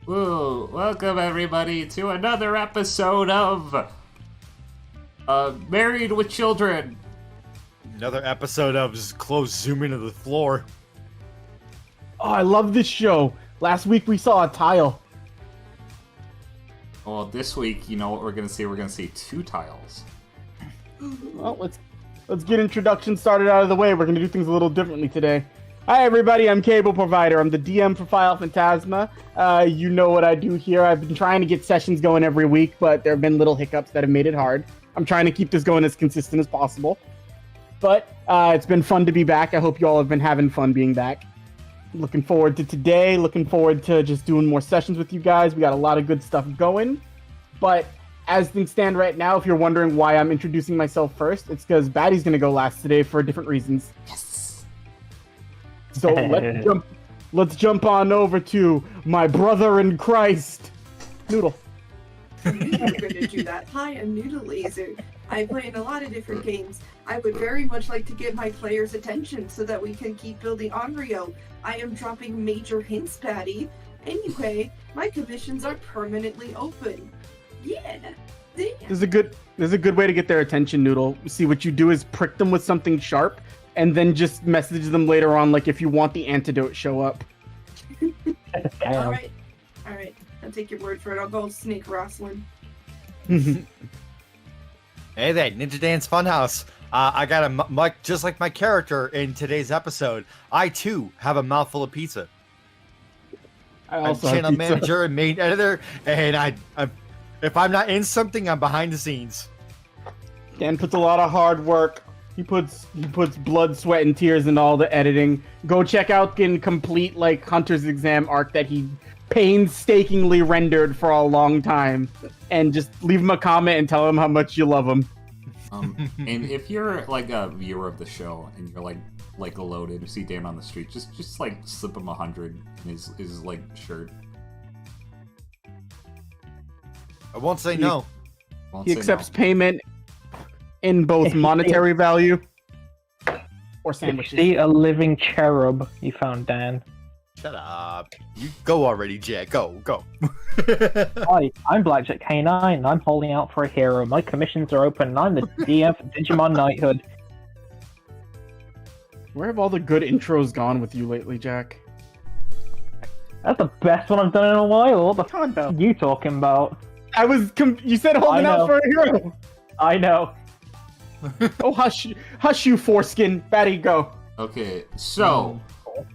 Ooh, welcome everybody to another episode of Married with Children. Another episode of just close zoom into the floor. Oh, I love this show. Last week we saw a tile. Well, this week, you know what we're gonna see? We're gonna see two tiles. Well, let's get introductions started out of the way. We're gonna do things a little differently today. Hi everybody, I'm KaybleProvider. I'm the DM for Phantasma. You know what I do here. I've been trying to get sessions going every week, but there have been little hiccups that have made it hard. I'm trying to keep this going as consistent as possible. But it's been fun to be back. I hope you all have been having fun being back. Looking forward to today. Looking forward to just doing more sessions with you guys. We got a lot of good stuff going. But as things stand right now, if you're wondering why I'm introducing myself first, it's because Batty's going to go last today for different reasons. Yes. So let's jump on over to my brother in Christ, Noodle. I'm going to do that. Hi, I'm Noodle Laser. I play in a lot of different games. I would very much like to get my players' attention so that we can keep building Onryo. I am dropping major hints, Patty. Anyway, my commissions are permanently open. Yeah. Damn. There's a good way to get their attention, Noodle. See, what you do is prick them with something sharp, and then just message them later on, like if you want the antidote, show up. All right. I'll take your word for it. I'll go snake wrestling. Hey there, Ninja Dance Funhouse. I got a mic just like my character in today's episode. I too have a mouthful of pizza. I'm channel manager and main editor, and if I'm not in something, I'm behind the scenes. Dan puts a lot of hard work. He puts blood, sweat, and tears in all the editing. Go check out the complete Hunter's Exam arc that he painstakingly rendered for a long time, and just leave him a comment and tell him how much you love him. And if you're a viewer of the show and you're like loaded, you see Dan on the street, just slip him 100 in his shirt. I won't say no. He accepts payment in both monetary value or sandwiches. See a living cherub, you found Dan. Shut up. You go already, Jack. Go. Hi, I'm Blackjack K9. I'm holding out for a hero. My commissions are open, and I'm the DM for Digimon Knighthood. Where have all the good intros gone with you lately, Jack? That's the best one I've done in a while. What the fuck are you talking about? You said holding out for a hero. I know. Oh, hush you, foreskin. Batty, go. Okay, so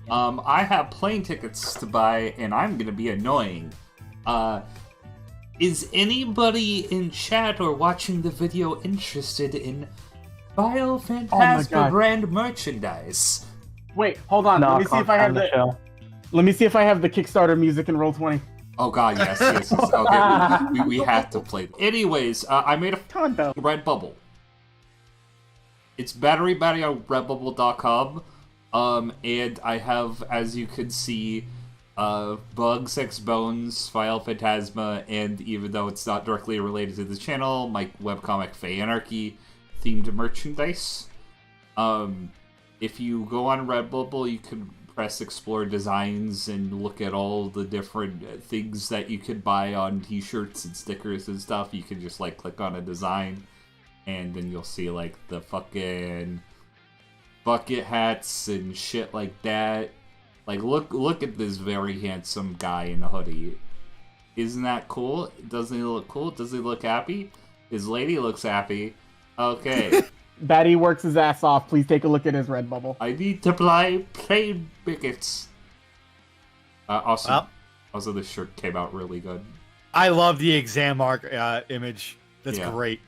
I have plane tickets to buy, and I'm gonna be annoying. Is anybody in chat or watching the video interested in Phantasma brand merchandise? Wait, hold on. Let me see if I have the Kickstarter music in Roll20. Oh god, yes. Okay, we have to play. Anyways, I made a Redbubble. It's Battery on redbubble.com. And I have, as you can see, Bug, Sex Bones, Phantasma, and even though it's not directly related to the channel, my webcomic Anarchy themed merchandise. If you go on Redbubble, you can press Explore Designs and look at all the different things that you could buy on t-shirts and stickers and stuff. You can just click on a design, and then you'll see the fucking bucket hats and shit like that. Look at this very handsome guy in a hoodie. Isn't that cool? Doesn't he look cool? Does he look happy? His lady looks happy. Okay. Batty works his ass off. Please take a look at his Redbubble. I need to buy plane tickets. Also, this shirt came out really good. I love the exam arc image. That's great.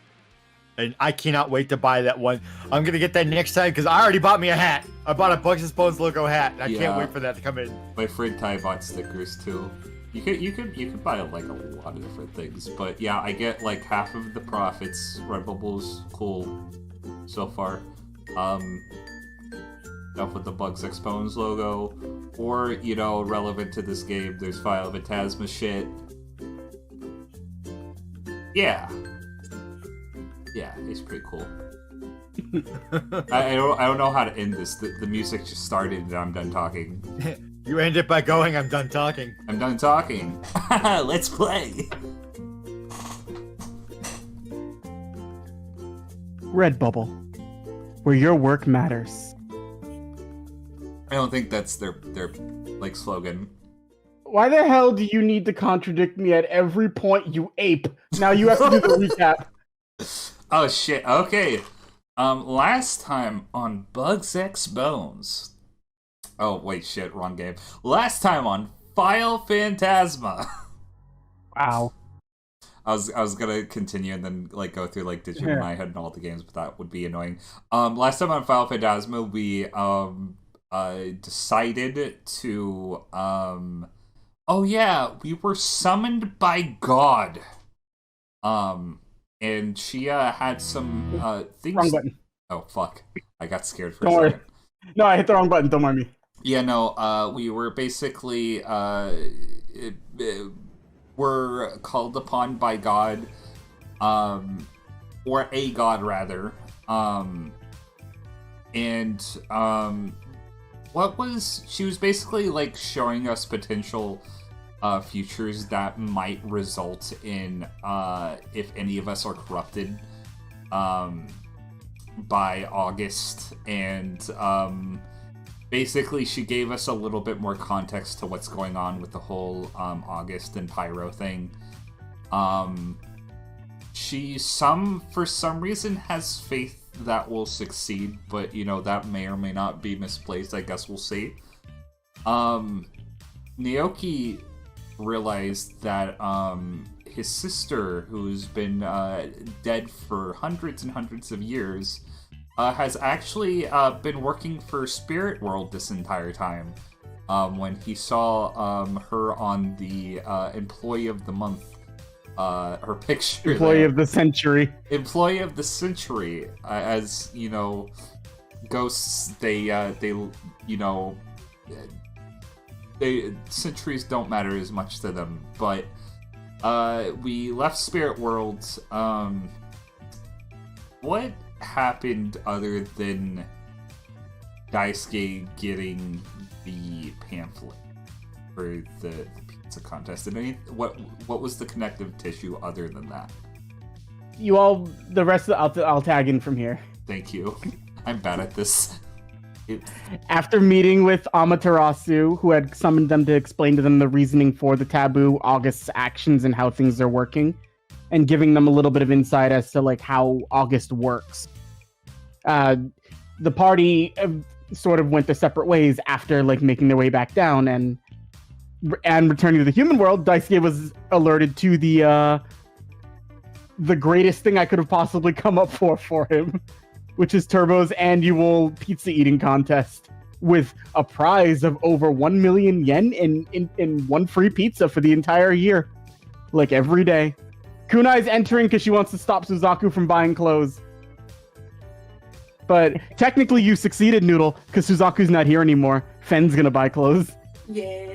And I cannot wait to buy that one. I'm going to get that next time because I already bought me a hat. I bought a Bugs & Bones logo hat. And I can't wait for that to come in. My friend Ty bought stickers too. You could buy a lot of different things. But yeah, I get half of the profits. Redbubble's cool so far. Stuff with the Bugs X Bones logo. Or, relevant to this game, there's Phantasma shit. Yeah. Yeah, it's pretty cool. I don't know how to end this. The music just started and I'm done talking. You end it by going, I'm done talking. I'm done talking. Let's play. Redbubble, where your work matters. I don't think that's their like slogan. Why the hell do you need to contradict me at every point, you ape? Now you have to do the recap. Oh shit. Okay. Last time on Bugs X Bones. Oh wait, shit, wrong game. Last time on Phantasma. Wow. I was gonna continue and then like go through like Digimon I had in all the games, but that would be annoying. Last time on Phantasma we decided to oh yeah, we were summoned by God. And she had some things. Wrong button. Oh fuck! I got scared for Don't a worry. second. No, I hit the wrong button. Don't mind me. Yeah, no. We were basically were called upon by God, or a god rather, and what was she was basically like showing us potential futures that might result in if any of us are corrupted by August, and basically she gave us a little bit more context to what's going on with the whole August and Pyro thing. She for some reason has faith that we'll succeed, but you know that may or may not be misplaced. I guess we'll see. Naoki realized that his sister, who's been dead for hundreds and hundreds of years, has actually been working for Spirit World this entire time. When he saw her on the Employee of the Month, her picture. Employee of the Century. Employee of the Century, as you know, ghosts. They centuries don't matter as much to them, but we left Spirit World. What happened other than Daisuke getting the pamphlet for the pizza contest? And what was the connective tissue other than that? The rest of I'll tag in from here. Thank you. I'm bad at this. After meeting with Amaterasu, who had summoned them to explain to them the reasoning for the taboo, August's actions, and how things are working, and giving them a little bit of insight as to like how August works, the party sort of went their separate ways after like making their way back down, and returning to the human world. Daisuke was alerted to the greatest thing I could have possibly come up for him, which is Turbo's annual pizza eating contest, with a prize of over 1 million yen in one free pizza for the entire year, like every day. Kunai's entering because she wants to stop Suzaku from buying clothes. But technically you succeeded, Noodle, because Suzaku's not here anymore. Fen's gonna buy clothes. Yeah.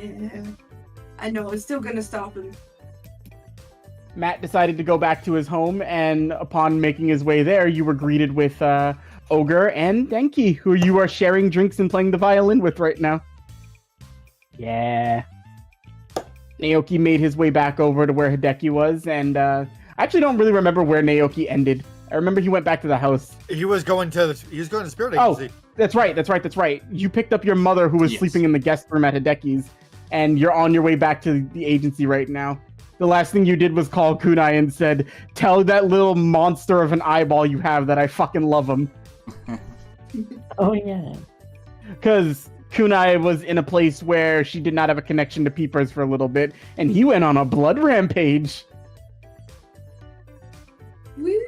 I know, it's still gonna stop him. Matt decided to go back to his home, and upon making his way there, you were greeted with Ogre and Denki, who you are sharing drinks and playing the violin with right now. Yeah. Naoki made his way back over to where Hideki was, and I actually don't really remember where Naoki ended. I remember he went back to the house. He was going to Spirit Oh, Agency. that's right. You picked up your mother, who was sleeping in the guest room at Hideki's, and you're on your way back to the agency right now. The last thing you did was call Kunai and said, "Tell that little monster of an eyeball you have that I fucking love him." Oh, yeah. Because Kunai was in a place where she did not have a connection to Peepers for a little bit, and he went on a blood rampage. Woo!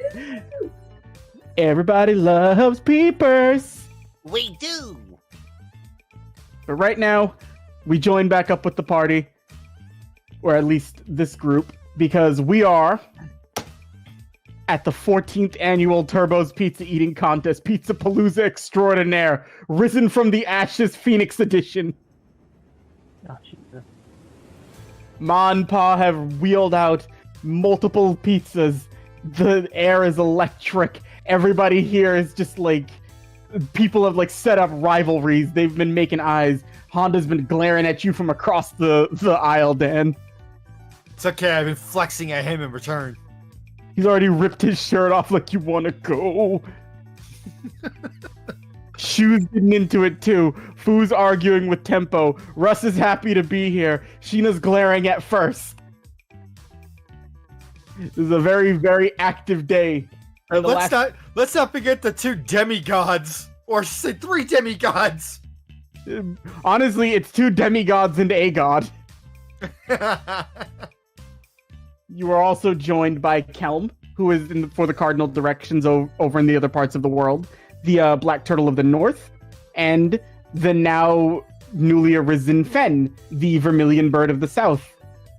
Everybody loves Peepers. We do. But right now, we join back up with the party, or at least this group, because we are at the 14th annual Turbo's Pizza Eating Contest, Pizza Palooza Extraordinaire, Risen from the Ashes Phoenix Edition. Oh, Jesus. Ma and Pa have wheeled out multiple pizzas. The air is electric, everybody here is just like, people have like set up rivalries. They've been making eyes. Honda's been glaring at you from across the aisle, Dan. It's okay, I've been flexing at him in return. He's already ripped his shirt off like you want to go. Shu's getting into it too. Fu's arguing with Tempo. Russ is happy to be here. Sheena's glaring at First. This is a very, very active day. Let's not forget the 2 demigods, or say 3 demigods. Honestly, it's 2 demigods and a god. You are also joined by Kelm, who is for the cardinal directions over in the other parts of the world, the Black Turtle of the North, and the now newly arisen Fen, the Vermilion Bird of the South.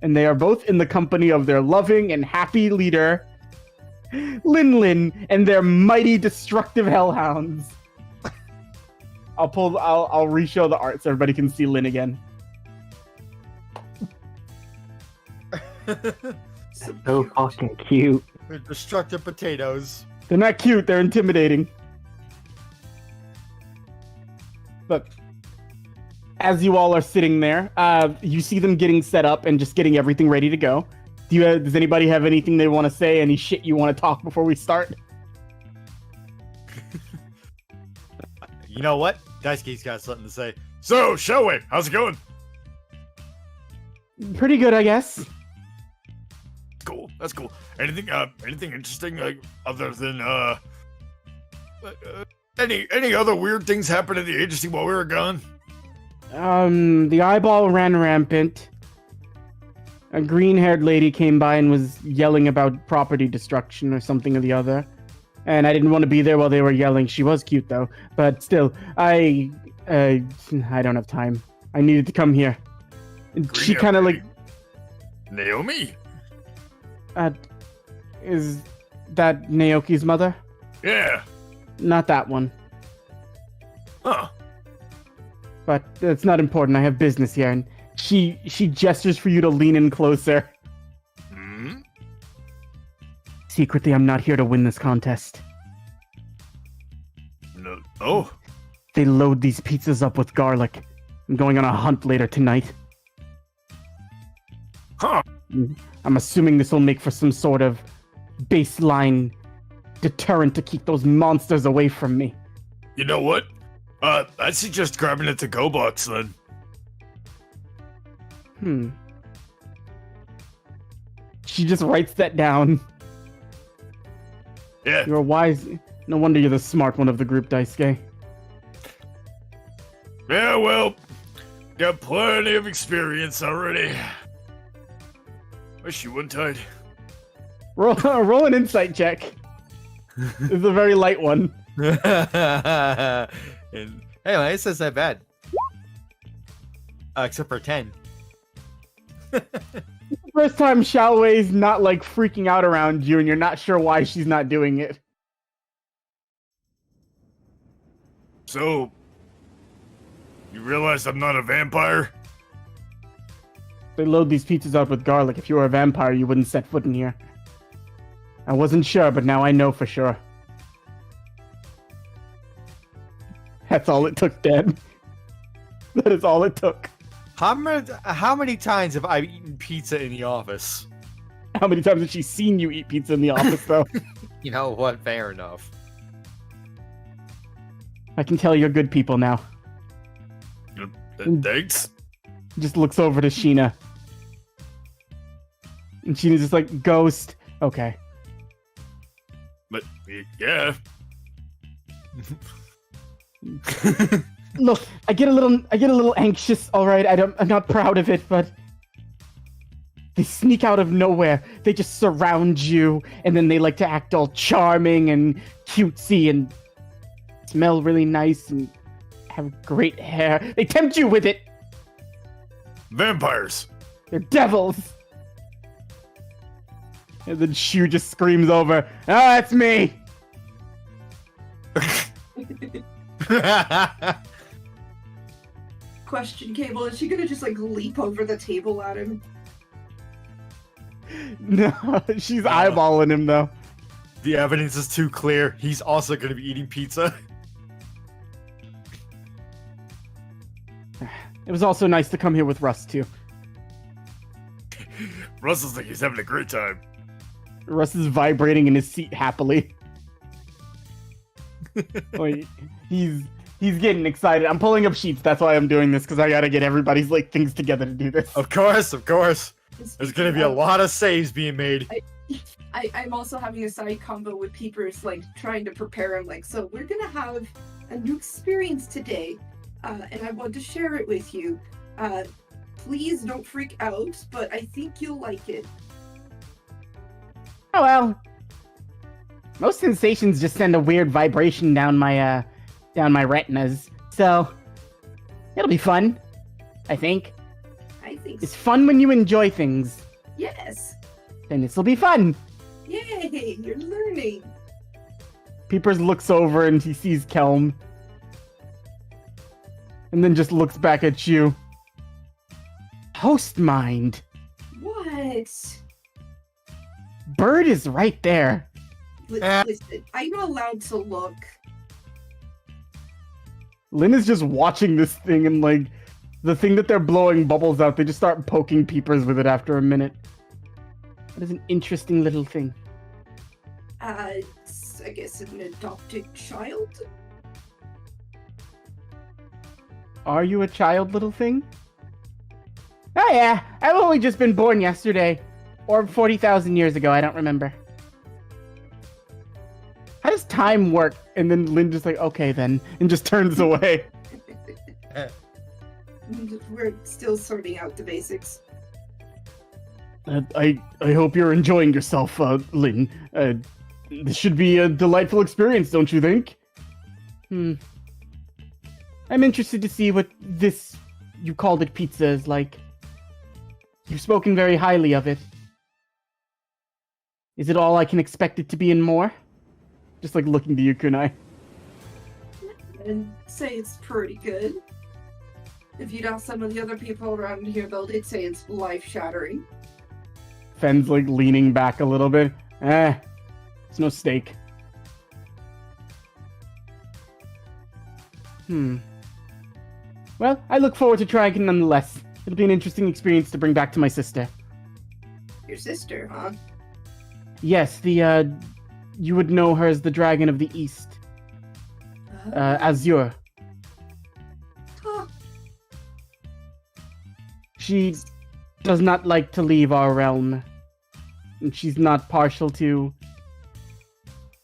And they are both in the company of their loving and happy leader, Lin, and their mighty destructive hellhounds. I'll re-show the art so everybody can see Lin again. So fucking cute. They're destructive potatoes. They're not cute, they're intimidating. But as you all are sitting there, you see them getting set up and just getting everything ready to go. Does anybody have anything they want to say? Any shit you want to talk before we start? You know what? Daisuke's got something to say. So, shall we? How's it going? Pretty good, I guess. Cool. That's cool. Anything interesting, like, other than, any other weird things happened in the agency while we were gone? The eyeball ran rampant. A green-haired lady came by and was yelling about property destruction or something or the other. And I didn't want to be there while they were yelling. She was cute, though. But still, I don't have time. I needed to come here. She kind of like... Naomi? Is that Naoki's mother? Yeah. Not that one. Huh. But it's not important. I have business here, and she gestures for you to lean in closer. Hmm? Secretly, I'm not here to win this contest. No. Oh. They load these pizzas up with garlic. I'm going on a hunt later tonight. Huh. I'm assuming this will make for some sort of baseline deterrent to keep those monsters away from me. You know what? I'd suggest grabbing a to-go box then. She just writes that down. Yeah. You're wise. No wonder you're the smart one of the group, Daisuke. Yeah, well, got plenty of experience already. Wish you wouldn't hide. Roll an insight check. It's a very light one. And, hey, man, it says that bad. Except for 10. First time Xiaowei's not like freaking out around you and you're not sure why she's not doing it. So, you realize I'm not a vampire? They load these pizzas up with garlic. If you were a vampire, you wouldn't set foot in here. I wasn't sure, but now I know for sure. That's all it took, Dad. That is all it took. How many times have I eaten pizza in the office? How many times has she seen you eat pizza in the office, though? You know what? Fair enough. I can tell you're good people now. Thanks. Just looks over to Sheena. And Sheena's just like, ghost. Okay. But, yeah. Look, I get a little anxious, alright? I'm not proud of it, but they sneak out of nowhere. They just surround you, and then they like to act all charming and cutesy and smell really nice and have great hair. They tempt you with it. Vampires. They're devils. And then Shu just screams over, "Ah, it's me!" Question, Cable, is she gonna just like leap over the table at him? No, she's eyeballing him though. The evidence is too clear. He's also going to be eating pizza. It was also nice to come here with Russ, too. Russ looks like he's having a great time. Russ is vibrating in his seat happily. Wait, he's getting excited. I'm pulling up sheets. That's why I'm doing this, because I gotta get everybody's like things together to do this. Of course. There's going to be a lot of saves being made. I'm also having a side combo with Peepers, like, trying to prepare him, like, so we're gonna have a new experience today, and I want to share it with you. Please don't freak out, but I think you'll like it. Oh well. Most sensations just send a weird vibration down my retinas, so it'll be fun, I think. I think It's so. fun when you enjoy things. Yes. Then this'll be fun. Yay, you're learning. Peepers looks over and he sees Kelm. And then just looks back at you. Host mind. What? Bird is right there. Listen, I'm allowed to look. Lynn is just watching this thing and like the thing that they're blowing bubbles out, they just start poking Peepers with it after a minute. That is an interesting little thing. It's, I guess, an adopted child? Are you a child, little thing? Oh yeah, I've only just been born yesterday. Or 40,000 years ago, I don't remember. How does time work? And then Lynn just like, okay then, and just turns away. We're still sorting out the basics. I hope you're enjoying yourself, Lynn. This should be a delightful experience, don't you think? I'm interested to see what this, you called it pizza, is like. You've spoken very highly of it. Is it all I can expect it to be and more? Just like looking to you, Kunai. And say it's pretty good. If you'd ask some of the other people around here, though, they'd say it's life-shattering. Fenn's like leaning back a little bit. It's no steak. Well, I look forward to trying it nonetheless. It'll be an interesting experience to bring back to my sister. Your sister, huh? Yes, you would know her as the Dragon of the East. Azure. Huh. She does not like to leave our realm. And she's not partial to...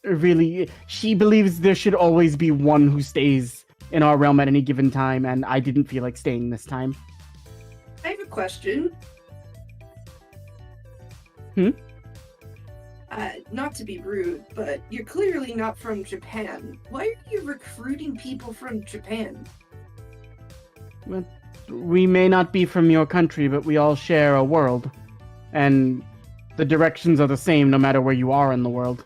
Really, she believes there should always be one who stays in our realm at any given time, and I didn't feel like staying this time. I have a question. Not to be rude, but you're clearly not from Japan. Why are you recruiting people from Japan? Well, we may not be from your country, but we all share a world. And the directions are the same no matter where you are in the world.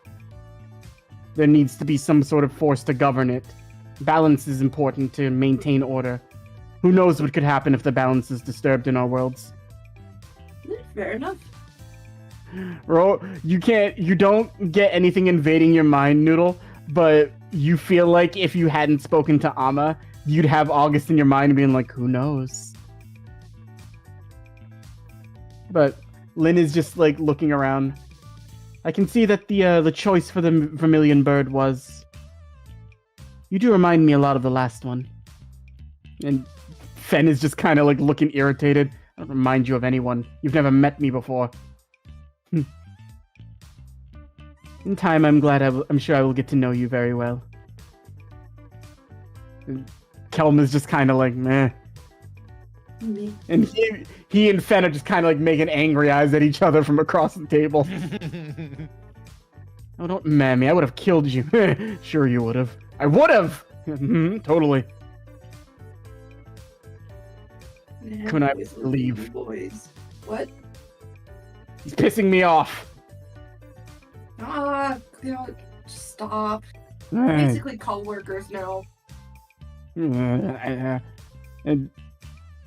There needs to be some sort of force to govern it. Balance is important to maintain order. Who knows what could happen if the balance is disturbed in our worlds? Fair enough. You don't get anything invading your mind, Noodle, but you feel like if you hadn't spoken to Amma, you'd have August in your mind being like, who knows? But Lynn is just like looking around. I can see that the choice for the vermilion bird was... You do remind me a lot of the last one. And Fen is just kind of like looking irritated. I don't remind you of anyone. You've never met me before. In time, I'm sure I will get to know you very well. And Kelm is just kind of like, meh. And he and Fen are just kind of like making angry eyes at each other from across the table. Oh, don't meh me. I would have killed you. Sure you would have. I would have! Totally. Couldn't I leave? Boys. What? He's pissing me off. Stop. Basically co-workers now. And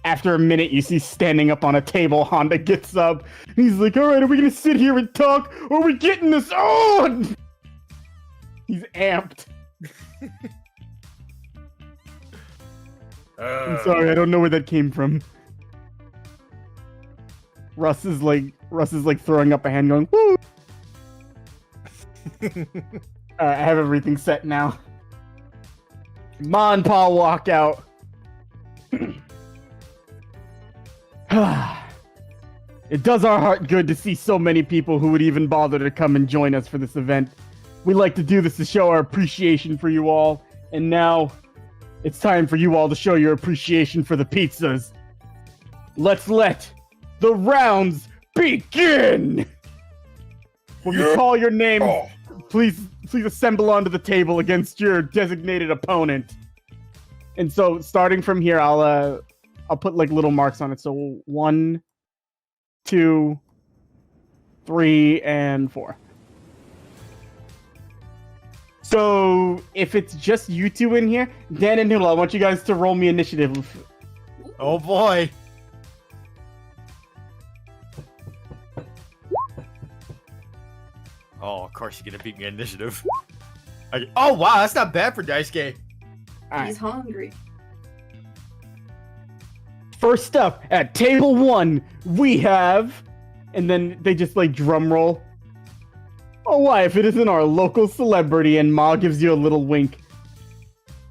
after a minute, you see standing up on a table, Honda gets up. He's like, all right, are we going to sit here and talk? Or are we getting this on? He's amped. I'm sorry, I don't know where that came from. Russ is like throwing up a hand going, woo! I have everything set now. Ma and Pa walk out. It does our heart good to see so many people who would even bother to come and join us for this event. We like to do this to show our appreciation for you all, and now it's time for you all to show your appreciation for the pizzas. Let's let the rounds begin! When we call your name, please assemble onto the table against your designated opponent. And so, starting from here, I'll put like little marks on it. So 1, 2, 3, and 4. So if it's just you two in here, Dan and Noodle, I want you guys to roll me initiative. Oh boy. Oh, of course you're gonna beat me in initiative. Oh wow, that's not bad for Daisuke. He's hungry. First up, at table 1, we have... And then they just, like, drum roll. Oh, why, if it isn't our local celebrity, and Ma gives you a little wink.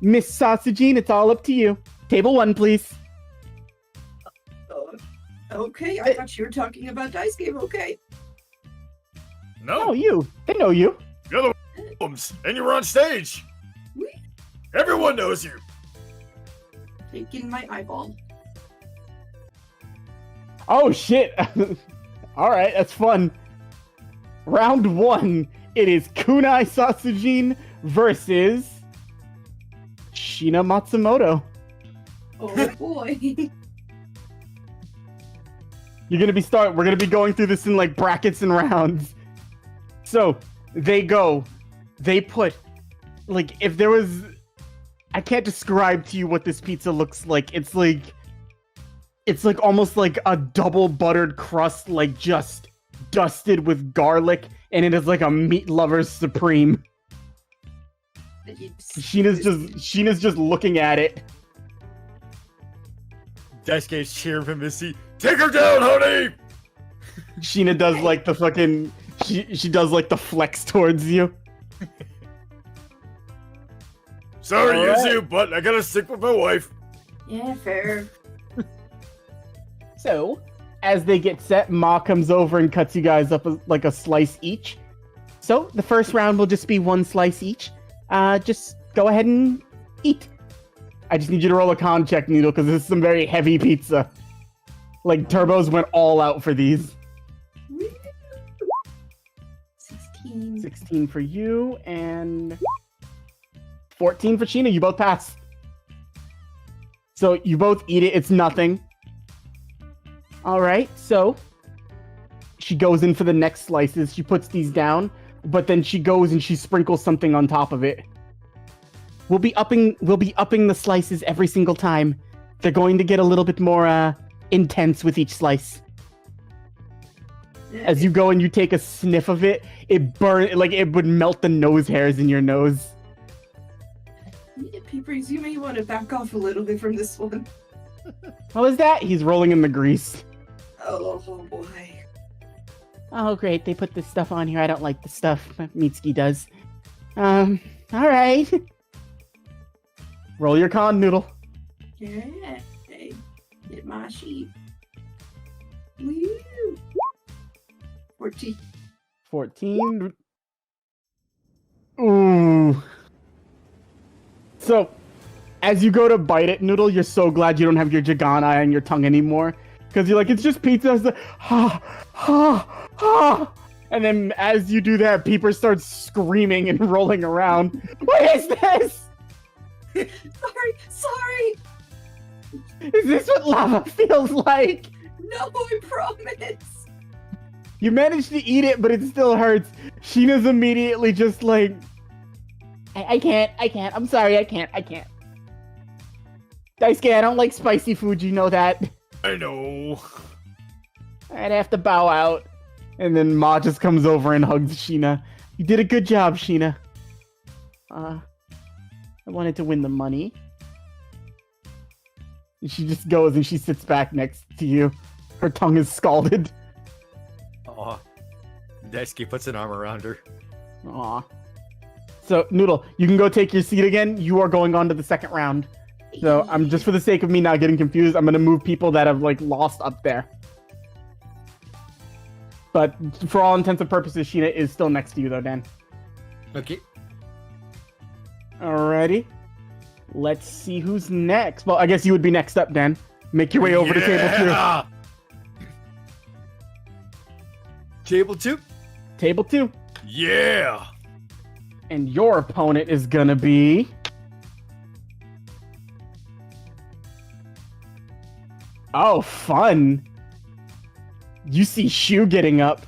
Miss Sausagine, it's all up to you. Table 1, please. Okay, I thought you were talking about Dice Game, okay. No, Oh, you. They know you. you're the Williams, and you were on stage. Everyone knows you. Taking my eyeball. Oh, shit. All right, that's fun. Round 1, it is Kunai Satsujin versus Shina Matsumoto. Oh boy. We're gonna be going through this in like brackets and rounds. So they put, like, if there was, I can't describe to you what this pizza looks like. It's like almost like a double buttered crust, like just dusted with garlic, and it is like a meat lover's supreme. Sheena's just looking at it. Daisuke's cheering from his seat. Take her down, honey. Sheena does like the fucking, she does like the flex towards you. Sorry, All right. Yuzu, but I gotta stick with my wife. Yeah, fair. So, as they get set, Ma comes over and cuts you guys up like a slice each. So, the first round will just be 1 slice each. Just go ahead and eat. I just need you to roll a con check, Noodle, because this is some very heavy pizza. Like, Turbos went all out for these. 16. 16 for you, and 14 for Sheena. You both pass. So, you both eat it. It's nothing. Alright, so she goes in for the next slices. She puts these down, but then she goes and she sprinkles something on top of it. We'll be upping the slices every single time. They're going to get a little bit more intense with each slice. As you go and you take a sniff of it, it would melt the nose hairs in your nose. Peepers, you may want to back off a little bit from this one. What was that? He's rolling in the grease. Oh boy. Oh, great. They put this stuff on here. I don't like the stuff. Mitsuki does. Alright. Roll your con, Noodle. Yeah. Get my sheep. Woo. 14. 14. Ooh. So, as you go to bite it, Noodle, you're so glad you don't have your Jagan eye on your tongue anymore. Because you're like, it's just pizza. It's like, And then as you do that, Peeper starts screaming and rolling around. What is this? Sorry. Is this what lava feels like? No, I promise. You managed to eat it, but it still hurts. Sheena's immediately just like, I can't. I'm sorry, I can't. Daisuke, I don't like spicy food, you know that. I know. I'd have to bow out. And then Ma just comes over and hugs Sheena. You did a good job, Sheena. I wanted to win the money. And she just goes and she sits back next to you. Her tongue is scalded. Aw. Daisuke puts an arm around her. Aw. So, Noodle, you can go take your seat again. You are going on to the second round. So, I'm just for the sake of me not getting confused, I'm going to move people that have, like, lost up there. But for all intents and purposes, Sheena is still next to you, though, Dan. Okay. Alrighty. Let's see who's next. Well, I guess you would be next up, Dan. Make your way over to table 2. Table 2? Table 2. Yeah! And your opponent is gonna be... Oh, fun. You see Shu getting up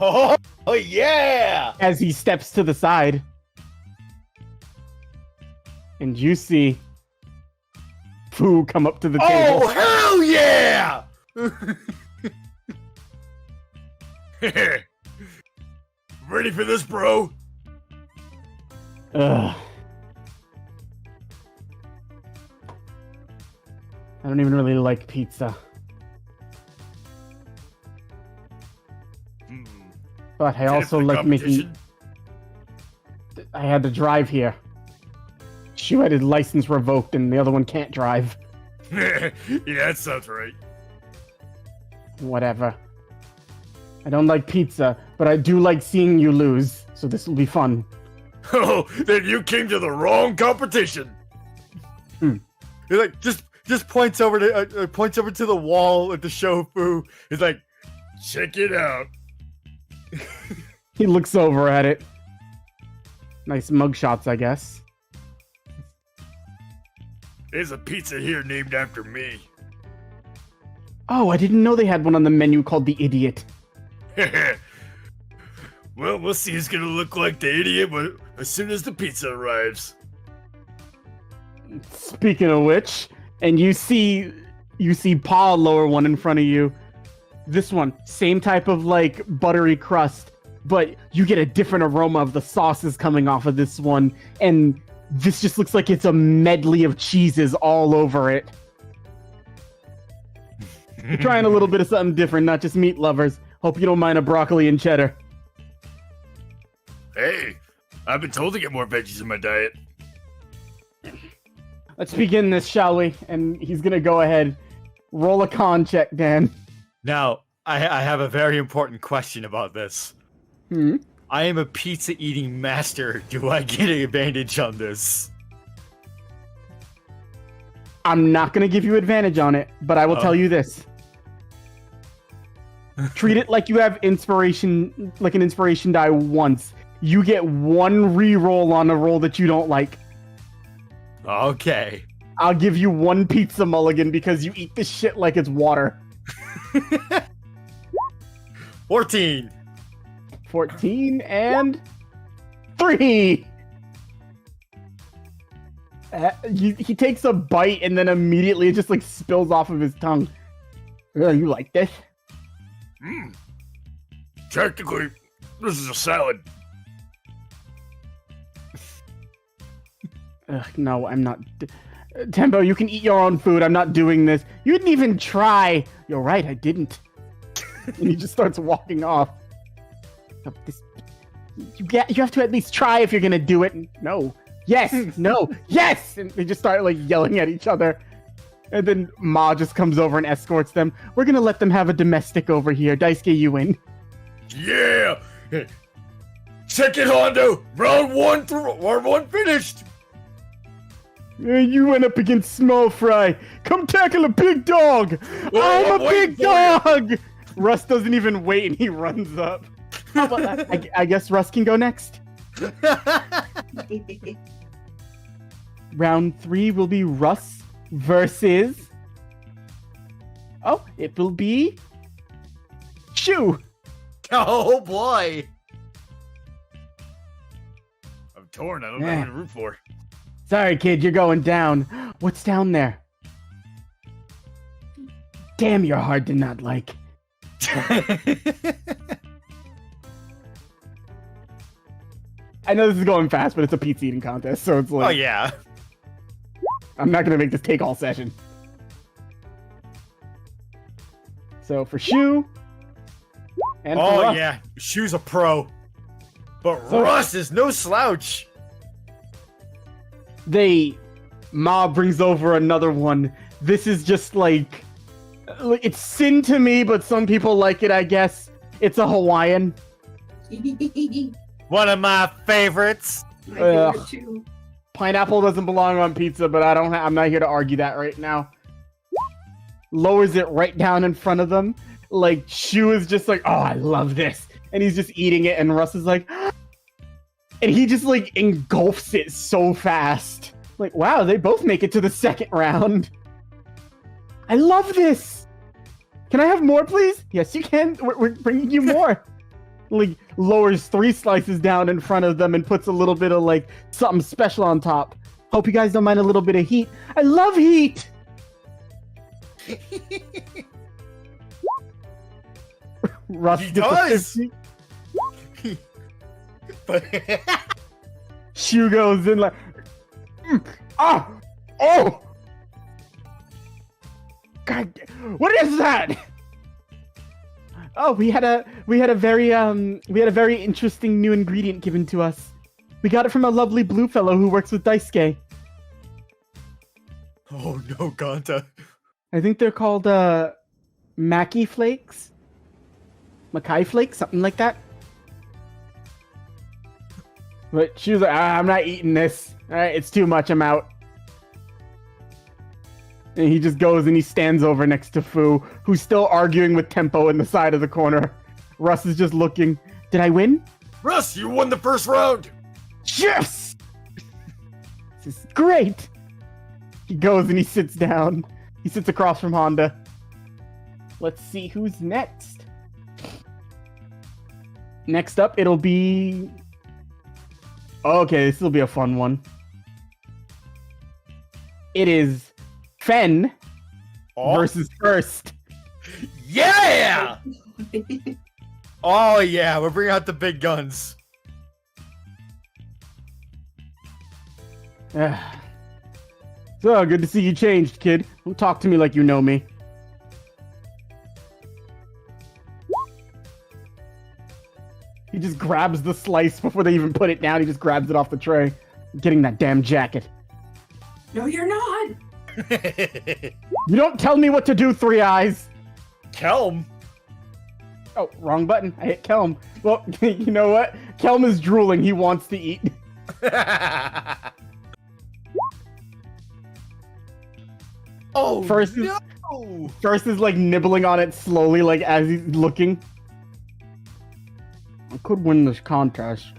Oh, yeah! as he steps to the side. And you see Fu come up to the table. Oh, hell yeah! Ready for this, bro? Ugh. I don't even really like pizza. But I also like making... I had to drive here. Shu had his license revoked and the other one can't drive. Yeah, that sounds right. Whatever. I don't like pizza, but I do like seeing you lose, so this will be fun. Oh, then you came to the wrong competition. He like just points over to the wall at the show Fu. He's like, Check it out. He looks over at it. Nice mugshots, I guess. There's a pizza here named after me. Oh, I didn't know they had one on the menu called the Idiot. Well, we'll see who's gonna look like the idiot as soon as the pizza arrives. Speaking of which, and you see Pa lower one in front of you. This one, same type of like buttery crust, but you get a different aroma of the sauces coming off of this one, and this just looks like it's a medley of cheeses all over it. We're trying a little bit of something different, not just meat lovers. Hope you don't mind a broccoli and cheddar. Hey, I've been told to get more veggies in my diet. Let's begin this, shall we? And he's gonna go ahead. Roll a con check, Dan. now, I have a very important question about this. I am a pizza eating master. Do I get an advantage on this? I'm not gonna give you advantage on it, but I will tell you this. Treat it like you have inspiration, like an inspiration die once. You get one re-roll on a roll that you don't like. Okay. I'll give you one pizza mulligan because you eat this shit like it's water. 14. 14 and 3. He takes a bite and then immediately it just like spills off of his tongue. You like this? Technically, this is a salad. No, I'm not. Tempo, you can eat your own food. I'm not doing this. You didn't even try. You're right, I didn't. And he just starts walking off. Oh, you have to at least try if you're gonna do it. No. Yes. No. Yes. And they just start like yelling at each other. And then Ma just comes over and escorts them. We're gonna let them have a domestic over here. Daisuke, you win. Yeah. Check it, Hondo. Round one finished. You went up against Small Fry. Come tackle a big dog. I'm a big dog. Russ doesn't even wait and he runs up. I guess Russ can go next. Round 3 will be Russ versus... Oh, it will be... Shu. Oh boy. I'm torn. I don't know who to root for. Sorry, kid, you're going down. What's down there? Damn, you're hard to not like. I know this is going fast, but it's a pizza eating contest, so it's like... Oh, yeah. I'm not going to make this take all session. So for Shu... And for Russ, yeah. Shu's a pro. But So- Russ is no slouch. Ma brings over another one. This is just like... It's sin to me, but some people like it, I guess. It's a Hawaiian. One of my favorites. My favorite too. Pineapple doesn't belong on pizza, but I'm not here to argue that right now. Lowers it right down in front of them. Like, Shu is just like, oh, I love this. And he's just eating it, and Russ is like... And he just, like, engulfs it so fast. Like, wow, they both make it to the second round. I love this! Can I have more, please? Yes, you can. We're bringing you more. Like, lowers 3 slices down in front of them and puts a little bit of, like, something special on top. Hope you guys don't mind a little bit of heat. I love heat! Russ He gets a does! 50. Shu goes in like... Oh! God, what is that? Oh, we had a very interesting new ingredient given to us. We got it from a lovely blue fellow who works with Daisuke. Oh no, Ganta. I think they're called Maki flakes, Makai flakes, something like that. But she was like, I'm not eating this. All right, it's too much. I'm out. And he just goes and he stands over next to Fu, who's still arguing with Tempo in the side of the corner. Russ is just looking. Did I win? Russ, you won the first round. Yes! This is great. He goes and he sits down. He sits across from Honda. Let's see who's next. Next up, it'll be... Okay, this will be a fun one. It is Fen versus First. Yeah! Oh yeah, we're bringing out the big guns. So, good to see you changed, kid. Don't talk to me like you know me. He just grabs the slice before they even put it down. He just grabs it off the tray. Getting that damn jacket. No, you're not. You don't tell me what to do, Three Eyes. Kelm. Oh, wrong button. I hit Kelm. Well, you know what? Kelm is drooling. He wants to eat. Oh, First is, no! First is like nibbling on it slowly, like as he's looking. I could win this contest,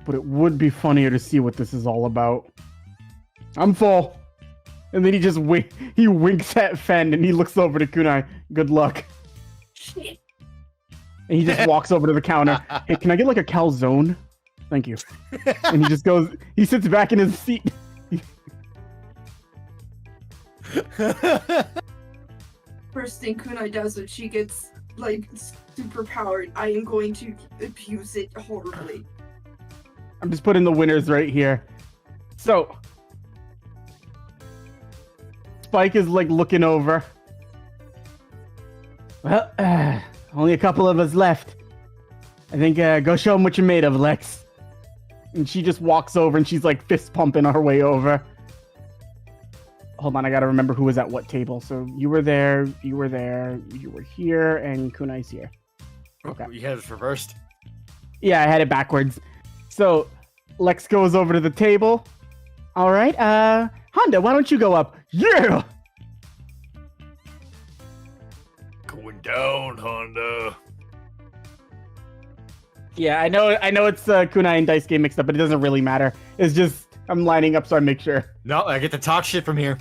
but it would be funnier to see what this is all about. I'm full. And then he just he winks at Fen and he looks over to Kunai. Good luck. Shit. And he just walks over to the counter. Hey, can I get like a calzone? Thank you. And he just goes, he sits back in his seat. First thing Kunai does when she gets like super powered, I am going to abuse it horribly. I'm just putting the winners right here. So, Spike is like looking over. Well, only a couple of us left. I think go show him what you're made of, Lex. And she just walks over and she's like fist pumping on her way over. Hold on, I gotta remember who was at what table. So you were there, you were here, and Kunai's here. Okay. You had it reversed. Yeah, I had it backwards. So Lex goes over to the table. All right, Honda, why don't you go up? Yeah. Going down, Honda. Yeah, I know it's Kunai and Daisuke mixed up, but it doesn't really matter. It's just I'm lining up so I make sure. No, I get to talk shit from here.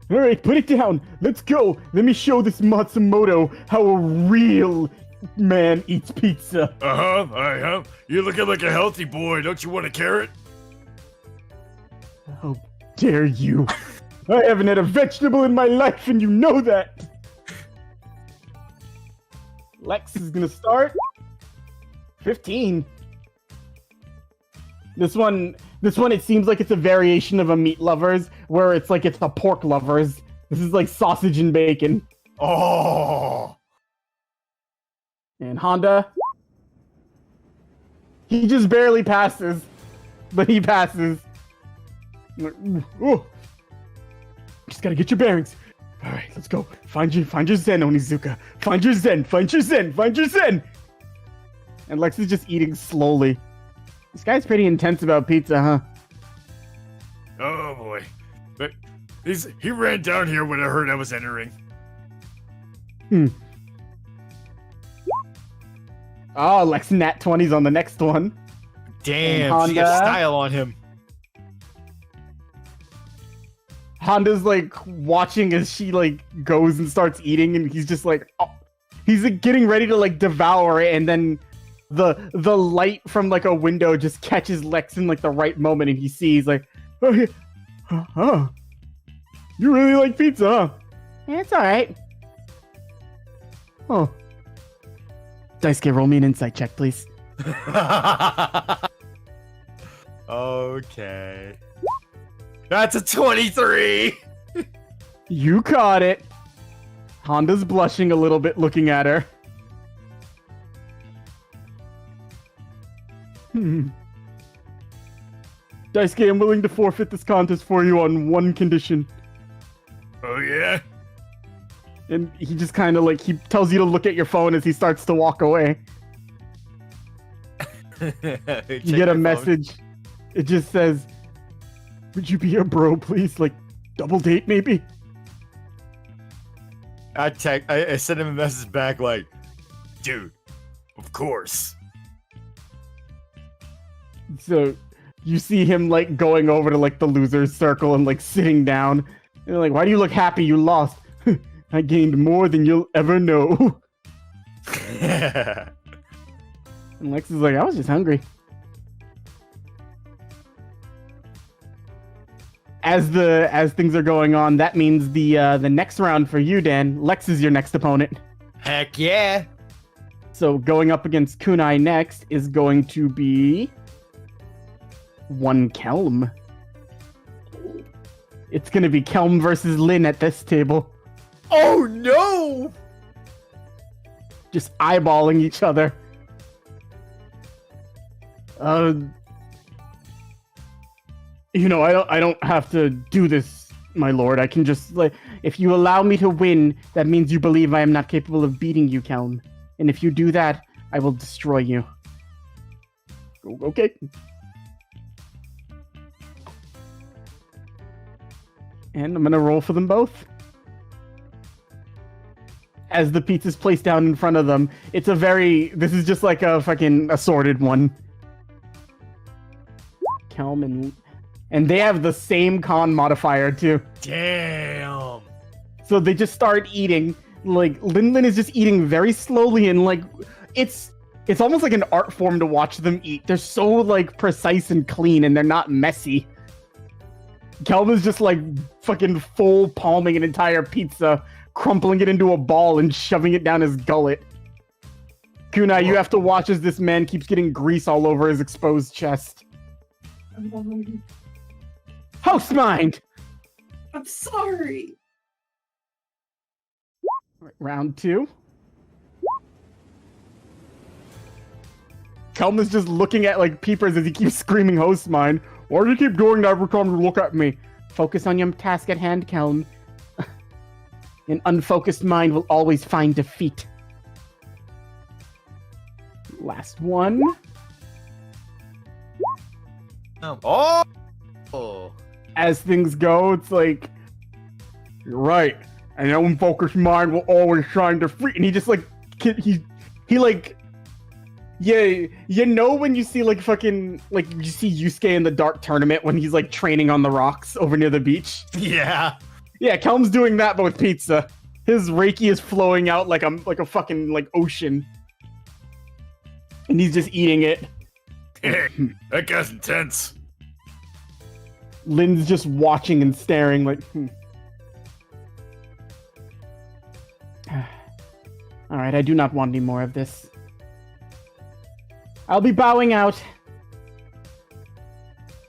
All right, put it down. Let's go. Let me show this Matsumoto how a real man eats pizza. I have. You're looking like a healthy boy. Don't you want a carrot? How dare you? I haven't had a vegetable in my life, and you know that. Lex is gonna start. 15. This one, it seems like it's a variation of a meat lovers, where it's like it's a pork lovers. This is like sausage and bacon. Oh. And Honda, he just barely passes, but he passes. Ooh. Just gotta get your bearings. All right, let's go. Find your Zen, Onizuka. Find your Zen. Find your Zen. Find your Zen. And Lex is just eating slowly. This guy's pretty intense about pizza, huh? Oh boy. But he ran down here when I heard I was entering. Oh, Lex nat 20s on the next one. Damn, she got style on him. Honda's like watching as she like goes and starts eating, and he's just like, oh. He's like, getting ready to like devour it, and then the light from like a window just catches Lex in like the right moment, and he sees like, oh, yeah. Huh. You really like pizza, huh? Yeah, it's all right. Oh. Daisuke, roll me an insight check, please. Okay. That's a 23! You caught it. Honda's blushing a little bit looking at her. Daisuke, I'm willing to forfeit this contest for you on one condition. Oh yeah? And he just kind of like, he tells you to look at your phone as he starts to walk away. You get a message. It just says, would you be a bro, please? Like, double date, maybe? I sent him a message back like, Dude, of course. So, you see him, like, going over to, like, the loser's circle and, like, sitting down. And they're like, why do you look happy? You lost. I gained more than you'll ever know. And Lex is like, I was just hungry. As things are going on, that means the next round for you, Dan. Lex is your next opponent. heck yeah! So going up against Kunai next is going to be one Kelm. It's going to be Kelm versus Lin at this table. Oh no! Just eyeballing each other. You know, I don't have to do this, my lord. I can just, like, if you allow me to win, that means you believe I am not capable of beating you, Kelm. And if you do that, I will destroy you. Okay. And I'm gonna roll for them both. As the pizza's placed down in front of them, this is just like a fucking assorted one. Kelm and they have the same con modifier too. Damn! So they just start eating. Like, Lin is just eating very slowly, and like, it's almost like an art form to watch them eat. They're so like precise and clean, and they're not messy. Kelm is just like fucking full palming an entire pizza, crumpling it into a ball and shoving it down his gullet. Kunai, you have to watch as this man keeps getting grease all over his exposed chest. Host mind! I'm sorry. Round 2. Kelm is just looking at like peepers as he keeps screaming host mind. Why do you keep doing that every time you look at me? Focus on your task at hand, Kelm. An unfocused mind will always find defeat. Last one. Oh! As things go, it's like, you're right. An unfocused mind will always shine defeat. And he just like, he like, yeah, you know when you see like fucking, like you see Yusuke in the Dark Tournament when he's like training on the rocks over near the beach? Yeah. Yeah, Kelm's doing that but with pizza. His Reiki is flowing out like a fucking like ocean. And he's just eating it. That guy's intense. Lin's just watching and staring like, Alright, I do not want any more of this. I'll be bowing out.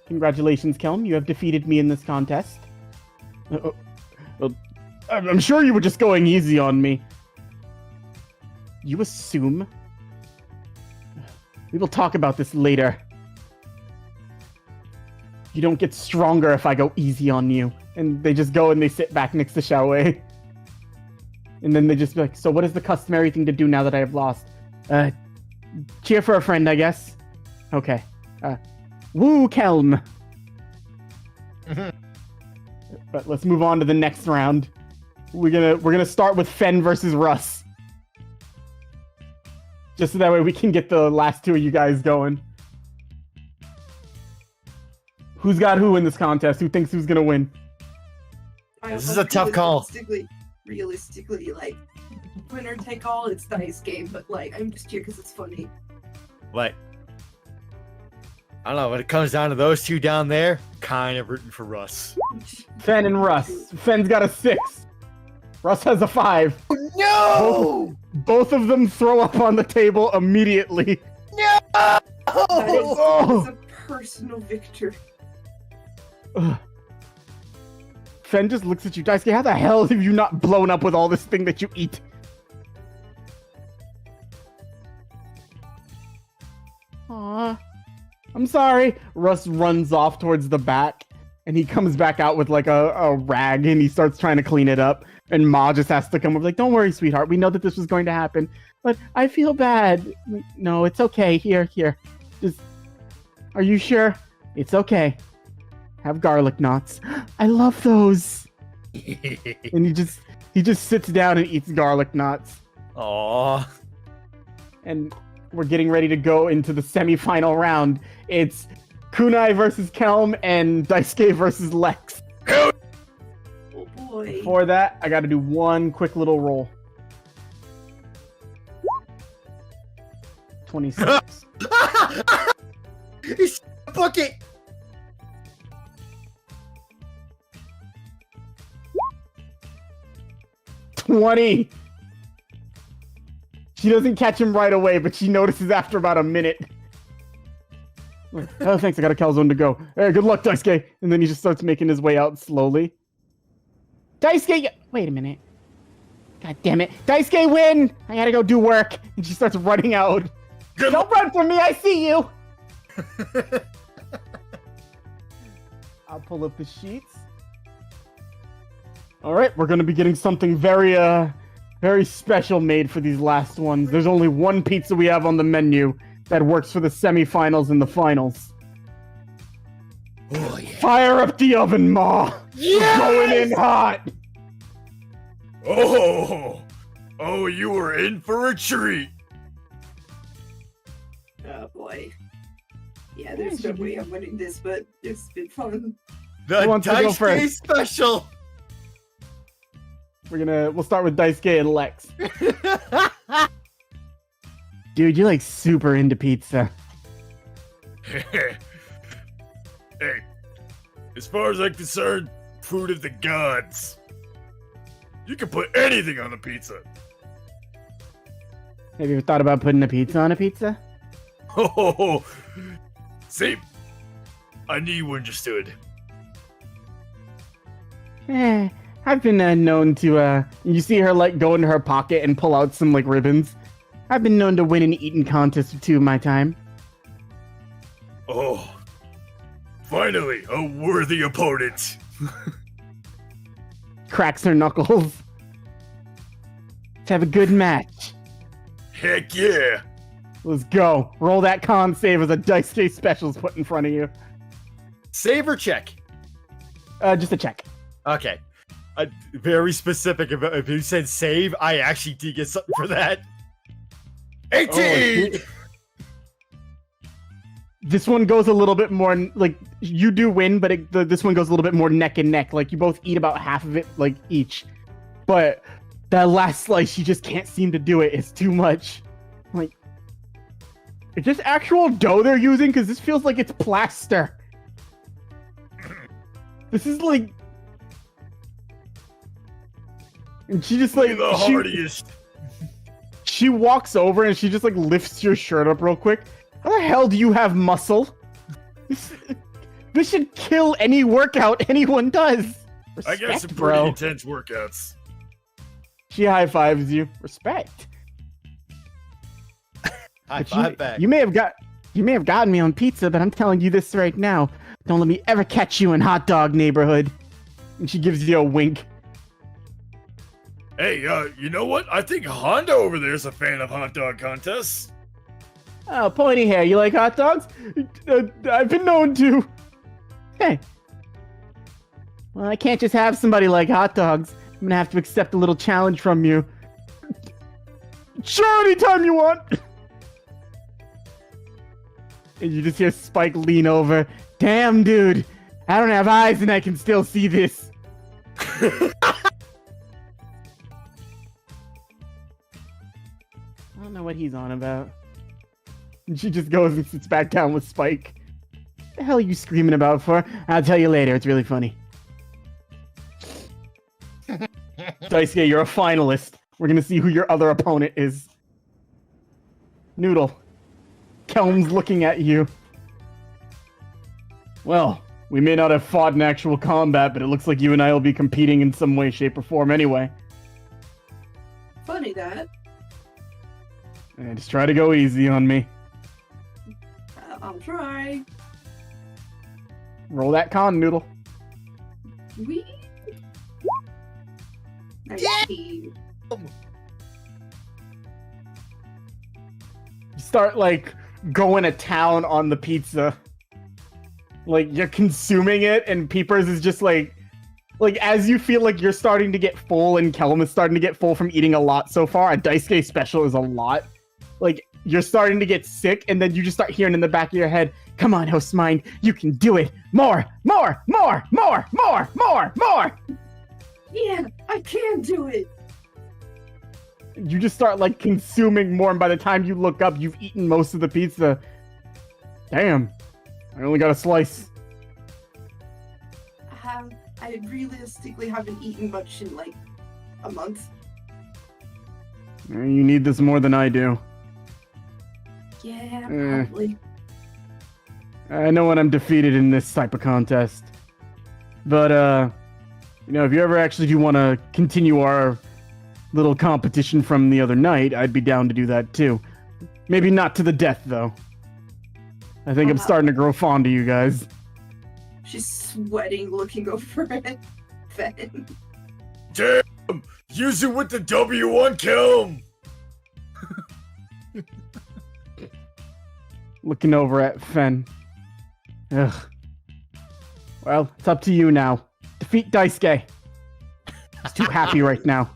Congratulations, Kelm. You have defeated me in this contest. I'm sure you were just going easy on me. You assume? We will talk about this later. You don't get stronger if I go easy on you. And they just go and they sit back next to Xiaowei. And then they just be like, so what is the customary thing to do now that I have lost? Cheer for a friend, I guess. Okay. Woo, Kelm! But let's move on to the next round. We're gonna start with Fen versus Russ. Just so that way we can get the last two of you guys going. Who's got who in this contest? Who thinks who's gonna win? This is a tough call. Realistically, like, winner take all, it's dice game, but like, I'm just here because it's funny. Like, I don't know, when it comes down to those two down there, kind of rooting for Russ. Fen and Russ. Fen's got a 6. Russ has a 5. No! Both of them throw up on the table immediately. No! That is a personal victory. Fen just looks at you. Daisuke, how the hell have you not blown up with all this thing that you eat? Aw. I'm sorry. Russ runs off towards the back, and he comes back out with like a rag, and he starts trying to clean it up. And Ma just has to come over like, don't worry, sweetheart. We know that this was going to happen, but I feel bad. No, it's okay. Here. Just, are you sure? It's okay. Have garlic knots. I love those. And he just sits down and eats garlic knots. Aww. And we're getting ready to go into the semi-final round. It's Kunai versus Kelm and Daisuke versus Lex. Oh boy. Before that, I gotta do one quick little roll. 26. He's a bucket! $20. She doesn't catch him right away, but she notices after about a minute. Like, oh, thanks, I got a calzone to go. Hey, good luck, Daisuke. And then he just starts making his way out slowly. Daisuke, wait a minute. God damn it. Daisuke, win! I gotta go do work. And she starts running out. Don't run from me, I see you! I'll pull up the sheets. Alright, we're gonna be getting something very special made for these last ones. There's only one pizza we have on the menu that works for the semifinals and the finals. Oh, yeah. Fire up the oven, Ma! Yes! We're going in hot! Oh, you were in for a treat. Oh boy. Yeah, there's no way I'm winning this, but it's been fun. The Daisuke special! We'll start with Daisuke and Lex. Dude, you're like super into pizza. Hey, as far as I'm concerned, food of the gods. You can put anything on a pizza. Have you ever thought about putting a pizza on a pizza? Oh, see, I knew you understood. I've been known to, you see her, like, go into her pocket and pull out some, like, ribbons. I've been known to win an eating contest or two in my time. Oh, finally, a worthy opponent. Cracks her knuckles. Let's have a good match. Heck yeah. Let's go. Roll that con save as a Daisuke special's put in front of you. Save or check? Just a check. Okay. Very specific. If you said save, I actually did get something for that. 18! This one goes a little bit more, like, you do win, but this one goes a little bit more neck and neck. Like, you both eat about half of it, like, each. But that last slice, you just can't seem to do it. It's too much. Like, is this actual dough they're using? Because this feels like it's plaster. This is like... And she just, like... The hardiest. She walks over and she just, like, lifts your shirt up real quick. How the hell do you have muscle? This should kill any workout anyone does. I got some Respect, pretty bro. intense workouts. She high fives you. Respect. High five back. You may have gotten me on pizza, but I'm telling you this right now. Don't let me ever catch you in hot dog neighborhood. And she gives you a wink. Hey, you know what? I think Honda over there is a fan of hot dog contests. Oh, pointy hair. You like hot dogs? I've been known to. Hey. Well, I can't just have somebody like hot dogs. I'm gonna have to accept a little challenge from you. Sure, anytime you want. And you just hear Spike lean over. Damn, dude. I don't have eyes and I can still see this. I don't know what he's on about. And she just goes and sits back down with Spike. What the hell are you screaming about for? I'll tell you later. It's really funny. Daisuke, you're a finalist. We're gonna see who your other opponent is. Noodle. Kelm's looking at you. Well, we may not have fought in actual combat, but it looks like you and I will be competing in some way, shape, or form anyway. Funny that. And just try to go easy on me. I'll try. Roll that con, Noodle. We. Yeah! You start, like, going to town on the pizza. Like, you're consuming it, and Peepers is just like, as you feel like you're starting to get full, and Kelm is starting to get full from eating a lot so far, a Daisuke special is a lot. Like, you're starting to get sick, and then you just start hearing in the back of your head, come on, host mind, you can do it! More! More! More! More! More! More! More! Yeah, I can do it. You just start, like, consuming more, and by the time you look up, you've eaten most of the pizza. Damn. I only got a slice. I realistically haven't eaten much in, like, a month. You need this more than I do. Yeah, probably. I know when I'm defeated in this type of contest. But, you know, if you ever actually do want to continue our little competition from the other night, I'd be down to do that too. Maybe not to the death, though. I think I'm starting to grow fond of you guys. She's sweating looking over at Fen. Damn! Use it with the W1 Kelm! Looking over at Fen. Ugh. Well, it's up to you now. Defeat Daisuke. He's too happy right now.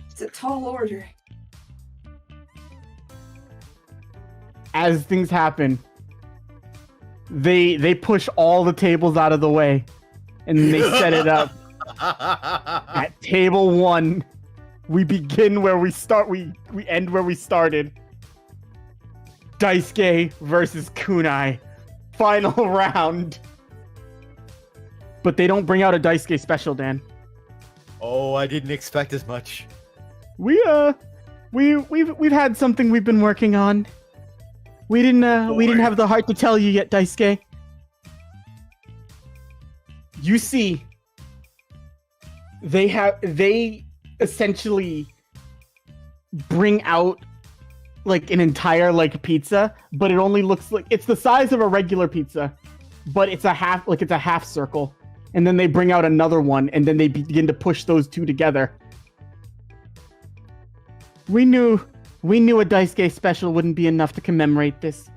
It's a tall order. As things happen, they push all the tables out of the way, and they set it up. At table 1, we begin where we start. We end where we started. Daisuke versus Kunai. Final round. But they don't bring out a Daisuke special, Dan. Oh, I didn't expect as much. We've had something we've been working on. We didn't have the heart to tell you yet, Daisuke. You see, they essentially bring out like an entire like pizza, but it only looks like it's the size of a regular pizza, but it's a half circle. And then they bring out another one, and then they begin to push those two together. We knew a Daisuke special wouldn't be enough to commemorate this.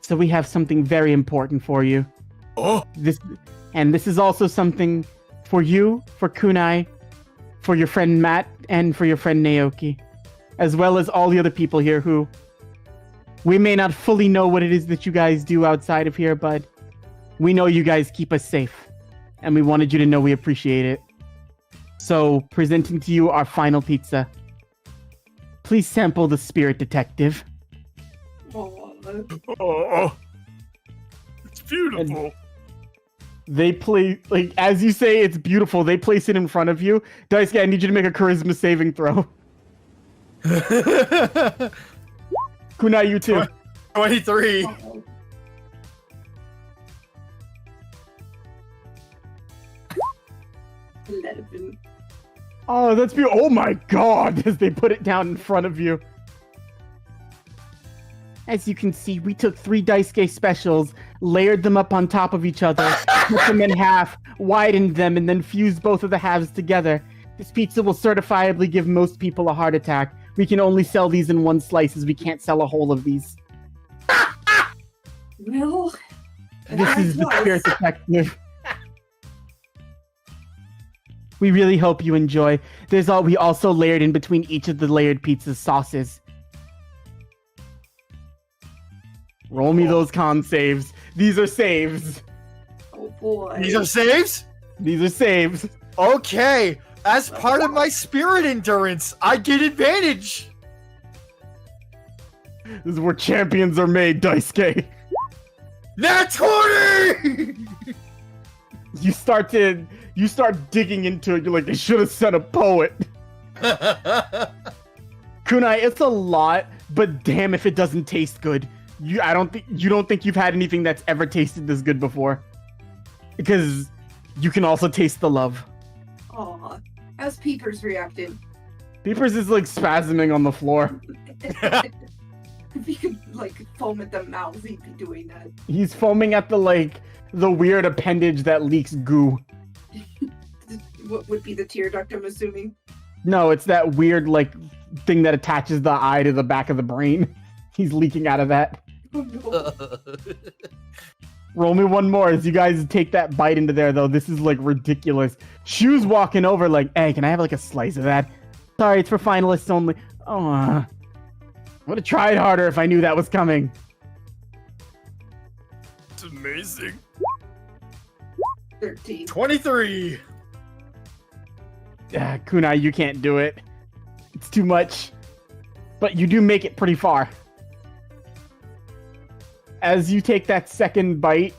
So we have something very important for you. Oh! This is also something for you, for Kunai, for your friend Matt, and for your friend Naoki. As well as all the other people here who... We may not fully know what it is that you guys do outside of here, but... We know you guys keep us safe, and we wanted you to know we appreciate it. So, presenting to you our final pizza. Please sample the Spirit Detective. Oh, it's beautiful. And they play, like, as you say it's beautiful, they place it in front of you. Daisuke, I need you to make a charisma saving throw. Kunai, you too. 23. Oh. Oh, that's beautiful. Oh my god, as they put it down in front of you. As you can see, we took 3 Daisuke specials, layered them up on top of each other, cut them in half, widened them, and then fused both of the halves together. This pizza will certifiably give most people a heart attack. We can only sell these in 1 slice, as we can't sell a whole of these. Well, This is the Spirit Detective. We really hope you enjoy. We also layered in between each of the layered pizza's sauces. Roll me those con saves. These are saves. Oh boy. These are saves? These are saves. Okay. As part of my spirit endurance, I get advantage. This is where champions are made, Daisuke. Nat 20! You start digging into it. You're like, they should have sent a poet. Kunai, it's a lot, but damn if it doesn't taste good. You don't think you've had anything that's ever tasted this good before. Because you can also taste the love. Aw. How's Peepers reacting? Peepers is like spasming on the floor. If he could like foam at the mouth, he'd be doing that. He's foaming at the weird appendage that leaks goo. What would be the tear duct, I'm assuming? No, it's that weird thing that attaches the eye to the back of the brain. He's leaking out of that. Oh no. Roll me one more as you guys take that bite into there, though. This is ridiculous. Shu's walking over hey, can I have a slice of that? Sorry, it's for finalists only. Oh, I would have tried harder if I knew that was coming. It's amazing. 13. 23. Kunai, you can't do it. It's too much. But you do make it pretty far. As you take that second bite,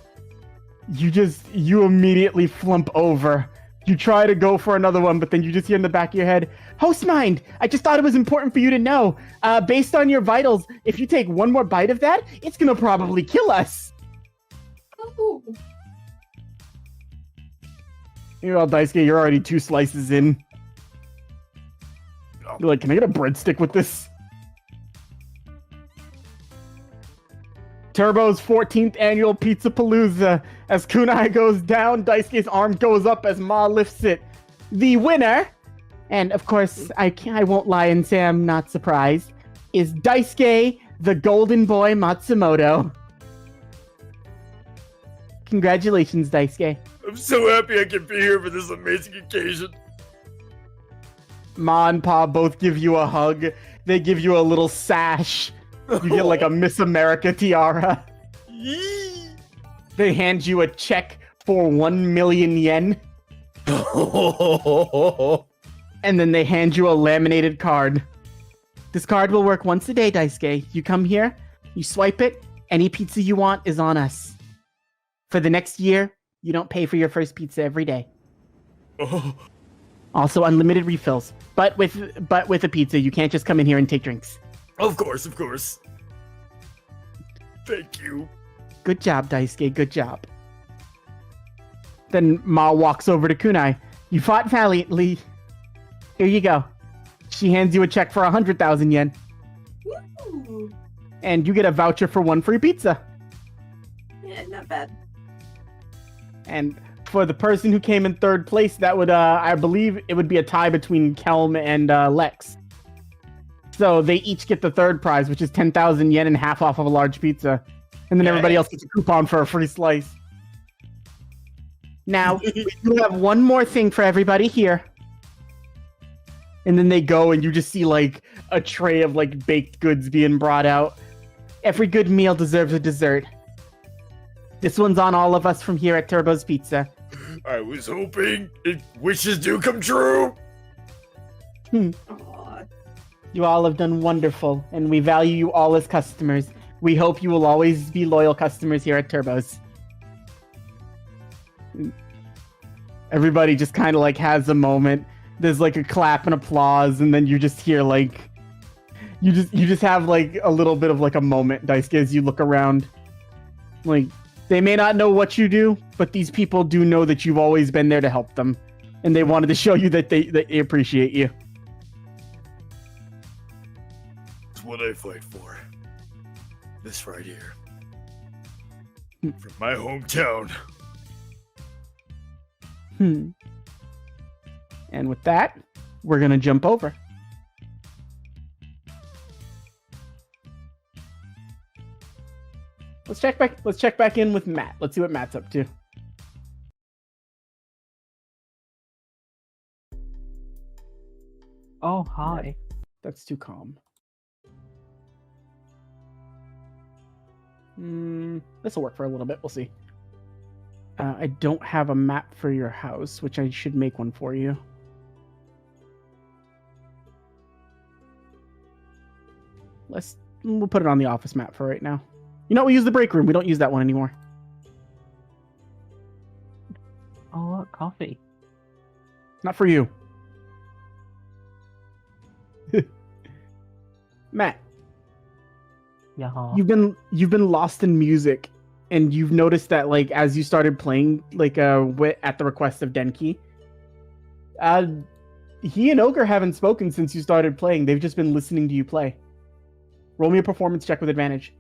you immediately flump over. You try to go for another one, but then you just hear in the back of your head, Host Mind, I just thought it was important for you to know. Based on your vitals, if you take one more bite of that, it's gonna probably kill us. Oh. Daisuke, you're already 2 slices in. You're like, can I get a breadstick with this? Turbo's 14th annual Pizza Palooza. As Kunai goes down, Daisuke's arm goes up as Ma lifts it. The winner, and of course, I won't lie and say I'm not surprised, is Daisuke, the Golden Boy Matsumoto. Congratulations, Daisuke. I'm so happy I can be here for this amazing occasion. Ma and Pa both give you a hug. They give you a little sash. You get a Miss America tiara. Yee. They hand you a check for 1 million yen. And then they hand you a laminated card. This card will work once a day, Daisuke. You come here, you swipe it, any pizza you want is on us. For the next year, you don't pay for your first pizza every day. Oh. Also, unlimited refills. But with a pizza, you can't just come in here and take drinks. Of course. Thank you. Good job, Daisuke. Good job. Then Ma walks over to Kunai. You fought valiantly. Here you go. She hands you a check for 100,000 yen. Woo. And you get a voucher for 1 free pizza. Yeah, not bad. And for the person who came in 3rd place, that would, I believe it would be a tie between Kelm and Lex. So they each get the 3rd prize, which is 10,000 yen and half off of a large pizza. And then everybody else gets a coupon for a free slice. Now, we do have one more thing for everybody here. And then they go and you just see a tray of baked goods being brought out. Every good meal deserves a dessert. This one's on all of us from here at Turbo's Pizza. I was hoping wishes do come true. Aw. You all have done wonderful, and we value you all as customers. We hope you will always be loyal customers here at Turbo's. Everybody just kind of has a moment. There's a clap and applause, and then you just hear you just have like a little bit of like a moment, Daisuke, as you look around. Like, they may not know what you do, but these people do know that you've always been there to help them, and they wanted to show you that they appreciate you. It's what I fight for. This right here. From my hometown. And with that, we're gonna jump over. Let's check back in with Matt. Let's see what Matt's up to. Oh, hi. That's too calm. This will work for a little bit. We'll see. I don't have a map for your house, which I should make one for you. We'll put it on the office map for right now. You know, we use the break room. We don't use that one anymore. Oh, look, coffee. Not for you. Matt. Yeah. You've been lost in music, and you've noticed that like as you started playing like at the request of Denki, he and Ogre haven't spoken since you started playing. They've just been listening to you play. Roll me a performance check with advantage.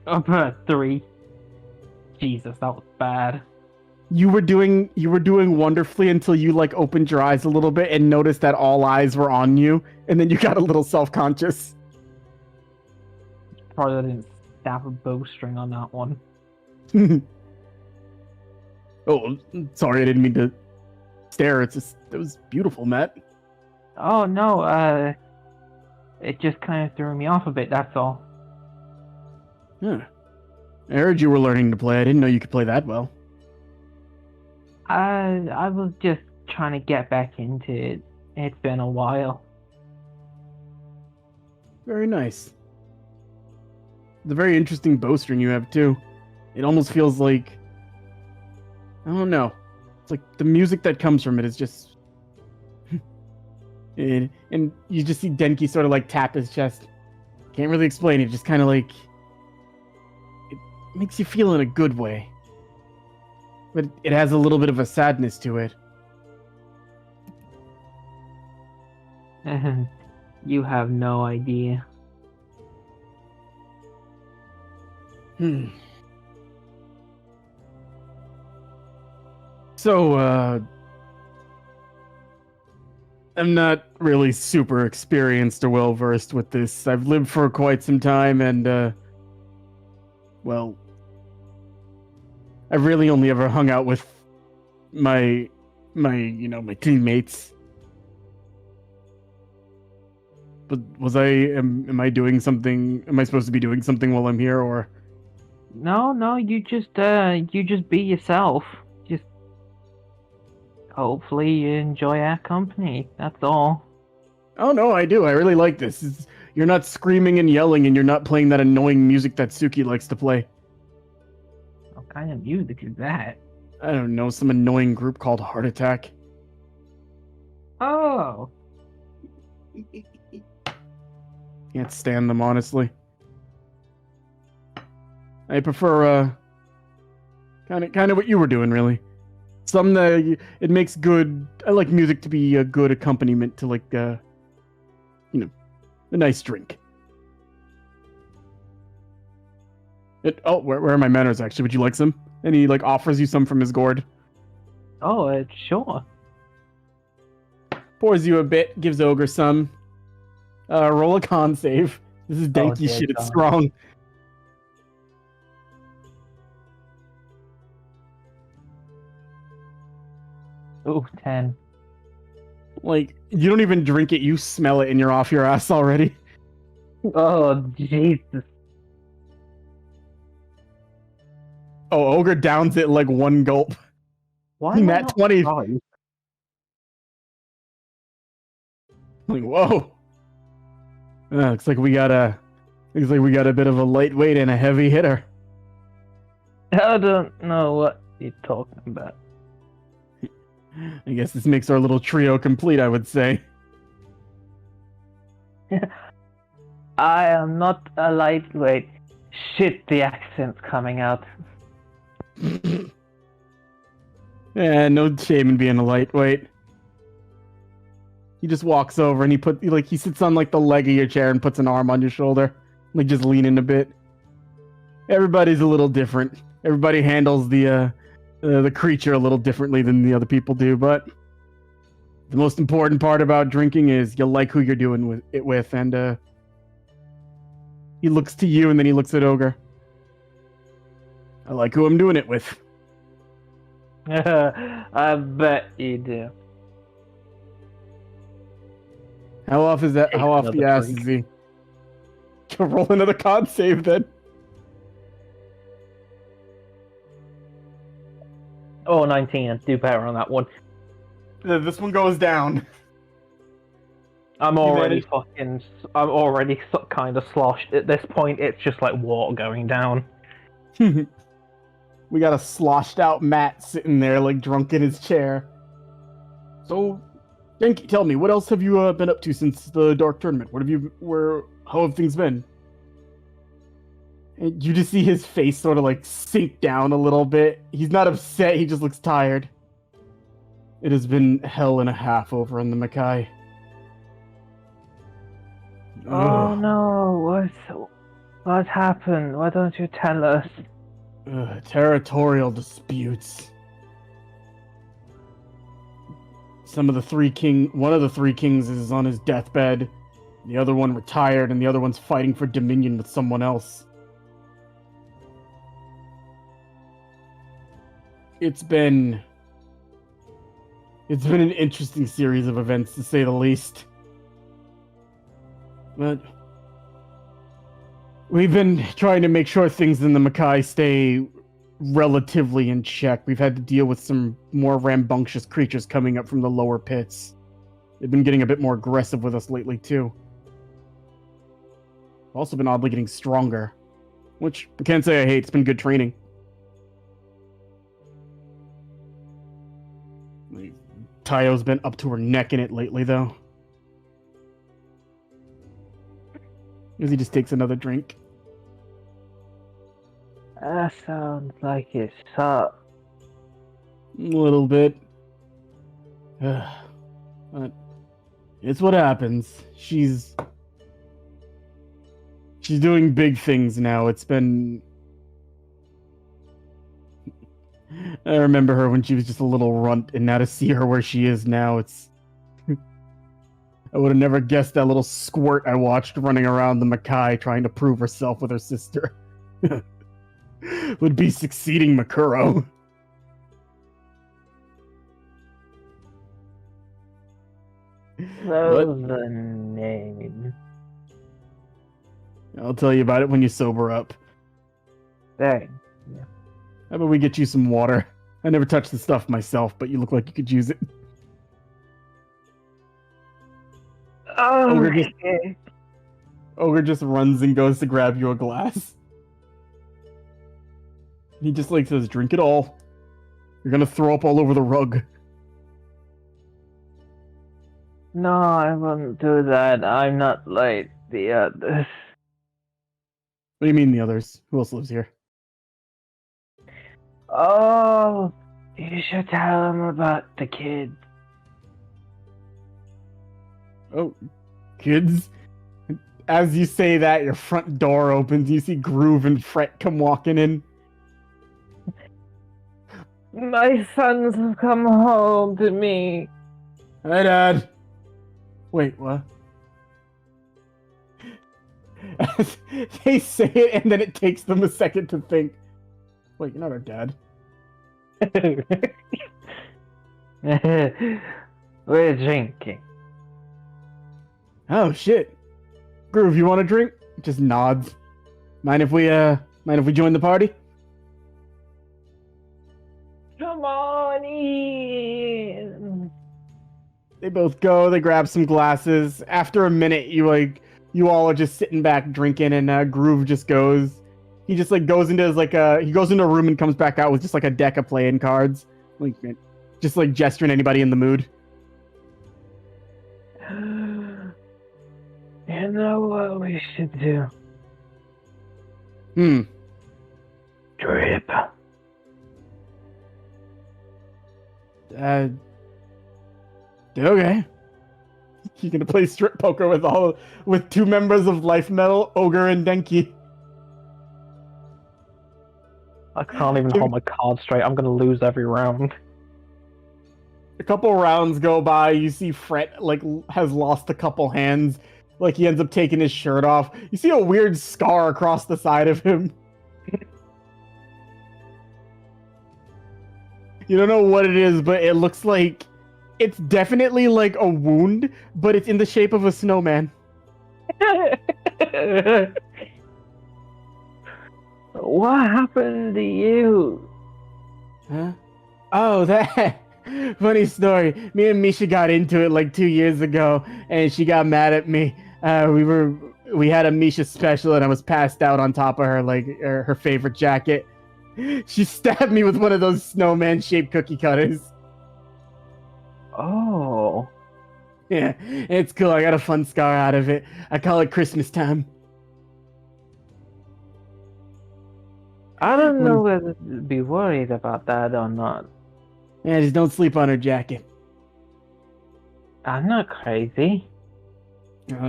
Up at 3. Jesus, that was bad. You were doing wonderfully until you like opened your eyes a little bit and noticed that all eyes were on you, and then you got a little self-conscious. Probably didn't stab a bowstring on that one. Oh, sorry, I didn't mean to stare. It was beautiful, Matt. Oh no, it just kind of threw me off a bit. That's all. Huh. I heard you were learning to play. I didn't know you could play that well. I was just trying to get back into it. It's been a while. Very nice. It's a very interesting bowstring you have too. It almost feels like, I don't know. It's like the music that comes from it is just. And you just see Denki sort of like tap his chest. Can't really explain it. Just kind of like. It makes you feel in a good way. But it has a little bit of a sadness to it. You have no idea. So, I'm not really super experienced or well-versed with this. I've lived for quite some time and, well, I've really only ever hung out with my teammates. But am I doing something? Am I supposed to be doing something while I'm here, or? No, you just be yourself. Just hopefully you enjoy our company. That's all. Oh no, I do. I really like this. You're not screaming and yelling, and you're not playing that annoying music that Suki likes to play. What kind of music is that? I don't know, some annoying group called Heart Attack. Oh. Can't stand them, honestly. I prefer, kind of what you were doing, really. It makes good. I like music to be a good accompaniment to, like, a nice drink. Where are my manners, actually? Would you like some? And he, like, offers you some from his gourd. Oh, sure. Pours you a bit, gives Ogre some. Roll a con save. This is Denki shit, it's strong. Oh, 10. Like, you don't even drink it, you smell it and you're off your ass already. Oh, Jesus. Oh, Ogre downs it like one gulp. Why Nat 20. Sorry. Like, whoa. Looks like we got a bit of a lightweight and a heavy hitter. I don't know what you're talking about. I guess this makes our little trio complete, I would say. I am not a lightweight. Shit, the accent's coming out. Yeah, no shame in being a lightweight. He just walks over and he sits on like the leg of your chair and puts an arm on your shoulder, like just leaning a bit. Everybody's a little different. Everybody handles the creature a little differently than the other people do, but the most important part about drinking is you like who you're doing it with, and he looks to you and then he looks at Ogre. I like who I'm doing it with. I bet you do. How off is that? How off the ass is he? Roll another con save then. Oh, 19. I'd do better on that one. This one goes down. I'm already kind of sloshed. At this point, it's just like water going down. We got a sloshed out Matt sitting there like drunk in his chair. So, Genki, tell me, what else have you been up to since the Dark Tournament? How have things been? And you just see his face sort of like sink down a little bit. He's not upset, he just looks tired. It has been hell and a half over in the Makai. Oh no, what happened? Why don't you tell us? Territorial disputes. One of the three kings is on his deathbed. The other one retired, and the other one's fighting for dominion with someone else. It's been an interesting series of events, to say the least. But we've been trying to make sure things in the Makai stay relatively in check. We've had to deal with some more rambunctious creatures coming up from the lower pits. They've been getting a bit more aggressive with us lately, too. Also been oddly getting stronger, which I can't say I hate. It's been good training. Tayo's been up to her neck in it lately, though. As he just takes another drink. That sounds like it sucks. A little bit. But it's what happens. She's doing big things now. It's been... I remember her when she was just a little runt, and now to see her where she is now, it's... I would have never guessed that little squirt I watched running around the Makai trying to prove herself with her sister would be succeeding Makuro. The name. I'll tell you about it when you sober up. Dang. How about we get you some water? I never touched the stuff myself, but you look like you could use it. Oh, Ogre just runs and goes to grab you a glass. He just like says, "Drink it all. You're gonna throw up all over the rug." No, I wouldn't do that. I'm not like the others. What do you mean the others? Who else lives here? Oh, you should tell him about the kids. Oh, kids? As you say that, your front door opens. You see Groove and Fret come walking in. My sons have come home to me. Hi, Dad. Wait, what? They say it, and then it takes them a second to think. Wait, you're not our dad. We're drinking. Oh shit. Groove, you want a drink? Just nods. Mind if we join the party? Come on in. They both go, they grab some glasses. After a minute, you all are just sitting back drinking, and Groove just goes, he just like goes into his he goes into a room and comes back out with just like a deck of playing cards, like just like gesturing anybody in the mood. You know what we should do? Drip. Okay. You gonna play strip poker with two members of Life Metal, Ogre and Denki? I can't even hold my cards straight. I'm gonna lose every round. A couple rounds go by. You see Fret like has lost a couple hands. Like he ends up taking his shirt off. You see a weird scar across the side of him. You don't know what it is, but it looks like it's definitely like a wound, but it's in the shape of a snowman. What happened to you? Huh? Oh, that funny story. Me and Misha got into it like 2 years ago, and she got mad at me. We had a Misha special, and I was passed out on top of her, like her favorite jacket. She stabbed me with one of those snowman-shaped cookie cutters. Oh. Yeah, it's cool. I got a fun scar out of it. I call it Christmas time. I don't know whether to be worried about that or not. Yeah, just don't sleep on her jacket. I'm not crazy.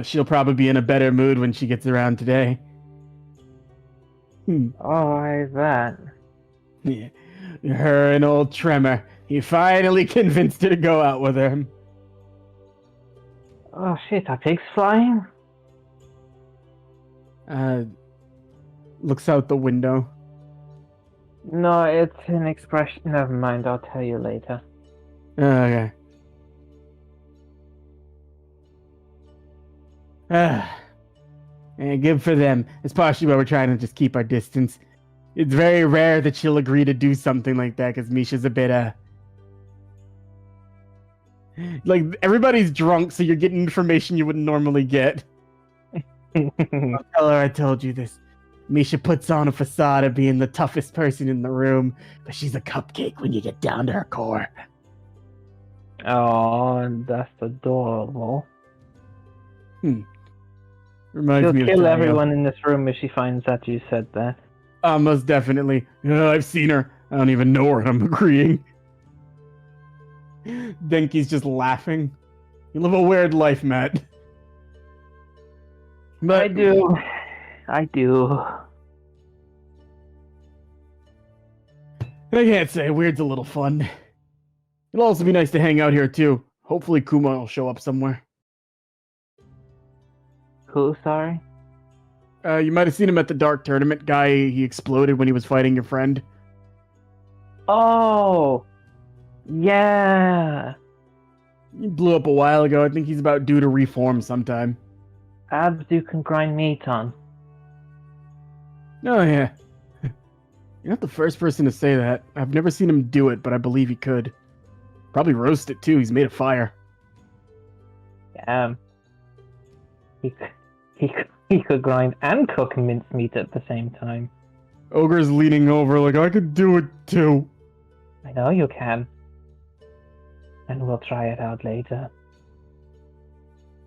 She'll probably be in a better mood when she gets around today. Oh, I bet. Yeah. Her and old Tremor. He finally convinced her to go out with him. Oh shit, are pigs flying? Looks out the window. No, it's an expression. Never mind, I'll tell you later. Okay. And good for them. It's partially why we're trying to just keep our distance. It's very rare that she'll agree to do something like that, because Misha's a bit, like, everybody's drunk, so you're getting information you wouldn't normally get. I'll tell her I told you this. Misha puts on a facade of being the toughest person in the room, but she's a cupcake when you get down to her core. Oh, that's adorable. Reminds me She'll of kill Dario. everyone in this room if she finds out you said that. Most definitely. I've seen her. I don't even know her, and I'm agreeing. Denki's just laughing. You live a weird life, Matt. But I do. I can't say. Weird's a little fun. It'll also be nice to hang out here, too. Hopefully Kuma will show up somewhere. Who, sorry? You might have seen him at the Dark Tournament. Guy, he exploded when he was fighting your friend. Oh! Yeah! He blew up a while ago. I think he's about due to reform sometime. Abs you can grind meat on. Oh, yeah. You're not the first person to say that. I've never seen him do it, but I believe he could. Probably roast it, too. He's made of fire. Damn. He could grind and cook mincemeat at the same time. Ogre's leaning over like, I could do it, too. I know you can. And we'll try it out later.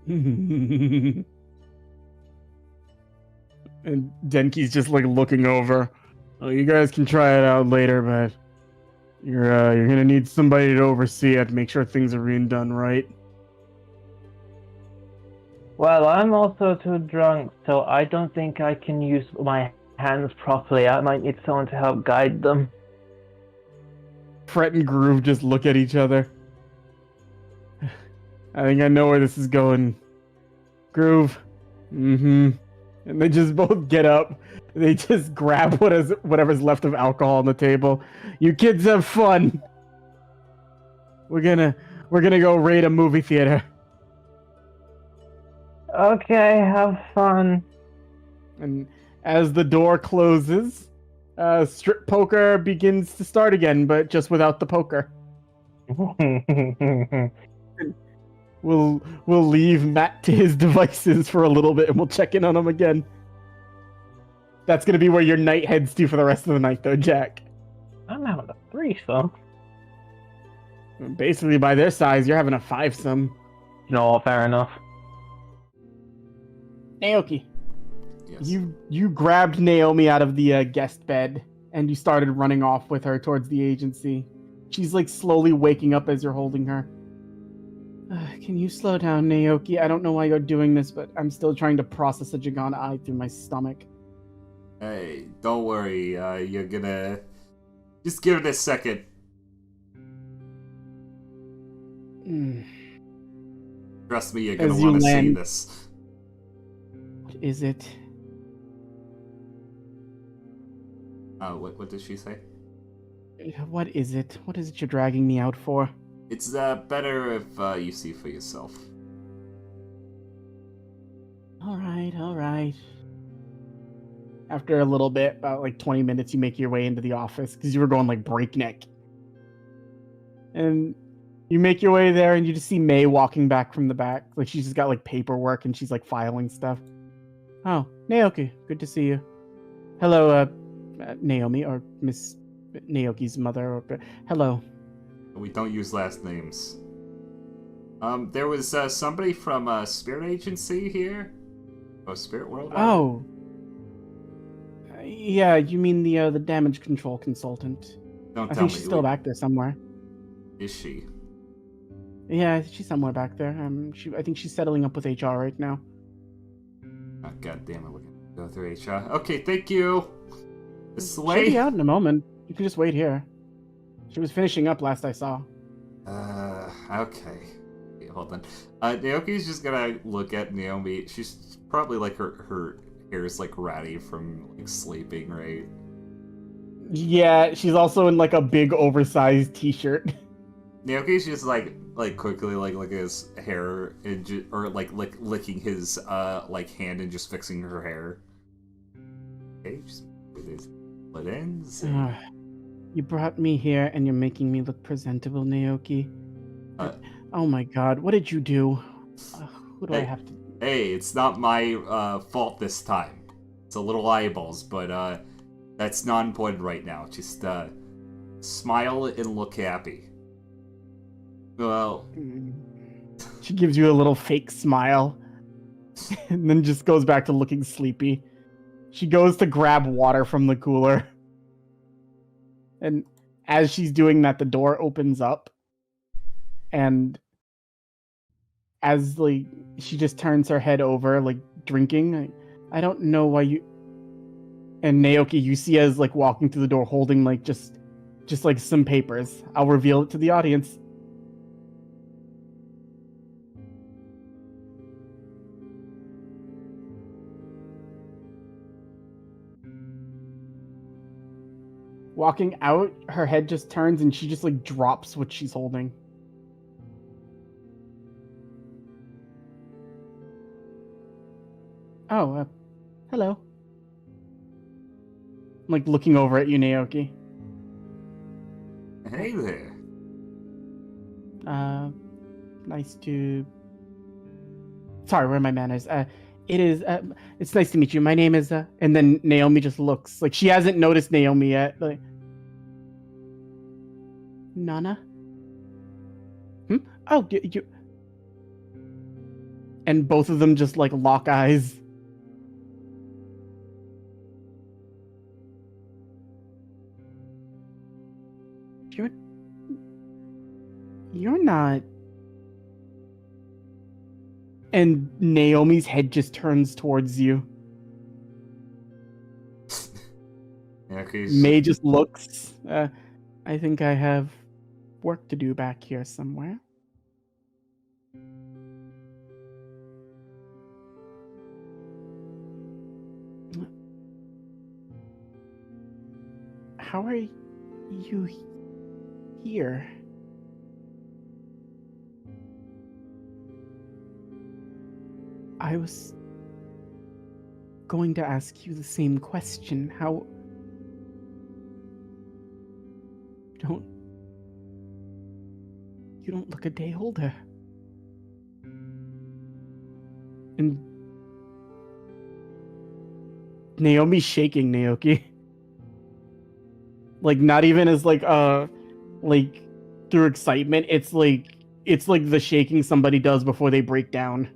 And Denki's just like looking over. Oh, you guys can try it out later, but you're gonna need somebody to oversee it, make sure things are being done right. Well, I'm also too drunk, so I don't think I can use my hands properly. I might need someone to help guide them. Fret and Groove just look at each other. I think I know where this is going. Groove. And they just both get up. They just grab whatever's left of alcohol on the table. You kids have fun. We're gonna go raid a movie theater. Okay, have fun. And as the door closes, strip poker begins to start again, but just without the poker. We'll leave Matt to his devices for a little bit, and we'll check in on him again. That's gonna be where your night heads to for the rest of the night, though, Jack. I'm having a threesome. Basically, by their size, you're having a fivesome. You know what? Fair enough. Naoki, Yes. you grabbed Naomi out of the guest bed and you started running off with her towards the agency. She's like slowly waking up as you're holding her. Can you slow down, Naoki? I don't know why you're doing this, but I'm still trying to process a Jigan eye through my stomach. Hey, don't worry. You're gonna just give it a second. Trust me, you're gonna As you want to see land- this. What is it? What did she say? What is it? What is it you're dragging me out for? It's better if you see for yourself. All right. After a little bit, about like 20 minutes, you make your way into the office because you were going like breakneck. And you make your way there and you just see May walking back from the back. Like she's just got like paperwork and she's like filing stuff. Oh, Naoki, good to see you. Hello, Naomi, or Miss Naoki's mother. Or, hello. We don't use last names. There was somebody from Spirit Agency here? Oh, Spirit World? Oh. Yeah, you mean the damage control consultant. Don't I tell think me. she's still back there somewhere. Is she? Yeah, she's somewhere back there. I think she's settling up with HR right now. Oh, God damn it, we're gonna go through HR. Okay, thank you. This She'll way. be out in a moment. You can just wait here. She was finishing up last I saw. Okay. Wait, hold on. Naoki's just gonna look at Naomi. She's probably like her hair is like ratty from like sleeping, right? Yeah, she's also in like a big oversized t-shirt. Naoki's just like quickly like look at his hair and or like licking his like hand and just fixing her hair. Okay, just put this split ends. You brought me here and you're making me look presentable, Naoki. Oh my god, what did you do? Who do I have to... Hey, it's not my fault this time. It's a little eyeballs, but that's not important right now. Just smile and look happy. Well, She gives you a little fake smile and then just goes back to looking sleepy. She goes to grab water from the cooler. And as she's doing that, the door opens up. And as like she just turns her head over, like drinking. I don't know why you... And Naoki, you see as like walking through the door holding like just like some papers. I'll reveal it to the audience. Walking out, her head just turns and she just like drops what she's holding. Oh, hello. I'm like looking over at you, Naoki. hey there. Nice to... Sorry, where are my manners? It's nice to meet you. My name is, And then Naomi just looks. Like, she hasn't noticed Naomi yet. Like... Nana? Oh, you... And both of them just, like, lock eyes. You're not... And Naomi's head just turns towards you. May just looks. I think I have work to do back here somewhere. How are you here? I was going to ask you the same question. How... You don't look a day older. And Naomi's shaking, Naoki. Like, not even as like through excitement. It's like the shaking somebody does before they break down.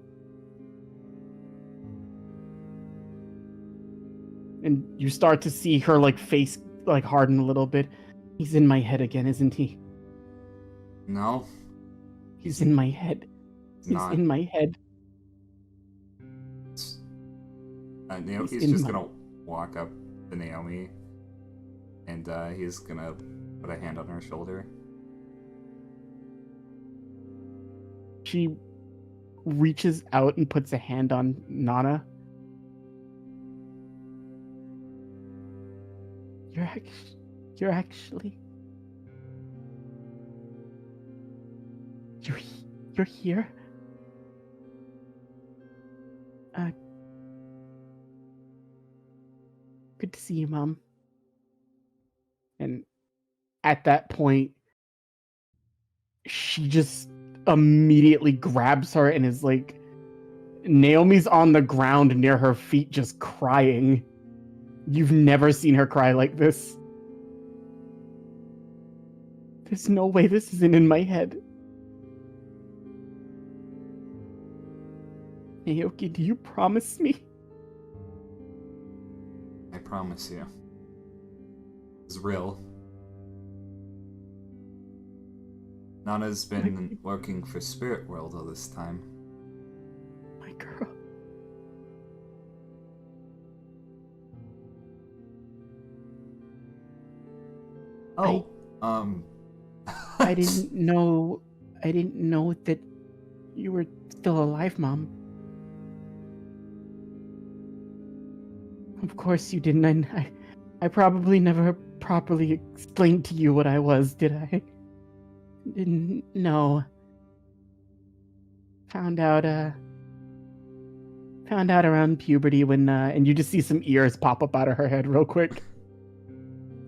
And you start to see her like face like harden a little bit. He's in my head again, isn't he? No. He's in my head. He's in my head. He's just gonna walk up to Naomi, and he's gonna put a hand on her shoulder. She reaches out and puts a hand on Nana. You're actually here. Good to see you, Mom. And at that point, she just immediately grabs her and is like, Naomi's on the ground near her feet just crying. You've never seen her cry like this. There's no way this isn't in my head. Naoki, do you promise me? I promise you. It's real. Nana's been working for Spirit World all this time. My girl. Oh, I didn't know that you were still alive, Mom. Of course you didn't. I probably never properly explained to you what I was, did I? Didn't know. Found out around puberty when and you just see some ears pop up out of her head real quick.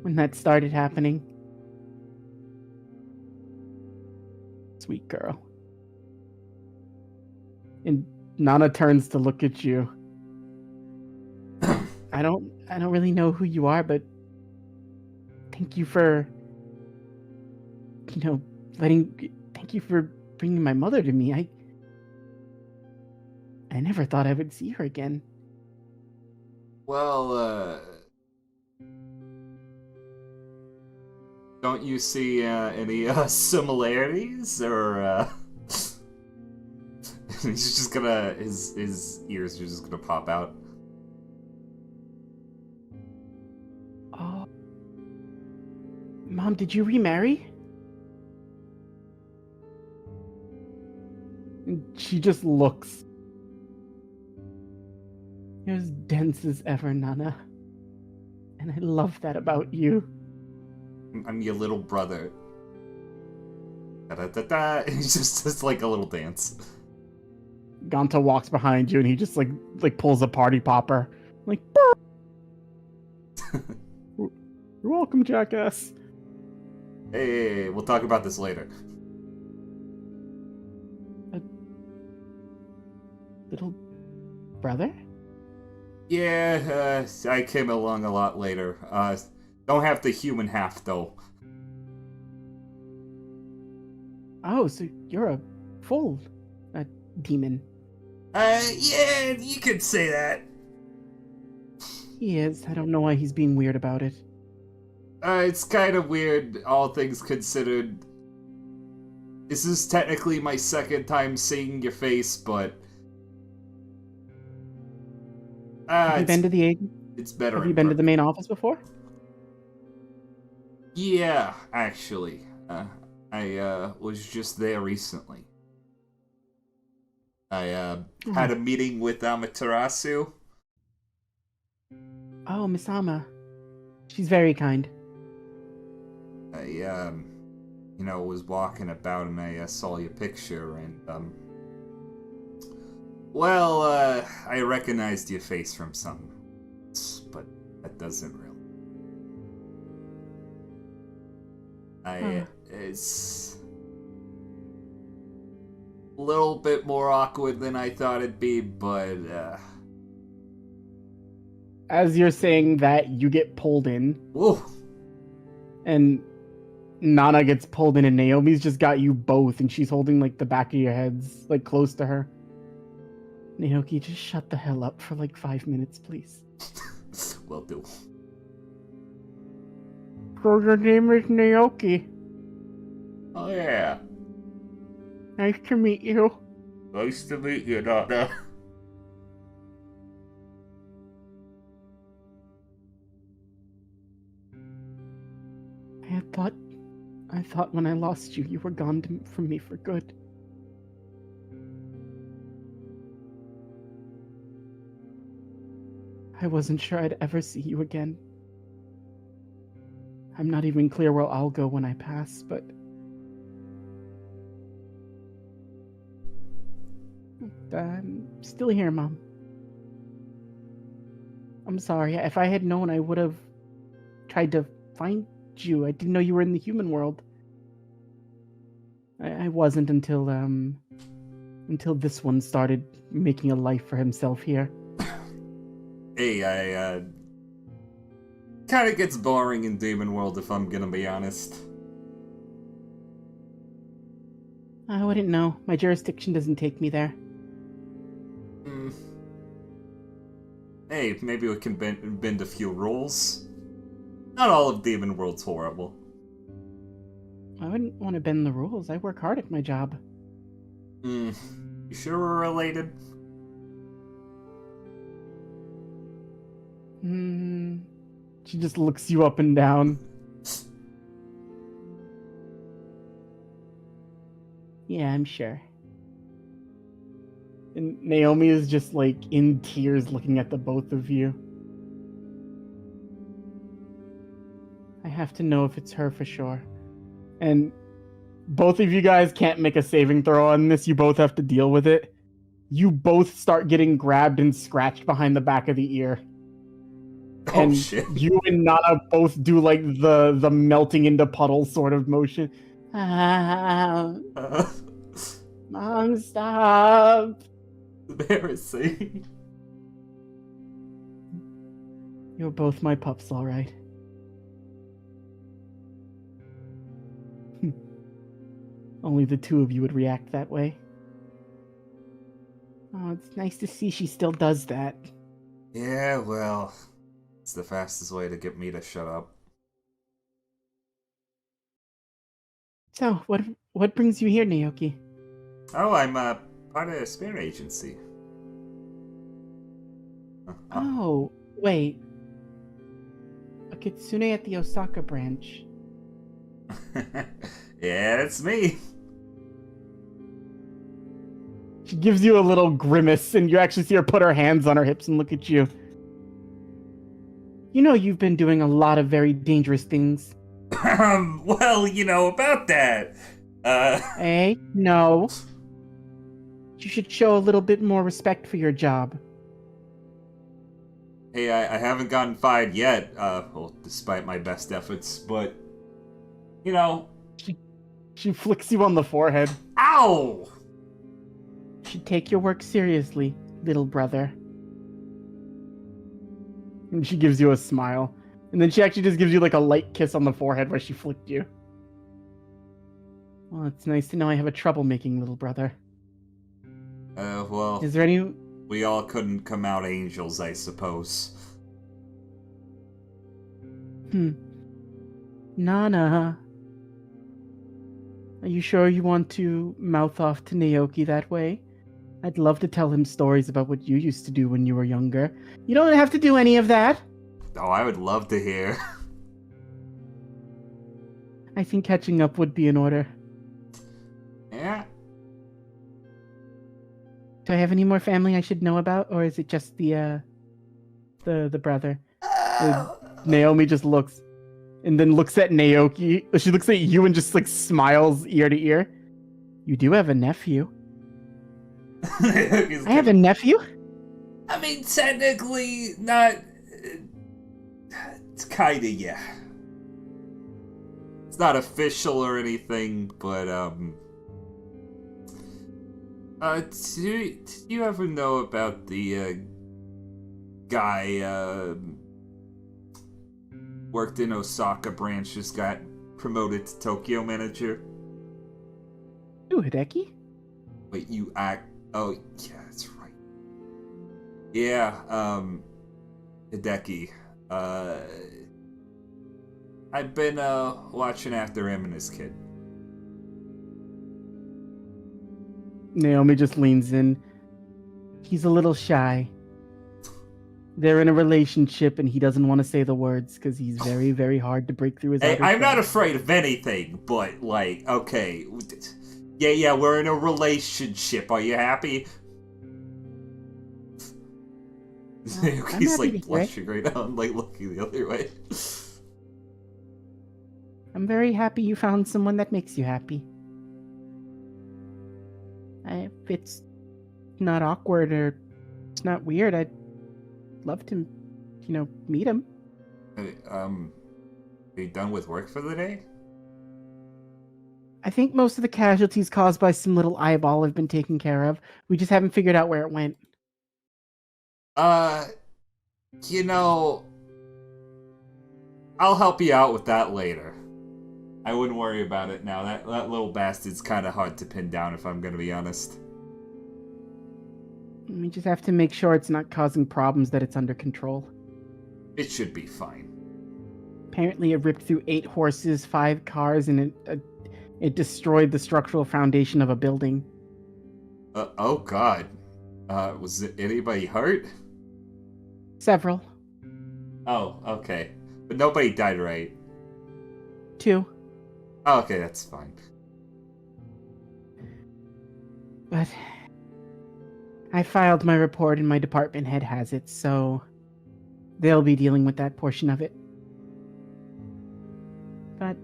When that started happening. Sweet girl. And Nana turns to look at you. I don't really know who you are, but thank you for thank you for bringing my mother to me. I never thought I would see her again. Well, don't you see any similarities, or he's just gonna his ears are just gonna pop out. Oh, Mom, did you remarry? And she just looks. You're as dense as ever, Nana. And I love that about you. I'm your little brother. Da-da-da-da. It's just like a little dance. Gonta walks behind you and he just like pulls a party popper. Like, you're welcome, jackass. Hey, we'll talk about this later. A little brother? Yeah, I came along a lot later. Don't have the human half, though. Oh, so you're a full demon. Yeah, you could say that. He is. I don't know why he's being weird about it. It's kind of weird, all things considered. This is technically my second time seeing your face, but... Have you been to the... It's better. Have you been to the main office before? Yeah, actually. I was just there recently. I had a meeting with Amaterasu. Oh, Miss Ama. She's very kind. I was walking about and I saw your picture and, I recognized your face from something, but that doesn't really. It's a little bit more awkward than I thought it'd be, but, as you're saying that, you get pulled in. Whoa. And Nana gets pulled in, and Naomi's just got you both, and she's holding like the back of your heads, like close to her. Naoki, just shut the hell up for like 5 minutes, please. Will do. So your name is Naoki. Oh yeah. Nice to meet you. Nice to meet you, Nana. I thought when I lost you, you were gone from me for good. I wasn't sure I'd ever see you again. I'm not even clear where I'll go when I pass, but... I'm still here, Mom. I'm sorry. If I had known, I would have tried to find you. I didn't know you were in the human world. I wasn't until this one started making a life for himself here. Hey, kind of gets boring in Demon World, if I'm gonna be honest. I wouldn't know. My jurisdiction doesn't take me there. Hey, maybe we can bend a few rules. Not all of Demon World's horrible. I wouldn't want to bend the rules. I work hard at my job. You sure we're related? She just looks you up and down. Yeah, I'm sure. And Naomi is just like in tears looking at the both of you. I have to know if it's her for sure. And both of you guys can't make a saving throw on this. You both have to deal with it. You both start getting grabbed and scratched behind the back of the ear. And shit. You and Nana both do like the melting into puddles sort of motion. Mom, stop. Embarrassing. You're both my pups, all right. Only the two of you would react that way. Oh, it's nice to see she still does that. Yeah, well, it's the fastest way to get me to shut up. So, what brings you here, Naoki? Oh, I'm part of a spirit agency. Oh, wait. A kitsune at the Osaka branch. Yeah, it's me. She gives you a little grimace, and you actually see her put her hands on her hips and look at you. You know you've been doing a lot of very dangerous things. Well, you know about that. Hey, no. You should show a little bit more respect for your job. Hey, I haven't gotten fired yet, well, despite my best efforts, but, you know... She flicks you on the forehead. Ow! You should take your work seriously, little brother. And she gives you a smile. And then she actually just gives you like a light kiss on the forehead where she flicked you. Well, it's nice to know I have a troublemaking little brother. Well... Is there any... We all couldn't come out angels, I suppose. Nana. Are you sure you want to mouth off to Naoki that way? I'd love to tell him stories about what you used to do when you were younger. You don't have to do any of that. Oh, I would love to hear. I think catching up would be in order. Yeah? Do I have any more family I should know about, or is it just the brother? Naomi just looks, and then looks at Naoki. She looks at you and just like smiles ear to ear. You do have a nephew. I have a nephew? I mean, technically, not... It's kinda, yeah. It's not official or anything, but, do you ever know about the guy worked in Osaka branch, just got promoted to Tokyo manager. Ooh, Hideki? Wait, you act... Oh, yeah, that's right. Yeah, Hideki. I've been, watching after him and his kid. Naomi just leans in. He's a little shy. They're in a relationship and he doesn't want to say the words because he's very, very hard to break through his Hey, I'm shell. not afraid of anything, but, like, okay. Yeah, we're in a relationship. Are you happy? He's, like, blushing right now and, like, looking the other way. I'm very happy you found someone that makes you happy. If it's not awkward or it's not weird, I'd love to, meet him. Are you done with work for the day? I think most of the casualties caused by some little eyeball have been taken care of. We just haven't figured out where it went. I'll help you out with that later. I wouldn't worry about it now. That little bastard's kind of hard to pin down, if I'm gonna be honest. We just have to make sure it's not causing problems, that it's under control. It should be fine. Apparently it ripped through 8 horses, 5 cars, and it destroyed the structural foundation of a building. Oh god. Was anybody hurt? Several. Oh, okay. But nobody died, right? 2. Oh, okay, that's fine. But I filed my report and my department head has it, so they'll be dealing with that portion of it. But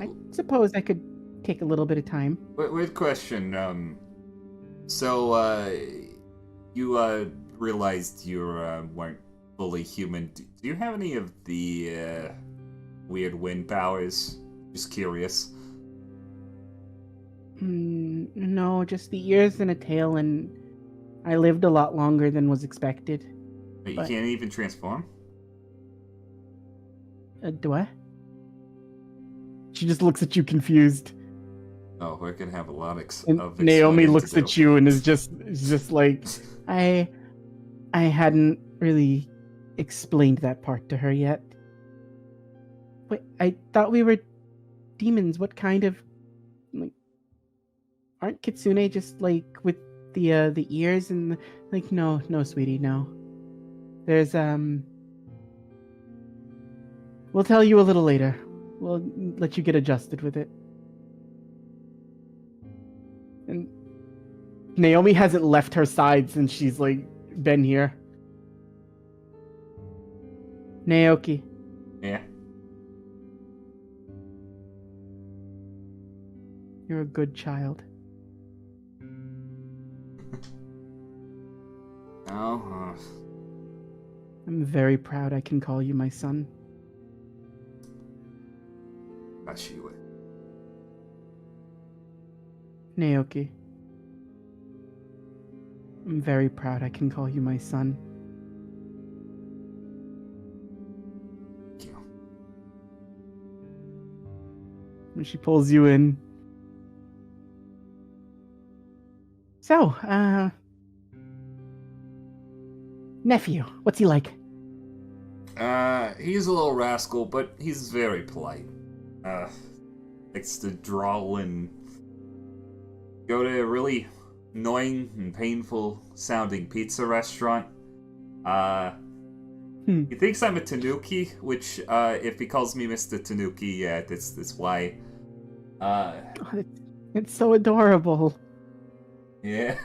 I suppose I could take a little bit of time. Weird question. So, you, realized you weren't fully human. Do you have any of the, weird wind powers? Just curious. No, just the ears and a tail, and I lived a lot longer than was expected. But you can't even transform? Do I? She just looks at you confused. Oh, we're gonna have a lot of Naomi looks at you and is just like, I hadn't really explained that part to her yet. Wait, I thought we were demons. What kind of, like, aren't Kitsune just like with the ears and like, no, sweetie, no. There's we'll tell you a little later. We'll let you get adjusted with it. And Naomi hasn't left her side since she's like been here. Naoki. Yeah. You're a good child. Oh. I'm very proud I can call you my son. She would. Naoki. I'm very proud I can call you my son. Thank you. And she pulls you in. So, nephew, what's he like? He's a little rascal, but he's very polite. Likes to drawl and go to a really annoying and painful sounding pizza restaurant. He thinks I'm a Tanuki, which, if he calls me Mr. Tanuki, yeah, that's why. It's so adorable. Yeah.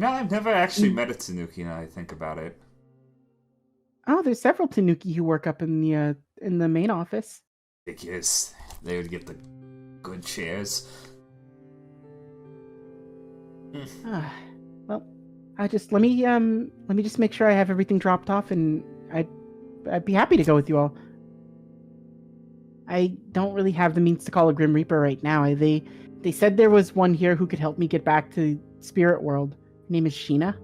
I've never actually met a Tanuki now I think about it. Oh, there's several Tanuki who work up in the main office. Because they would get the good chairs. Well, let me just make sure I have everything dropped off, and I'd be happy to go with you all. I don't really have the means to call a Grim Reaper right now. They said there was one here who could help me get back to Spirit World. Her name is Sheena.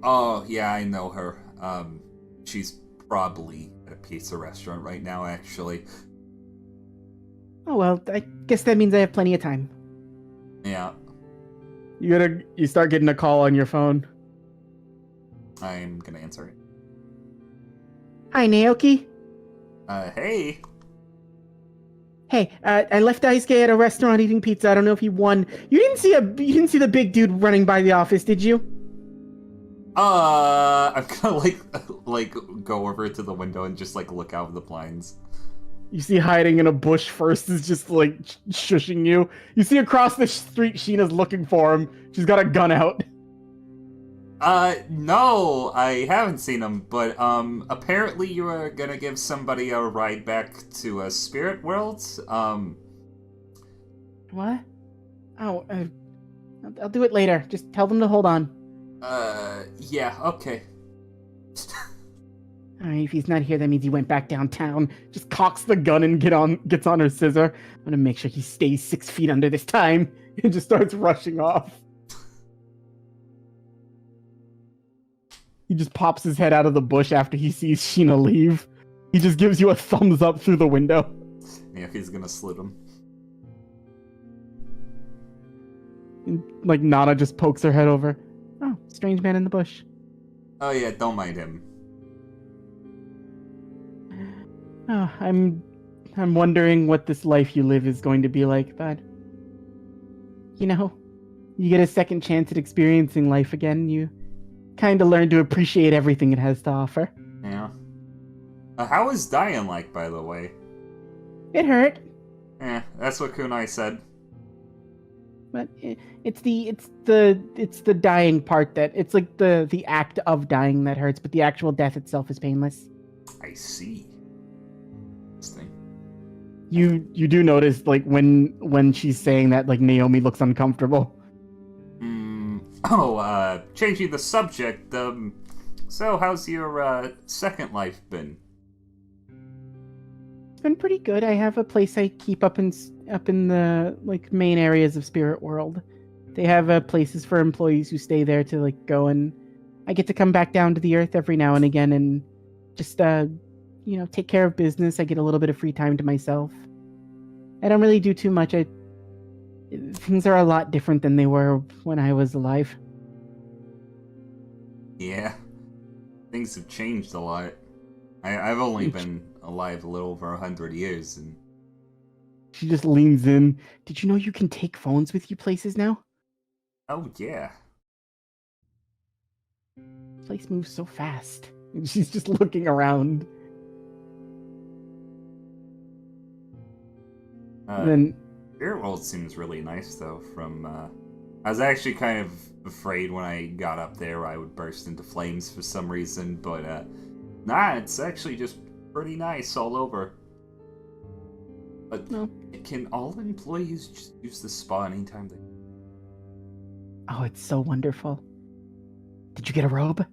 Oh, yeah, I know her. She's probably at a pizza restaurant right now, actually. Oh, well, I guess that means I have plenty of time. Yeah. You start getting a call on your phone. I'm gonna answer it. Hi, Naoki. Hey. Hey, I left Daisuke at a restaurant eating pizza. I don't know if he won. You didn't see the big dude running by the office, did you? I'm gonna like go over to the window and just like look out of the blinds. You see hiding in a bush first is just like shushing you. You see across the street Sheena's looking for him. She's got a gun out. No, I haven't seen him, but apparently you are gonna give somebody a ride back to a spirit world. What? Oh, I'll do it later. Just tell them to hold on. Yeah, okay. Alright, if he's not here, that means he went back downtown. Just cocks the gun and gets on her scissor. I'm gonna make sure he stays 6 feet under this time. And just starts rushing off. He just pops his head out of the bush after he sees Sheena leave. He just gives you a thumbs up through the window. Yeah, he's gonna slit him. And, like, Nana just pokes her head over. Oh, strange man in the bush. Oh yeah, don't mind him. Oh, I'm wondering what this life you live is going to be like, but... You know, you get a second chance at experiencing life again, you kind of learn to appreciate everything it has to offer. Yeah. How is dying like, by the way? It hurt. That's what Kunai said. But it's the dying part that it's like the act of dying that hurts, but the actual death itself is painless. I see. Interesting. You do notice like when she's saying that, like, Naomi looks uncomfortable. Changing the subject. So how's your second life been? It's been pretty good. I have a place I keep up in the like main areas of Spirit World. They have places for employees who stay there to like go, and I get to come back down to the earth every now and again and just take care of business. I get a little bit of free time to myself. I don't really do too much. Things are a lot different than they were when I was alive. Yeah, things have changed a lot. I've only been alive a little over 100 years, and she just leans in. Did you know you can take phones with you places now? Oh yeah. This place moves so fast. And she's just looking around. Then Spirit World seems really nice, though. I was actually kind of afraid when I got up there I would burst into flames for some reason, but nah, it's actually just pretty nice all over. But no. Can all employees just use the spa anytime they... Oh, it's so wonderful. Did you get a robe?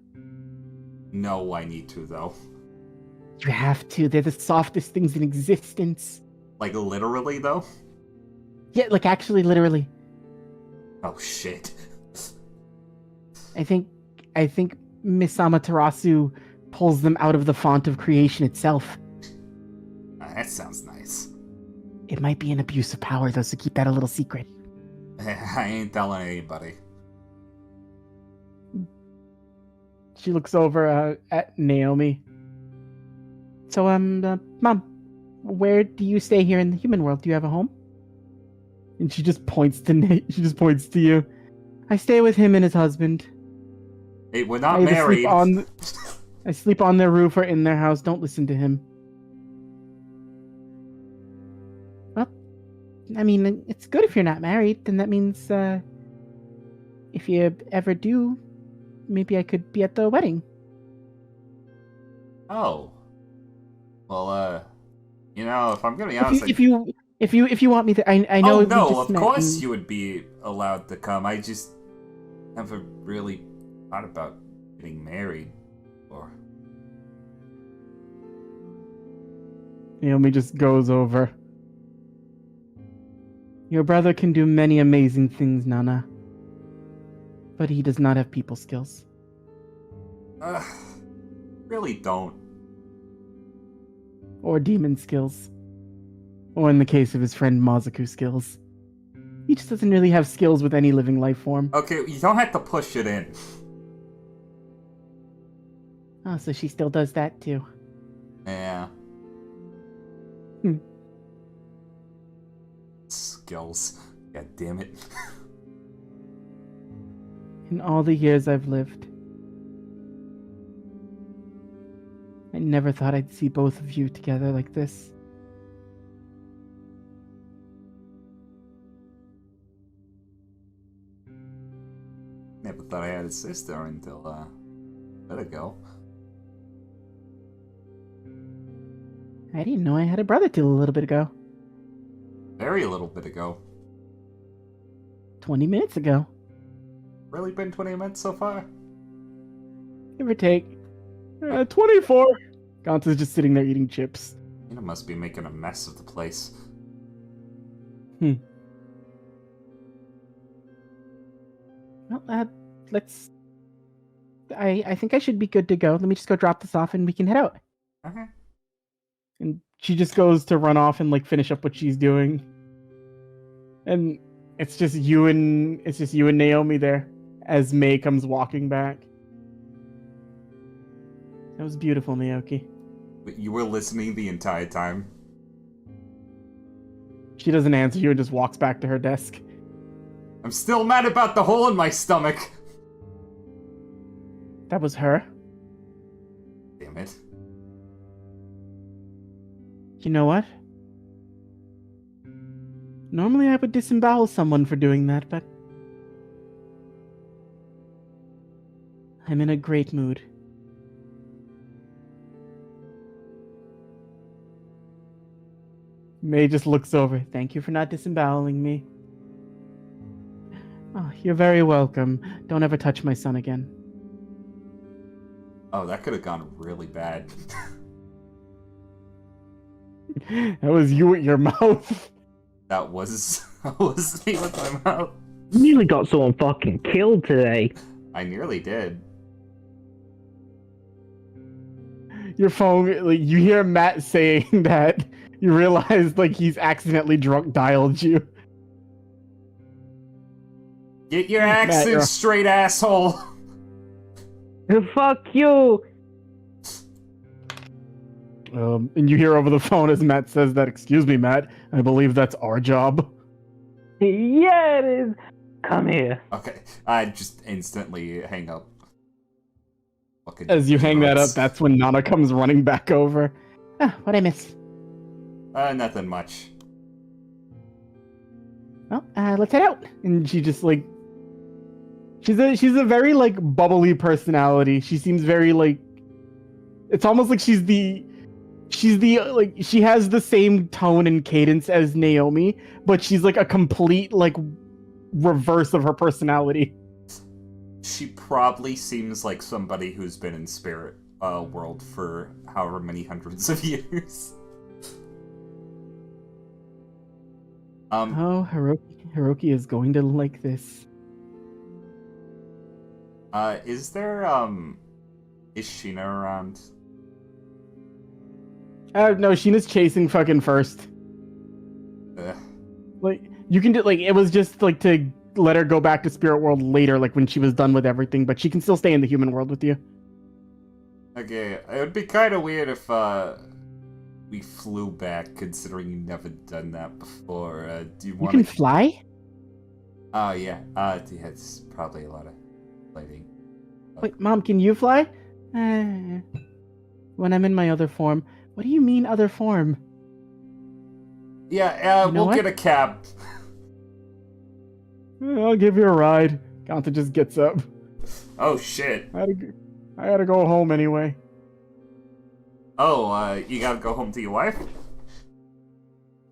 No, I need to, though. You have to. They're the softest things in existence. Like, literally, though? Yeah, like, actually, literally. Oh, shit. I think Miss Amaterasu pulls them out of the font of creation itself. That sounds nice. It might be an abuse of power, though, so keep that a little secret. I ain't telling anybody. She looks over at Naomi. So, Mom, where do you stay here in the human world? Do you have a home? And she just points to you. I stay with him and his husband. Hey, we're not married. I sleep on their roof or in their house. Don't listen to him. Well, I mean, it's good if you're not married. Then that means, if you ever do, maybe I could be at the wedding. Oh. Well, if I'm gonna be honest, if you want me to, I know. Oh no, of course you would be allowed to come. I just never really thought about getting married, or. Naomi just goes over. Your brother can do many amazing things, Nana. But he does not have people skills. Really don't. Or demon skills. Or in the case of his friend Mazaku skills. He just doesn't really have skills with any living life form. Okay, you don't have to push it in. Oh, so she still does that too. Yeah. Skills. God damn it. In all the years I've lived, I never thought I'd see both of you together like this. Never thought I had a sister until, a bit ago. I didn't know I had a brother till a little bit ago. Very little bit ago. 20 minutes ago. Really been 20 minutes so far? Give or take. 24. Ganta's just sitting there eating chips. You must be making a mess of the place. Well, let's... I think I should be good to go. Let me just go drop this off and we can head out. Okay. And she just goes to run off and, like, finish up what she's doing. And it's just you and Naomi there as May comes walking back. That was beautiful, Naoki. But you were listening the entire time? She doesn't answer you and just walks back to her desk. I'm still mad about the hole in my stomach! That was her? Damn it. You know what? Normally I would disembowel someone for doing that, but... I'm in a great mood. May just looks over. Thank you for not disemboweling me. Oh, you're very welcome. Don't ever touch my son again. Oh, that could have gone really bad. That was you with your mouth. That was me with my mouth. You nearly got someone fucking killed today. I nearly did. Your phone, like, you hear Matt saying that. You realize, like, he's accidentally drunk dialed you. Get your accent straight, asshole! Fuck you! And you hear over the phone as Matt says that, "Excuse me, Matt, I believe that's our job." Yeah, it is! Come here. Okay, I just instantly hang up. Fucking As you hang that up, nuts. that's when Nana comes running back over. Ah, what'd I miss? Nothing much. Well, let's head out. And she just, like... She's a very, like, bubbly personality. She seems very, like... It's almost like she's the, like, she has the same tone and cadence as Naomi, but she's, like, a complete, like, reverse of her personality. She probably seems like somebody who's been in spirit world for however many hundreds of years. Oh, Hiroki is going to like this. Is there, is Sheena around? No, Sheena's chasing fucking first. Like, you can do, like, it was just, like, to let her go back to spirit world later, like, when she was done with everything, but she can still stay in the human world with you. Okay, it would be kind of weird if, we flew back, considering you've never done that before. Do you want to... You can fly? Oh, yeah. It's probably a lot of lighting. Wait, Mom, can you fly? When I'm in my other form. What do you mean, other form? Yeah, You know we'll what? get a cab. I'll give you a ride. Ganta just gets up. Oh, shit. I gotta go home anyway. Oh, you gotta go home to your wife?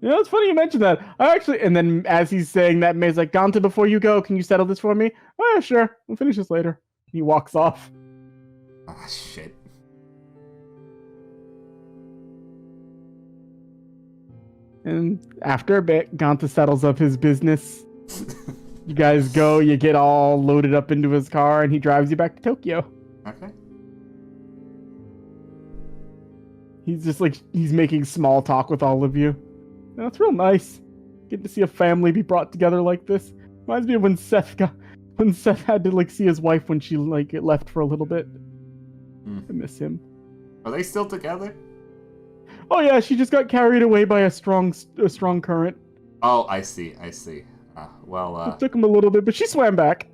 Yeah, it's funny you mentioned that. I actually, and then as he's saying that, May's like, Ganta, before you go, can you settle this for me? Oh, yeah, sure. We'll finish this later. He walks off. Ah, shit. And after a bit, Ganta settles up his business. You guys go, you get all loaded up into his car, and he drives you back to Tokyo. Okay. He's just like, he's making small talk with all of you. That's real nice. Getting to see a family be brought together like this. Reminds me of when Seth had to like see his wife when she like left for a little bit. I miss him. Are they still together? Oh yeah, she just got carried away by a strong current. Oh, I see. It took him a little bit, but she swam back.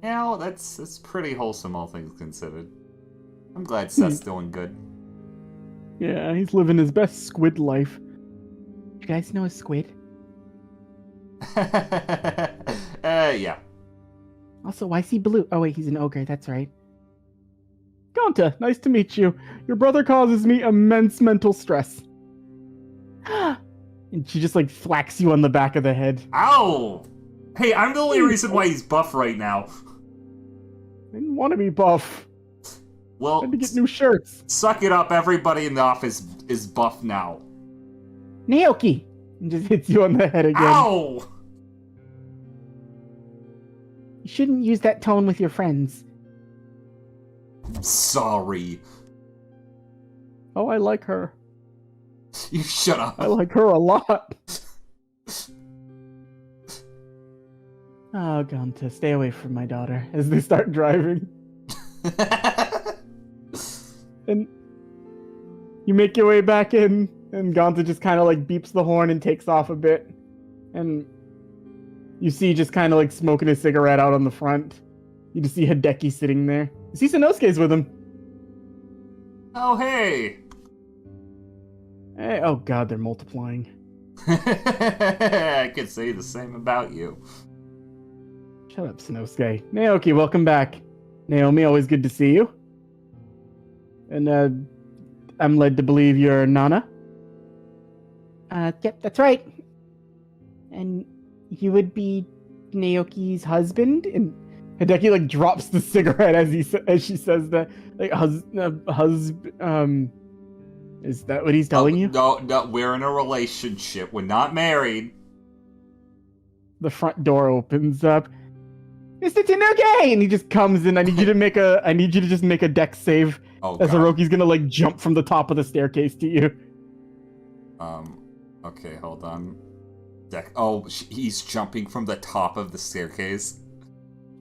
Yeah, well, that's pretty wholesome, all things considered. I'm glad Seth's doing good. Yeah, he's living his best squid life. You guys know a squid? Yeah. Also, why is he blue? Oh wait, he's an ogre, that's right. Gonta, nice to meet you. Your brother causes me immense mental stress. And she just like thwacks you on the back of the head. Ow! Hey, I'm the only reason why he's buff right now. I didn't want to be buff. Well, I had to get new shirts. Suck it up, everybody in the office is buff now. Naoki! And just hits you on the head again. Ow! You shouldn't use that tone with your friends. I'm sorry. Oh, I like her. You shut up. I like her a lot. Oh, Gonta, stay away from my daughter as they start driving. And you make your way back in, and Gonta just kind of like beeps the horn and takes off a bit. And you see just kind of like smoking a cigarette out on the front. You just see Hideki sitting there. You see Sanosuke's with him. Oh, hey! Hey, oh god, they're multiplying. I could say the same about you. Shut up, Sanosuke. Naoki, welcome back. Naomi, always good to see you. And, I'm led to believe you're Nana? Yep, that's right. And you would be Naoki's husband? And Hideki, like, drops the cigarette as she says that. Like, is that what he's telling you? No, we're in a relationship. We're not married. The front door opens up. Mr. Tanuki! And he just comes in. I need you to just make a dex save. Oh, as Hiroki's gonna like jump from the top of the staircase to you. Okay, hold on. He's jumping from the top of the staircase.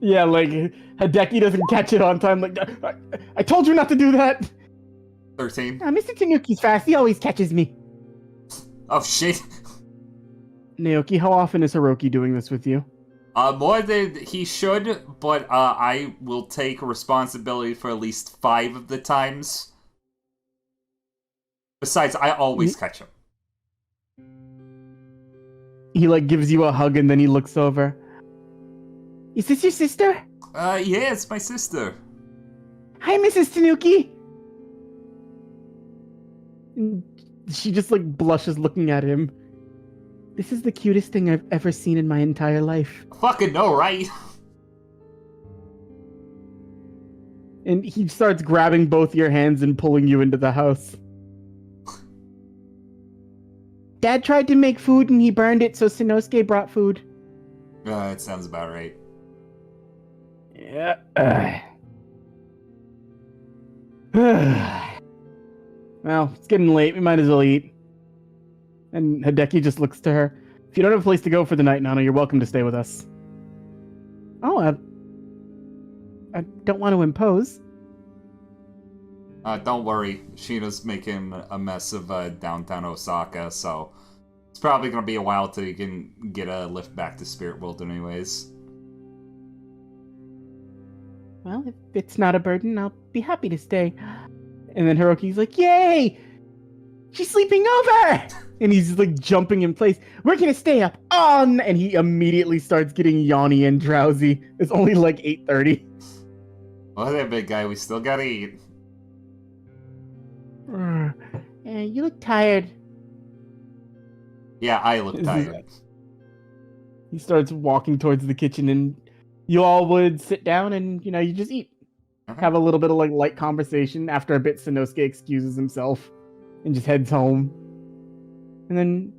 Yeah, like Hideki doesn't catch it on time. Like, I told you not to do that. 13. Mr. Tanuki's fast. He always catches me. Oh shit. Naoki, how often is Hiroki doing this with you? More than he should, but I will take responsibility for at least 5 of the times. Besides, I always catch him. He like gives you a hug and then he looks over. Is this your sister? Yeah, it's my sister. Hi, Mrs. Tanuki. And she just like blushes looking at him. This is the cutest thing I've ever seen in my entire life. Fucking no, right? And he starts grabbing both your hands and pulling you into the house. Dad tried to make food and he burned it, so Sanosuke brought food. It sounds about right. Yeah. Well, it's getting late. We might as well eat. And Hideki just looks to her. If you don't have a place to go for the night, Nana, you're welcome to stay with us. Oh, I don't want to impose. Don't worry. Sheena's making a mess of downtown Osaka, so it's probably going to be a while till you can get a lift back to Spirit World anyways. Well, if it's not a burden, I'll be happy to stay. And then Hiroki's like, yay! She's sleeping over! And he's like jumping in place. We're gonna stay up on, and he immediately starts getting yawny and drowsy. It's only like 8:30. Well, there, big guy. We still gotta eat. You look tired. Yeah, I look tired. He starts walking towards the kitchen, and you all would sit down and you just eat. Okay. Have a little bit of like light conversation. After a bit, Sanosuke excuses himself and just heads home. And then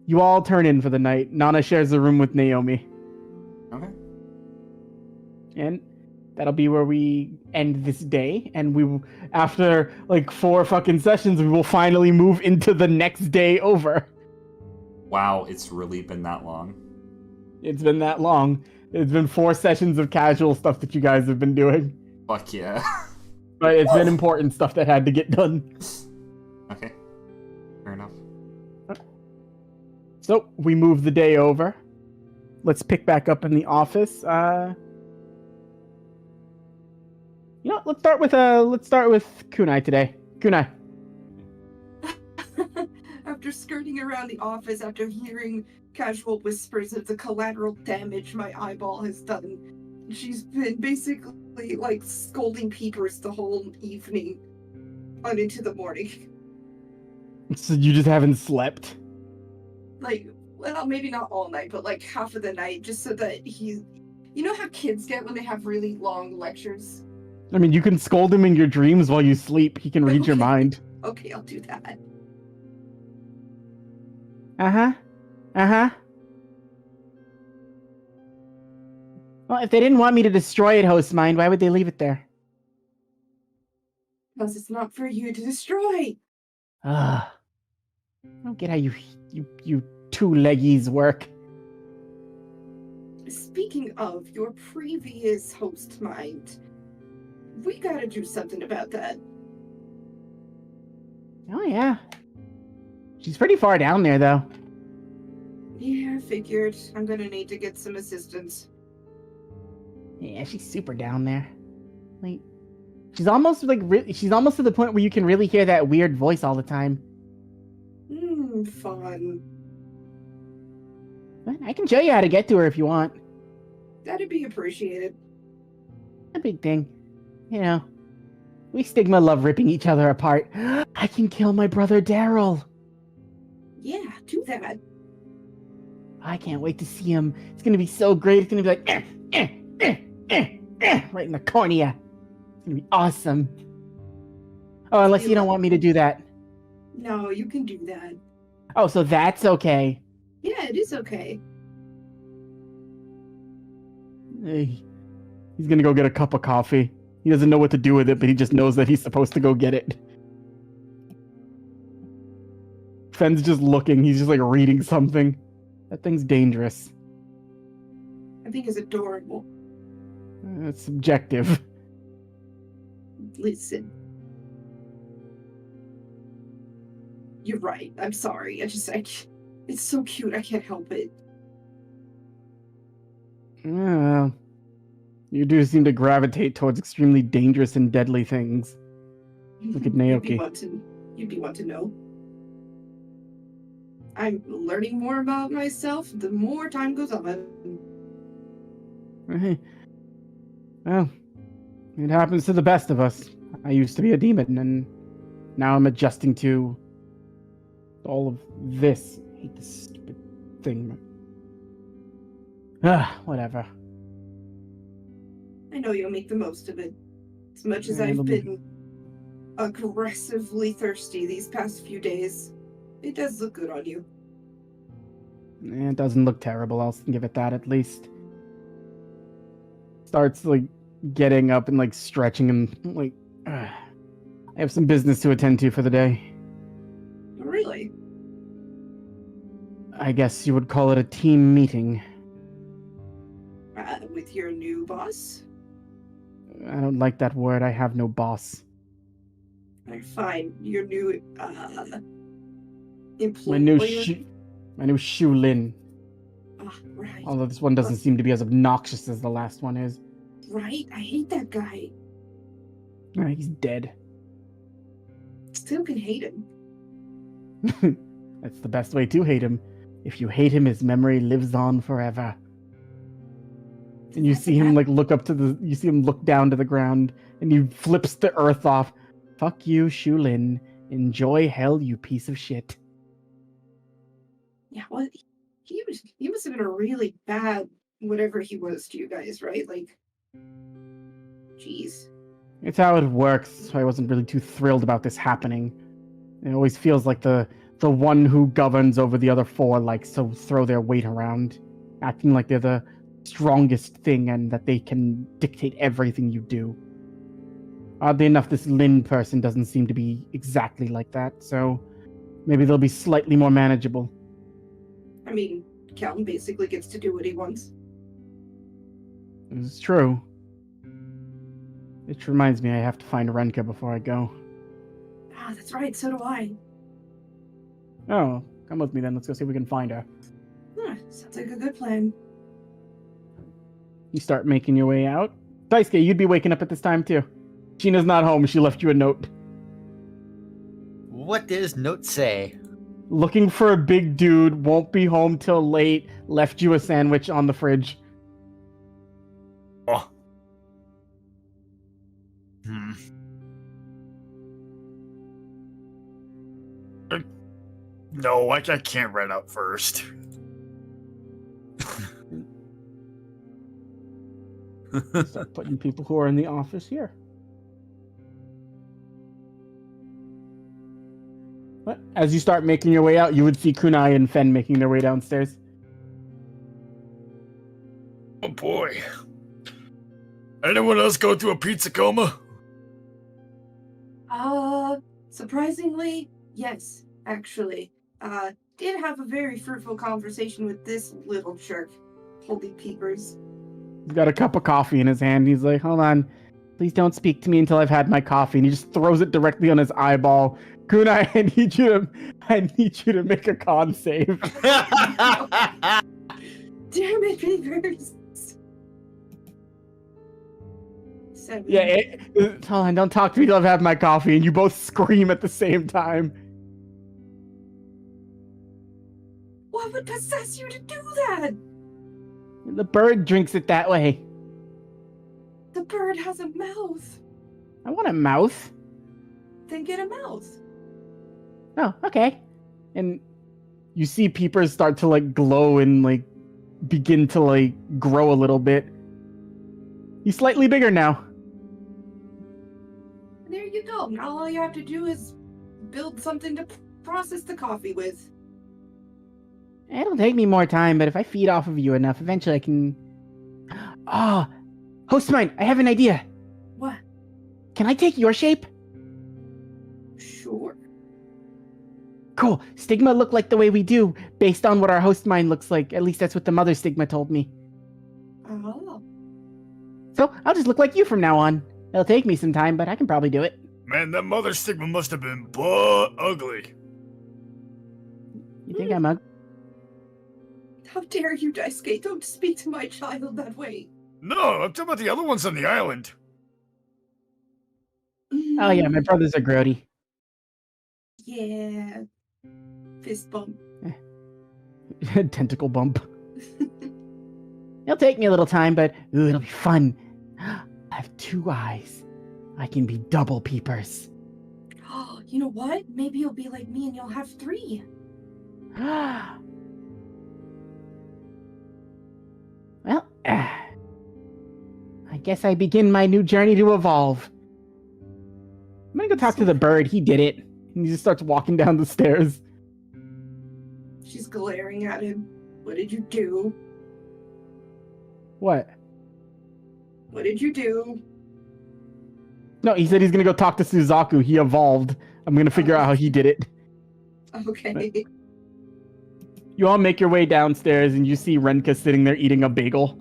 you all turn in for the night. Nana shares a room with Naomi. Okay. And that'll be where we end this day, and after like 4 fucking sessions, we will finally move into the next day over. Wow, it's really been that long. It's been that long. It's been 4 sessions of casual stuff that you guys have been doing. Fuck yeah. But it's been important stuff that had to get done. Okay. Fair enough. So, we move the day over. Let's pick back up in the office. Let's start with Kunai today. Kunai. After skirting around the office, after hearing casual whispers of the collateral damage my eyeball has done, she's been basically like scolding peepers the whole evening on into the morning. So you just haven't slept? Like, well, maybe not all night, but like half of the night, just so that he's... You know how kids get when they have really long lectures? I mean, you can scold him in your dreams while you sleep. He can read your mind. Okay, I'll do that. Uh-huh. Well, if they didn't want me to destroy it, host mind, why would they leave it there? Because it's not for you to destroy. I don't get how you two-leggies work. Speaking of your previous host mind, we gotta do something about that. Oh, yeah. She's pretty far down there, though. Yeah, I figured. I'm gonna need to get some assistance. Yeah, she's super down there. Like, she's almost to the point where you can really hear that weird voice all the time. Fun. But I can show you how to get to her if you want. That'd be appreciated. A big thing. You know, we Stigma love ripping each other apart. I can kill my brother Daryl. Yeah, do that. I can't wait to see him. It's gonna be so great. It's gonna be like, right in the cornea. It's gonna be awesome. Oh, unless you don't want me to do that. No, you can do that. Oh, so that's okay. Yeah, it is okay. He's gonna go get a cup of coffee. He doesn't know what to do with it, but he just knows that he's supposed to go get it. Fenn's just looking. He's just like reading something. That thing's dangerous. I think it's adorable. It's subjective. Listen. You're right. I'm sorry. It's so cute. I can't help it. You do seem to gravitate towards extremely dangerous and deadly things. Look at Naoki. You'd be one to know. I'm learning more about myself the more time goes on. Well, it happens to the best of us. I used to be a demon, and now I'm adjusting to all of this. I hate this stupid thing. Whatever. I know you'll make the most of it. As much as I've been aggressively thirsty these past few days, it does look good on you. It doesn't look terrible, I'll give it that at least. Starts, like, getting up and, like, stretching and, like, I have some business to attend to for the day. Really? I guess you would call it a team meeting. With your new boss? I don't like that word. I have no boss. Fine. Your new, employee? My new Shu Lin. Right. Although this one doesn't seem to be as obnoxious as the last one is. Right? I hate that guy. He's dead. Still can hate him. That's the best way to hate him. If you hate him, his memory lives on forever. And you see him you see him look down to the ground, and he flips the earth off. Fuck you, Shu Lin. Enjoy hell, you piece of shit. Yeah, well, he must have been a really bad whatever he was to you guys, right? Like, jeez. It's how it works. So I wasn't really too thrilled about this happening. It always feels like the one who governs over the other 4 likes to throw their weight around, acting like they're the strongest thing and that they can dictate everything you do. Oddly enough, this Lin person doesn't seem to be exactly like that, so maybe they'll be slightly more manageable. I mean, Calvin basically gets to do what he wants. It's true. Which reminds me, I have to find Renka before I go. Ah, that's right, so do I. Oh, come with me then. Let's go see if we can find her. Sounds like a good plan. You start making your way out. Daisuke, you'd be waking up at this time too. Sheena's not home. She left you a note. What does note say? Looking for a big dude, won't be home till late, left you a sandwich on the fridge. Oh. No, I can't run out first. Start putting people who are in the office here. What? As you start making your way out, you would see Kunai and Fen making their way downstairs. Oh boy. Anyone else go through a pizza coma? Surprisingly, yes, actually. Did have a very fruitful conversation with this little jerk. Holy peepers. He's got a cup of coffee in his hand. He's like, hold on. Please don't speak to me until I've had my coffee. And he just throws it directly on his eyeball. Kunai, I need you to make a con save. Damn it, peepers. 7. Yeah, hold on, don't talk to me till I've had my coffee. And you both scream at the same time. What would possess you to do that? The bird drinks it that way. The bird has a mouth. I want a mouth. Then get a mouth. Oh, okay. And you see peepers start to like glow and like begin to like grow a little bit. He's slightly bigger now. There you go. Now all you have to do is build something to process the coffee with. It'll take me more time, but if I feed off of you enough, eventually I can... Ah! Oh, host mine, I have an idea! What? Can I take your shape? Sure. Cool. Stigma look like the way we do, based on what our host mind looks like. At least that's what the mother Stigma told me. Oh. So, I'll just look like you from now on. It'll take me some time, but I can probably do it. Man, that mother stigma must have been ugly. You think I'm ugly? How dare you, Daisuke? Don't speak to my child that way. No, I'm talking about the other ones on the island. Oh yeah, my brothers are grody. Yeah. Fist bump. Tentacle bump. It'll take me a little time, but ooh, it'll be fun. I have 2 eyes. I can be double peepers. Oh, you know what? Maybe you'll be like me and you'll have 3. Well, I guess I begin my new journey to evolve. I'm gonna go talk to the bird. He did it. And he just starts walking down the stairs. She's glaring at him. What did you do? What? What did you do? No, he said he's gonna go talk to Suzaku. He evolved. I'm gonna figure out how he did it. Okay. You all make your way downstairs and you see Renka sitting there eating a bagel.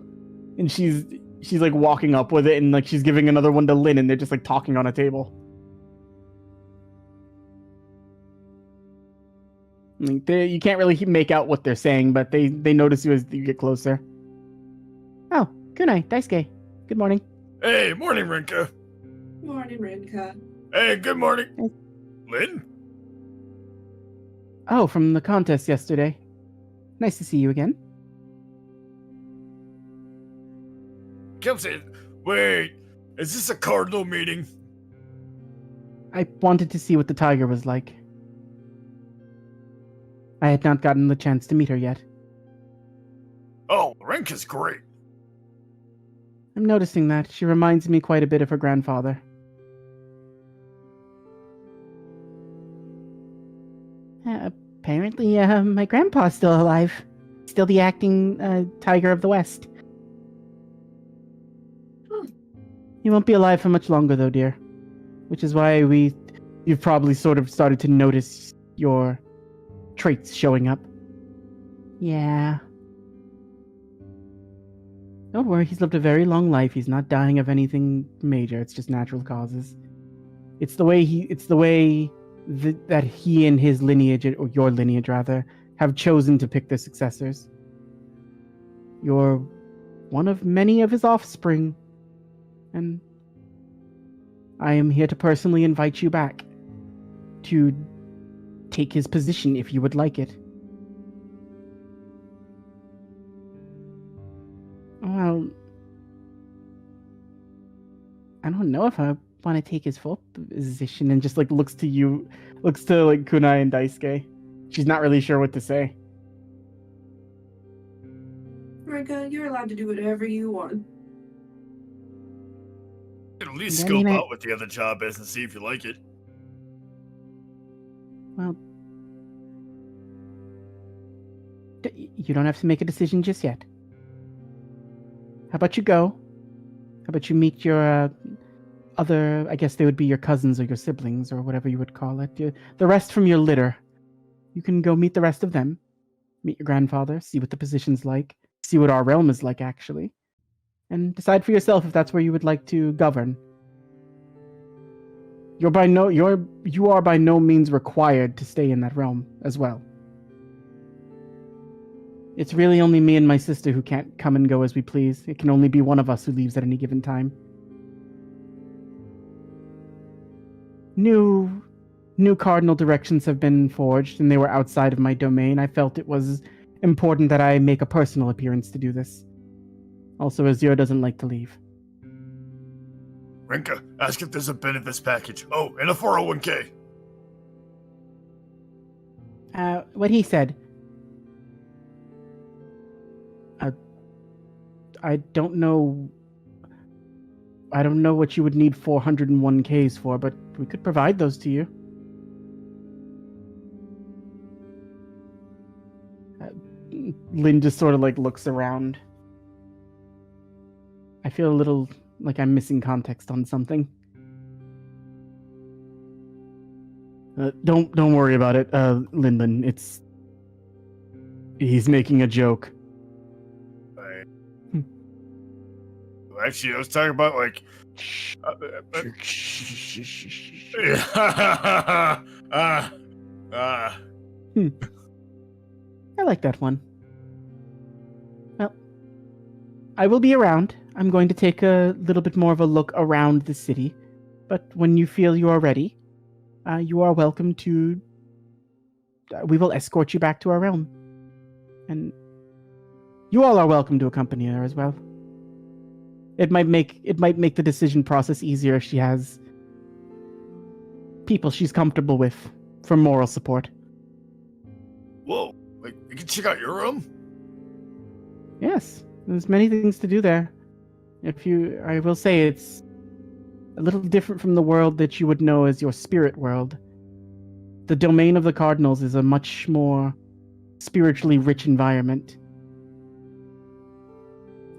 And she's like walking up with it and like she's giving another one to Lynn and they're just like talking on a table. Like, you can't really make out what they're saying, but they notice you as you get closer. Oh, Kunai, Daisuke. Good morning. Hey, morning, Renka. Morning, Renka. Hey, good morning. Lynn? Oh, from the contest yesterday. Nice to see you again. Kelsey, wait. Is this a cardinal meeting? I wanted to see what the tiger was like. I had not gotten the chance to meet her yet. Oh, Renka's great. I'm noticing that. She reminds me quite a bit of her grandfather. Apparently, my grandpa's still alive. Still the acting Tiger of the West. You won't be alive for much longer, though, dear. Which is why you've probably sort of started to notice your traits showing up. Yeah. Don't worry, he's lived a very long life. He's not dying of anything major. It's just natural causes. It's the way that he and his lineage, or your lineage rather, have chosen to pick their successors. You're one of many of his offspring, and I am here to personally invite you back to take his position if you would like it. Well, I don't know if I want to take his full position, and just like looks to like Kunai and Daisuke. She's not really sure what to say. Rika, you're allowed to do whatever you want. You can at least scope out what the other job is and see if you like it. Well, you don't have to make a decision just yet. How about you go? How about you meet your other, I guess they would be your cousins or your siblings or whatever you would call it. The rest from your litter. You can go meet the rest of them. Meet your grandfather, see what the position's like, see what our realm is like, actually. And decide for yourself if that's where you would like to govern. You are by no means required to stay in that realm as well. It's really only me and my sister who can't come and go as we please. It can only be one of us who leaves at any given time. New cardinal directions have been forged, and they were outside of my domain. I felt it was important that I make a personal appearance to do this. Also, Azure doesn't like to leave. Rinka, ask if there's a benefits package. Oh, and a 401k. What he said. I don't know what you would need 401ks for, but we could provide those to you. Lynn just sort of like looks around. I feel a little like I'm missing context on something. Don't worry about it, Lyndon. He's making a joke. Actually, I was talking about like. I like that one. Well, I will be around. I'm going to take a little bit more of a look around the city, but when you feel you are ready, you are welcome to. We will escort you back to our realm, and you all are welcome to accompany her as well. It might make the decision process easier if she has people she's comfortable with for moral support. Whoa! Like, you can check out your room? Yes, there's many things to do there. I will say it's a little different from the world that you would know as your spirit world. The domain of the Cardinals is a much more spiritually rich environment.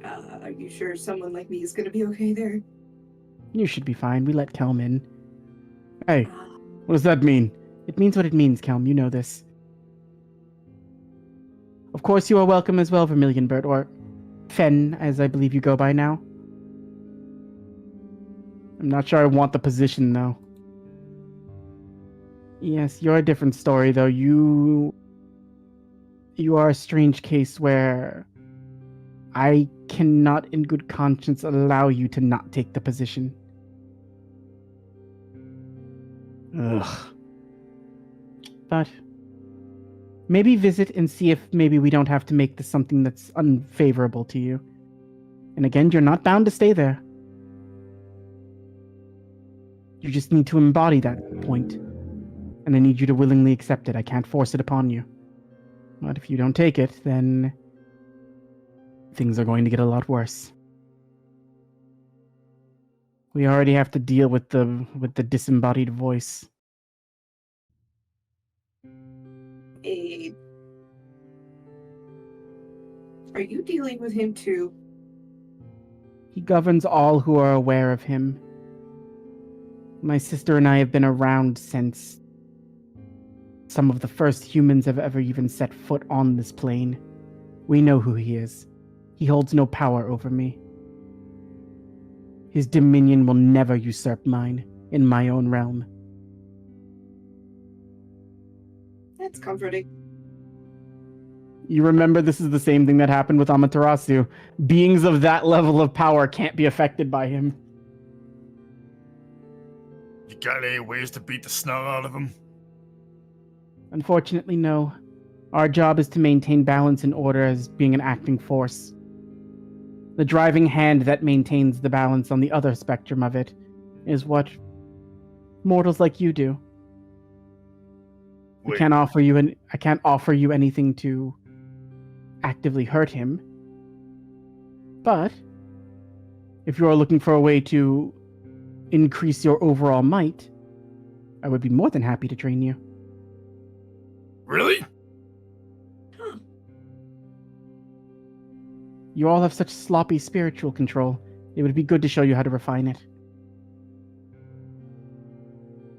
Are you sure someone like me is going to be okay there? You should be fine. We let Kelm in. Hey, what does that mean? It means what it means, Kelm. You know this. Of course, you are welcome as well, Vermilion Bird, or Fen, as I believe you go by now. I'm not sure I want the position, though. Yes, you're a different story, though. You are a strange case where I cannot in good conscience allow you to not take the position. Ugh. But maybe visit and see if maybe we don't have to make this something that's unfavorable to you. And again, you're not bound to stay there. You just need to embody that point. And I need you to willingly accept it. I can't force it upon you. But if you don't take it, then things are going to get a lot worse. We already have to deal with the disembodied voice. Are you dealing with him too? He governs all who are aware of him. My sister and I have been around since some of the first humans have ever even set foot on this plane. We know who he is. He holds no power over me. His dominion will never usurp mine in my own realm. That's comforting. You remember this is the same thing that happened with Amaterasu. Beings of that level of power can't be affected by him. You got any ways to beat the snot out of him? Unfortunately, no. Our job is to maintain balance and order as being an acting force. The driving hand that maintains the balance on the other spectrum of it is what mortals like you do. I can't offer you anything to actively hurt him. But if you are looking for a way to increase your overall might, I would be more than happy to train you. Really? You all have such sloppy spiritual control. It would be good to show you how to refine it.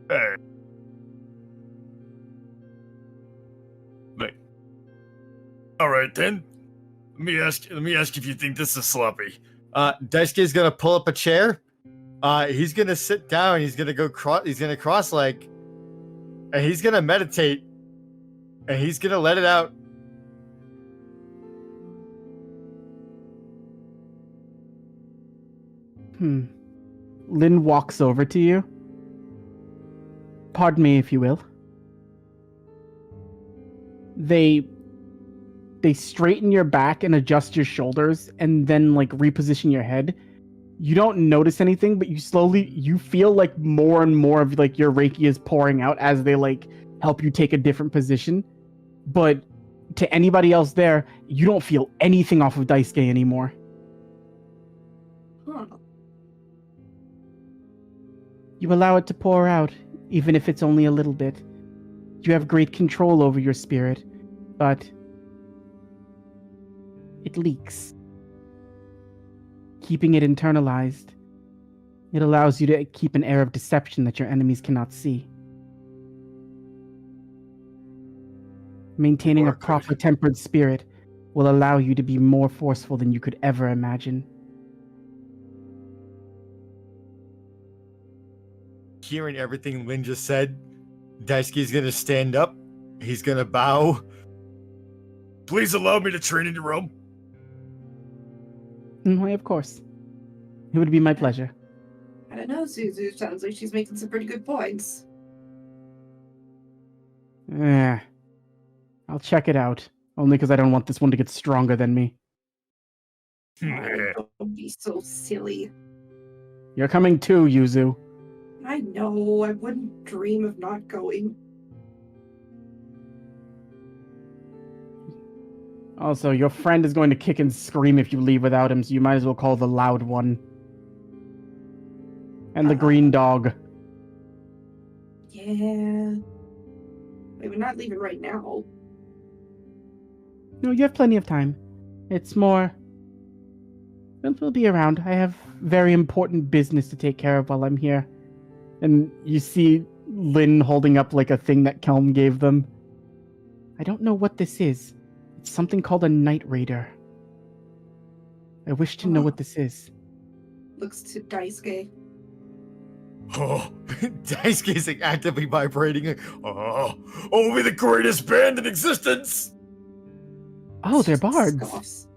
Hey. All right then. Let me ask if you think this is sloppy. Daisuke's gonna pull up a chair. He's gonna sit down. He's gonna cross leg, and he's gonna meditate, and he's gonna let it out. Lynn walks over to you. Pardon me, if you will. They straighten your back and adjust your shoulders and then like reposition your head. You don't notice anything, but you feel like more and more of like your Reiki is pouring out as they like help you take a different position. But to anybody else there, you don't feel anything off of Daisuke anymore. Huh. You allow it to pour out, even if it's only a little bit. You have great control over your spirit, but it leaks. Keeping it internalized, it allows you to keep an air of deception that your enemies cannot see. Maintaining a proper tempered spirit will allow you to be more forceful than you could ever imagine. Hearing everything Lynn just said, Daisuke's gonna stand up. He's gonna bow. Please allow me to train in your realm. Why, of course. It would be my pleasure. I don't know, Suzu. Sounds like she's making some pretty good points. I'll check it out. Only because I don't want this one to get stronger than me. Oh, don't be so silly. You're coming too, Yuzu. I know. I wouldn't dream of not going. Also, your friend is going to kick and scream if you leave without him, so you might as well call the loud one. And the green dog. Yeah. Wait, we're not leaving right now. No, you have plenty of time. It's more... We'll be around. I have very important business to take care of while I'm here. And you see Lynn holding up like a thing that Kelm gave them. I don't know what this is. It's something called a Night Raider. I wish to know what this is. Looks to Daisuke. Oh, Daisuke's like actively vibrating. Oh, we're the greatest band in existence. Oh, they're bards. Scoffs.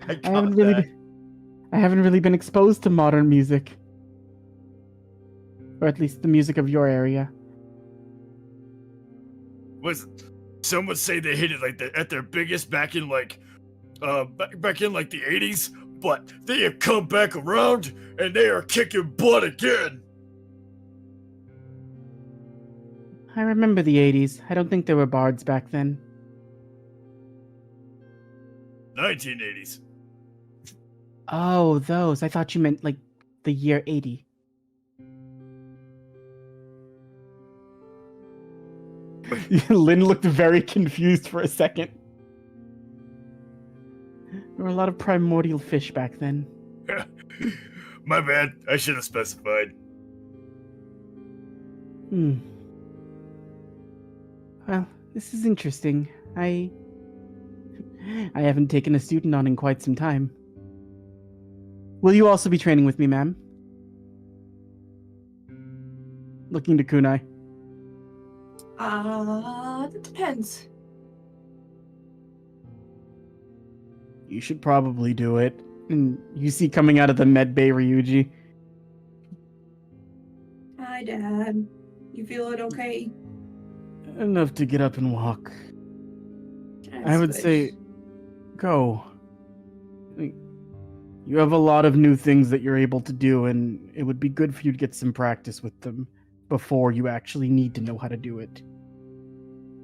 I haven't really been exposed to modern music. Or at least the music of your area. Some would say they hit it like at their biggest back in like back in like the 80s, but they have come back around and they are kicking butt again. I remember the 80s. I don't think there were bards back then. 1980s. Oh, those. I thought you meant like the year 80. Lynn looked very confused for a second. There were a lot of primordial fish back then. My bad. I should have specified. Well, this is interesting. I haven't taken a student on in quite some time. Will you also be training with me, ma'am? Looking to Kunai. That depends. You should probably do it. And you see coming out of the med bay Ryuji. Hi, Dad. You feeling okay? Enough to get up and walk. That's I would good. say, go. You have a lot of new things that you're able to do, and it would be good for you to get some practice with them before you actually need to know how to do it.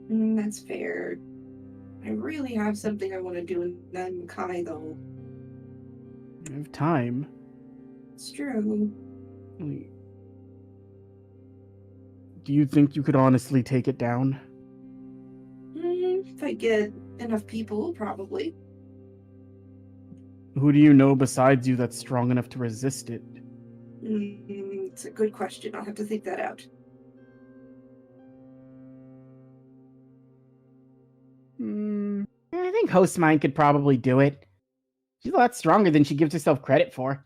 That's fair. I really have something I want to do in Nankai, though. You have time. It's true. Do you think you could honestly take it down? If I get enough people, probably. Who do you know besides you that's strong enough to resist it? It's a good question. I'll have to think that out. I think Host Mine could probably do it. She's a lot stronger than she gives herself credit for.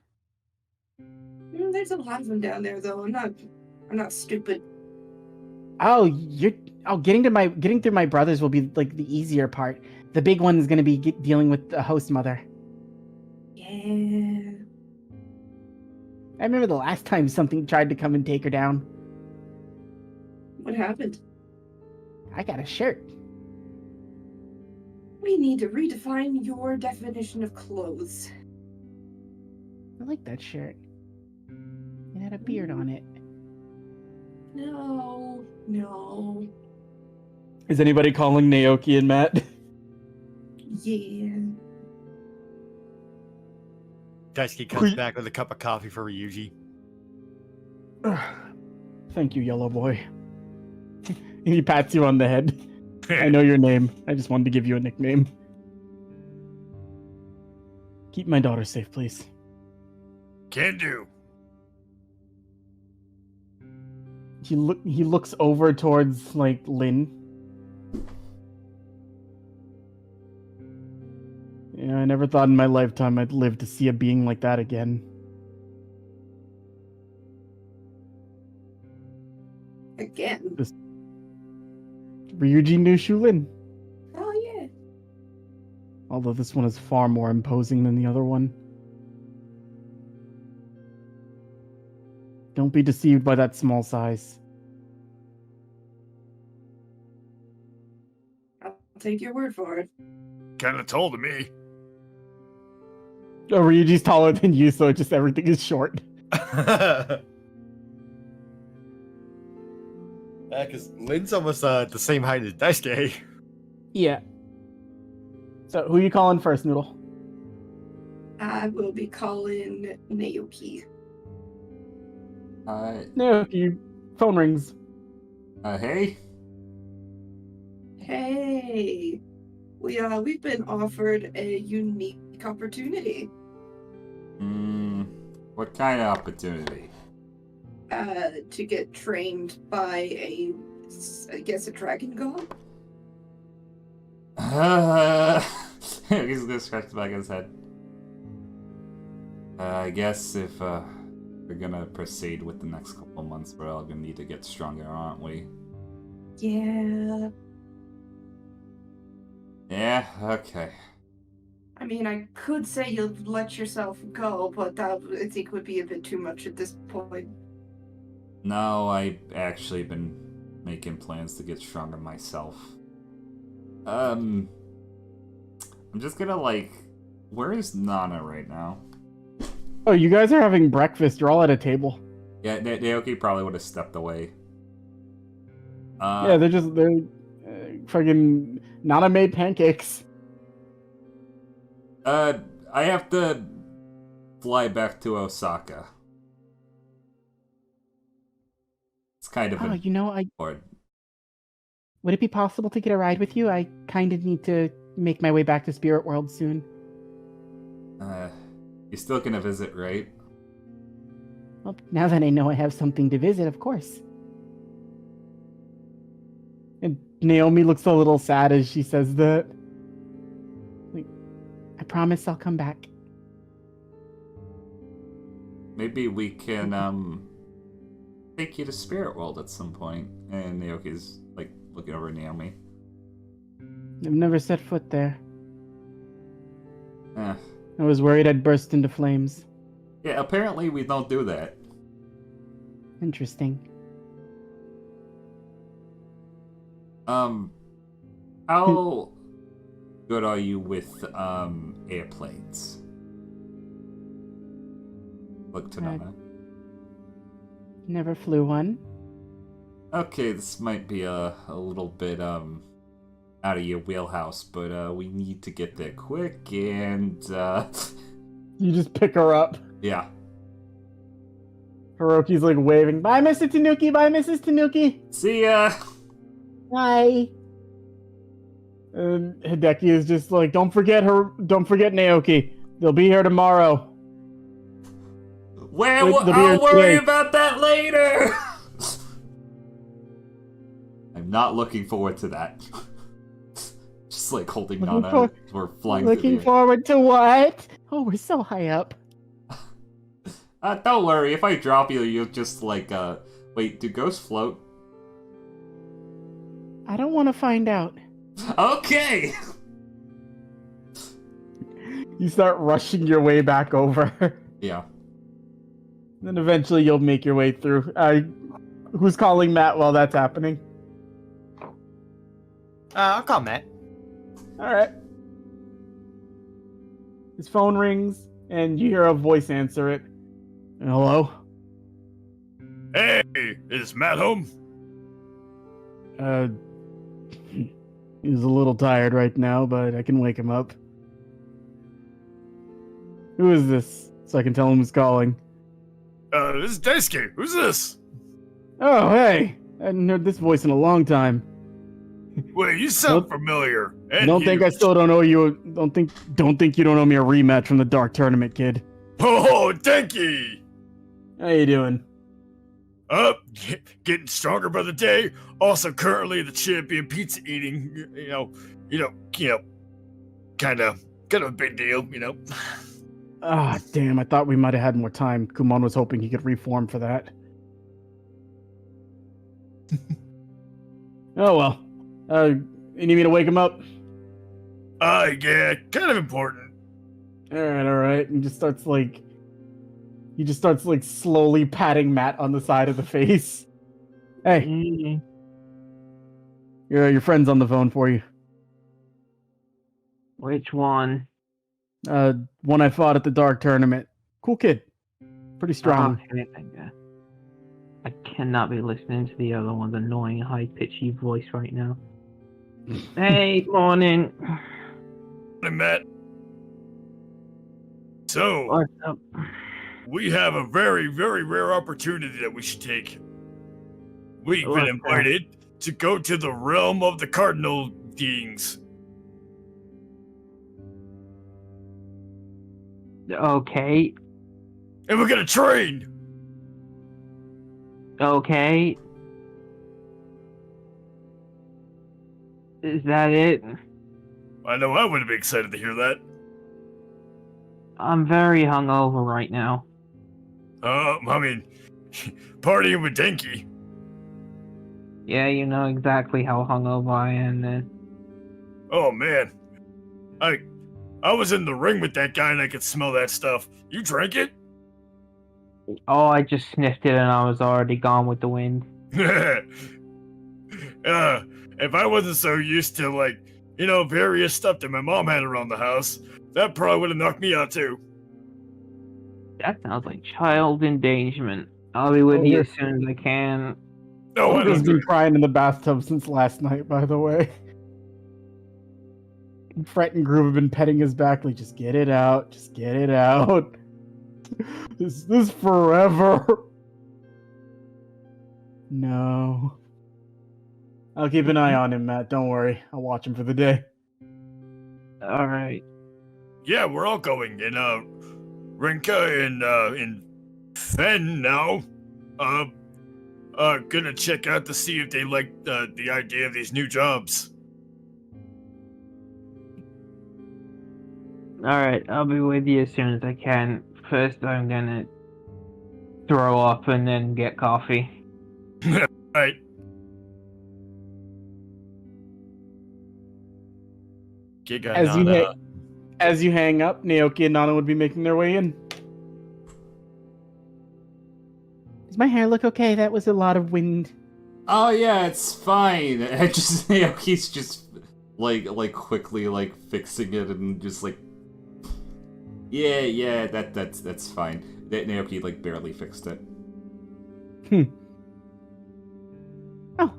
There's a lot of them down there, though. I'm not stupid. Getting through my brothers will be like the easier part. The big one is going to be dealing with the host mother. Yeah. I remember the last time something tried to come and take her down. What happened? I got a shirt. We need to redefine your definition of clothes. I like that shirt. It had a beard on it. No. Is anybody calling Naoki and Matt? Yeah. Daisuke comes back with a cup of coffee for Ryuji. Thank you, yellow boy. And he pats you on the head. I know your name. I just wanted to give you a nickname. Keep my daughter safe, please. Can do. He looks over towards like Lynn. Yeah, I never thought in my lifetime I'd live to see a being like that again. Again? Ryuji knew Shulin. Oh, yeah. Although this one is far more imposing than the other one. Don't be deceived by that small size. I'll take your word for it. Kinda tall to me. Oh, Ryuji's taller than you, so just everything is short. Yeah, because Lynn's almost the same height as Daisuke. Yeah. So, who you calling first, Noodle? I will be calling Naoki. Naoki, phone rings. Hey? Hey. We've been offered a unique opportunity. What kind of opportunity? To get trained by I guess a dragon god? He's gonna scratch the back of his head. I guess if we're gonna proceed with the next couple months, we're all gonna need to get stronger, aren't we? Yeah. Yeah, okay. I mean, I could say you'll let yourself go, but that I think would be a bit too much at this point. No, I've actually been making plans to get stronger myself. I'm just gonna where is Nana right now? Oh, you guys are having breakfast. You're all at a table. Yeah, Naoki probably would have stepped away. Yeah, they're fucking Nana made pancakes. I have to fly back to Osaka. It's kind of important. Would it be possible to get a ride with you? I kind of need to make my way back to Spirit World soon. You're still gonna visit, right? Well, now that I know I have something to visit, of course. And Naomi looks a little sad as she says that. Like, I promise I'll come back. Maybe we can, take you to Spirit World at some point. And Naoki's, like, looking over at Naomi. I've never set foot there. Eh. I was worried I'd burst into flames. Yeah, apparently we don't do that. Interesting. How good are you with, airplanes? Look to Nana. Never flew one. Okay, this might be a little bit, out of your wheelhouse, but, we need to get there quick, and, You just pick her up. yeah. Hiroki's like waving. Bye, Mr. Tanuki. Bye, Mrs. Tanuki. See ya! Bye. And Hideki is just like, don't forget Naoki. They'll be here tomorrow. Well, I'll worry about that later! I'm not looking forward to that. Just like holding Nana or flying through the air. Looking forward to what? Oh, we're so high up. Don't worry, if I drop you, you'll just like, wait, do ghosts float? I don't want to find out. Okay! You start rushing your way back over. Yeah. Then eventually you'll make your way through. Who's calling Matt while that's happening? I'll call Matt. Alright. His phone rings, and you hear a voice answer it. Hello? Hey, is Matt home? He's a little tired right now, but I can wake him up. Who is this? So I can tell him who's calling. This is Daisuke. Who's this? Oh, hey! I hadn't heard this voice in a long time. Wait, you sound familiar. And Don't think I still don't owe you. Don't think you don't owe me a rematch from the Dark Tournament, kid. Oh, Denki! How you doing? Getting stronger by the day. Also, currently the champion pizza eating. Kind of a big deal. Ah, damn! I thought we might have had more time. Kumon was hoping he could reform for that. Oh well. You need me to wake him up? Yeah, kind of important. All right. And he just starts like slowly patting Matt on the side of the face. Hey, your friend's on the phone for you. Which one? One I fought at the Dark Tournament. Cool kid, pretty strong. I cannot be listening to the other one's annoying high-pitchy voice right now. Hey, morning. Hey, Matt. So, What's up? we have a very, very rare opportunity that we should take. We've been invited to go to the realm of the cardinal beings. Okay. And we're gonna train! Okay. Is that it? I know I would be excited to hear that. I'm very hungover right now. Partying with Denki. Yeah, you know exactly how hungover I am then. Oh man. I was in the ring with that guy and I could smell that stuff. You drank it? Oh, I just sniffed it and I was already gone with the wind. If I wasn't so used to, various stuff that my mom had around the house, that probably would have knocked me out too. That sounds like child endangerment. I'll be with you as soon as I can. No, I He's don't. been crying in the bathtub since last night, by the way. Fret and Groove have been petting his back, like, just get it out, just get it out. This forever. No. I'll keep an eye on him, Matt. Don't worry. I'll watch him for the day. All right. Yeah, we're all going. And, Rinka and Fen now, gonna check out to see if they like the idea of these new jobs. All right. I'll be with you as soon as I can. First, I'm gonna throw up and then get coffee. Right. As you hang up, Naoki and Nana would be making their way in. Does my hair look okay? That was a lot of wind. Oh yeah, it's fine. I just Naoki's just like quickly like fixing it and just like yeah, that's fine. Naoki like barely fixed it. Oh,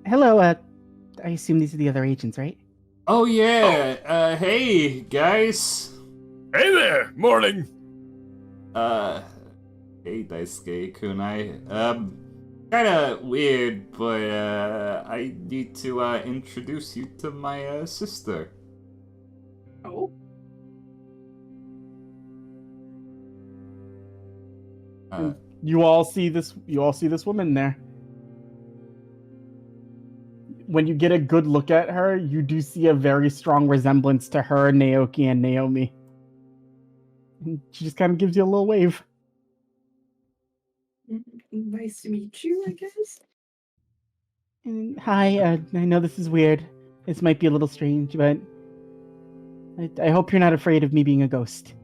hello, I assume these are the other agents, right? Oh yeah, hey guys. Hey there, morning. Hey Daisuke Kunai. Kinda weird, but I need to introduce you to my sister. Oh. You all see this woman there. When you get a good look at her, you do see a very strong resemblance to her, Naoki, and Naomi. And she just kind of gives you a little wave. Nice to meet you, I guess. And, hi, I know this is weird. This might be a little strange, but I hope you're not afraid of me being a ghost.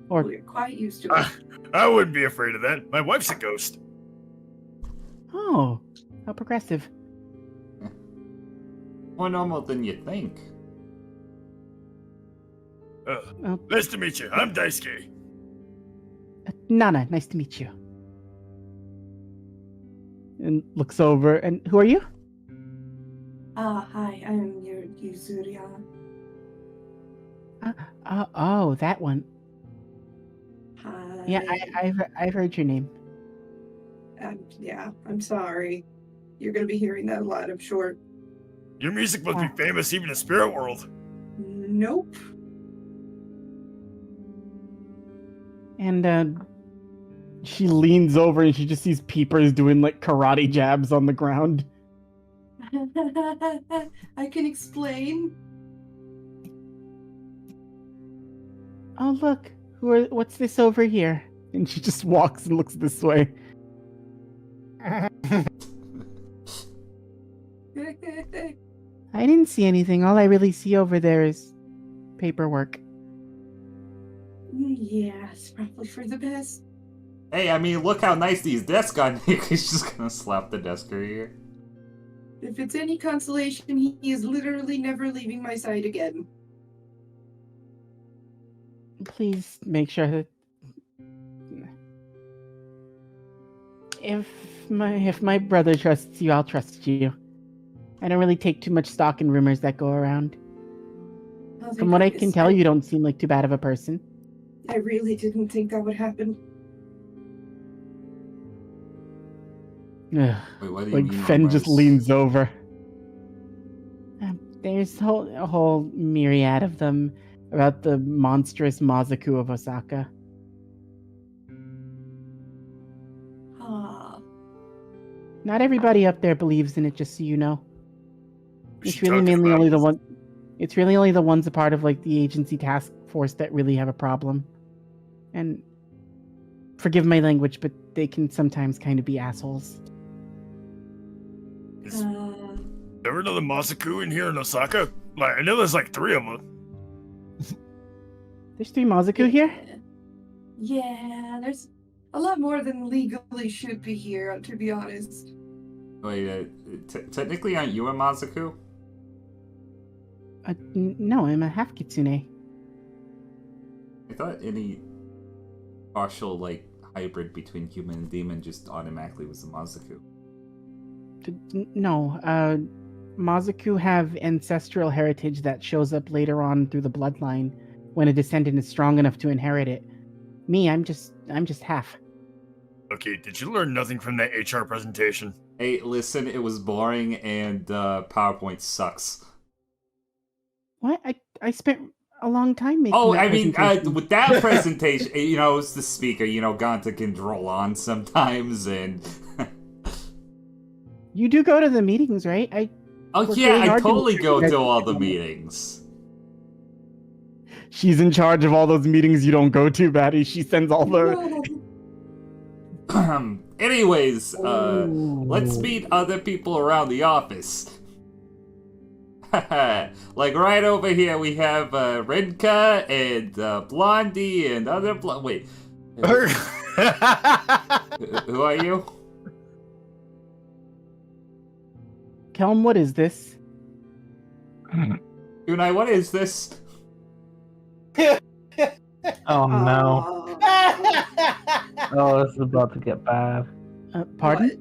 Or We're quite used to it. I wouldn't be afraid of that. My wife's a ghost. oh, how progressive. More normal than you think. Nice to meet you. I'm Daisuke. Nana, nice to meet you. And looks over, and who are you? Hi, I'm Yuzuria. Oh, that one. Hi. Yeah, I've heard your name. Yeah, I'm sorry. You're gonna be hearing that a lot, I'm sure. Your music must be famous even in spirit world. Nope. And she leans over and she just sees peepers doing like karate jabs on the ground. I can explain. Oh look, what's this over here? And she just walks and looks this way. I didn't see anything. All I really see over there is paperwork. Yeah, it's probably for the best. Hey, I mean, look how nice these desks are. He's just gonna slap the desk over here. If it's any consolation, he is literally never leaving my side again. Please make sure that if my brother trusts you, I'll trust you. I don't really take too much stock in rumors that go around. From what I can tell, you don't seem like too bad of a person. I really didn't think that would happen. Ugh. Wait, what do you Like mean, Fen just rumors? leans over. There's a whole myriad of them about the monstrous Mazaku of Osaka. Not everybody up there believes in it, just so you know. It's really mainly only the one. It's really only the ones a part of like the agency task force that really have a problem. And forgive my language, but they can sometimes kind of be assholes. Is there another Masaku in here in Osaka? Like, I know there's like 3 of them. There's 3 Mazaku here? Yeah, there's a lot more than legally should be here, to be honest. Wait, technically aren't you a Mazaku? No, I'm a half Kitsune. I thought any partial, like, hybrid between human and demon just automatically was a Mazaku. No, Mazaku have ancestral heritage that shows up later on through the bloodline when a descendant is strong enough to inherit it. Me, I'm just half. Okay, did you learn nothing from that HR presentation? Hey, listen, it was boring and PowerPoint sucks. What? I spent a long time making Oh, that I mean, presentation. with that presentation, it's the speaker, gone to control on sometimes, and... You do go to the meetings, right? Oh worked yeah, really I hard to totally make go sure to you all guys the get meetings. She's in charge of all those meetings you don't go to, Batty. She sends all the... Anyways, let's meet other people around the office. Like right over here, we have Redka and Blondie and other wait. Who are you? Kelm, what is this? Kunai, what is this? Oh no. Oh, this is about to get bad. Pardon? What?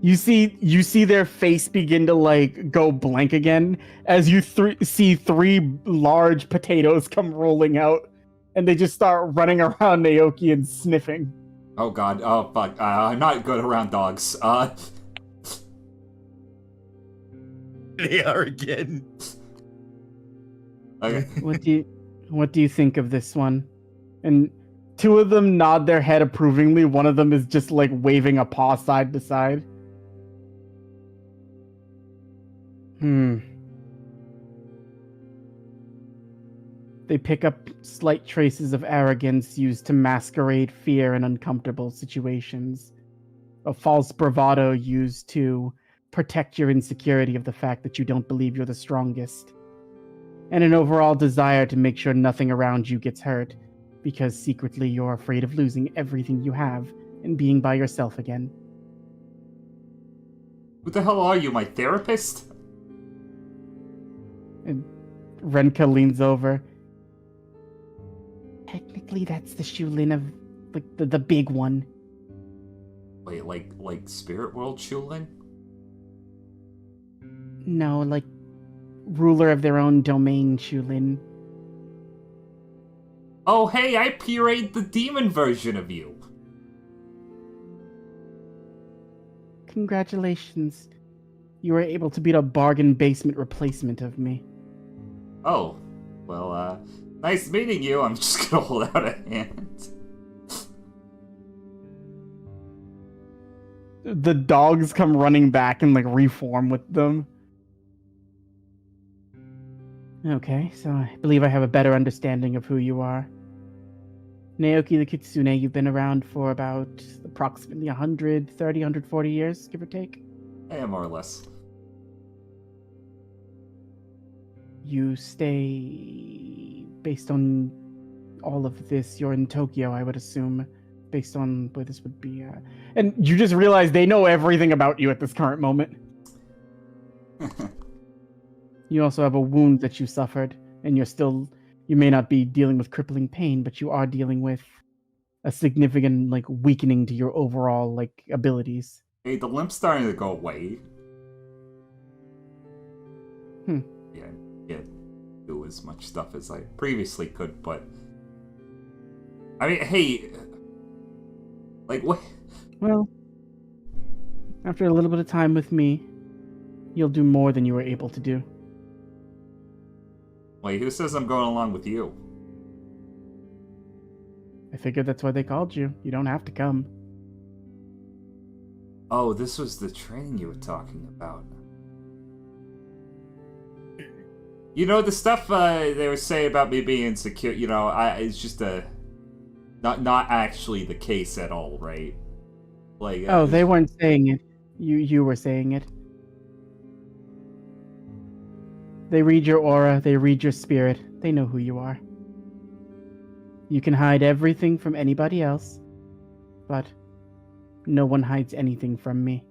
You see their face begin to like go blank again as you see three large potatoes come rolling out, and they just start running around Naoki and sniffing. Oh god, oh fuck, I'm not good around dogs. They are again. Okay. What do you think of this one? And two of them nod their head approvingly. One of them is just like waving a paw side to side. They pick up slight traces of arrogance used to masquerade fear in uncomfortable situations. A false bravado used to protect your insecurity of the fact that you don't believe you're the strongest. And an overall desire to make sure nothing around you gets hurt, because secretly you're afraid of losing everything you have and being by yourself again. Who the hell are you, my therapist? And Renka leans over. Technically, that's the Shulin of like the big one. Wait, like Spirit World Shulin? No, like ruler of their own domain, Shulin. Oh hey, I pureed the demon version of you. Congratulations. You were able to beat a bargain basement replacement of me. Oh, well, nice meeting you. I'm just gonna hold out a hand. The dogs come running back and like reform with them. Okay, so I believe I have a better understanding of who you are. Naoki the Kitsune, you've been around for about approximately 130, 140 years, give or take. Yeah, more or less. You stay, based on all of this, you're in Tokyo, I would assume, based on where this would be. And you just realize they know everything about you at this current moment. You also have a wound that you suffered, and you may not be dealing with crippling pain, but you are dealing with a significant, like, weakening to your overall, like, abilities. Hey, the limp's starting to go away. Yeah, can't do as much stuff as I previously could, but... I mean, hey... Like, what? Well, after a little bit of time with me, you'll do more than you were able to do. Wait, who says I'm going along with you? I figured that's why they called you. You don't have to come. Oh, this was the training you were talking about. You know, the stuff they were saying about me being insecure, it's just not actually the case at all, right? Like, Oh, they weren't saying it. You were saying it. They read your aura, they read your spirit, they know who you are. You can hide everything from anybody else, but no one hides anything from me.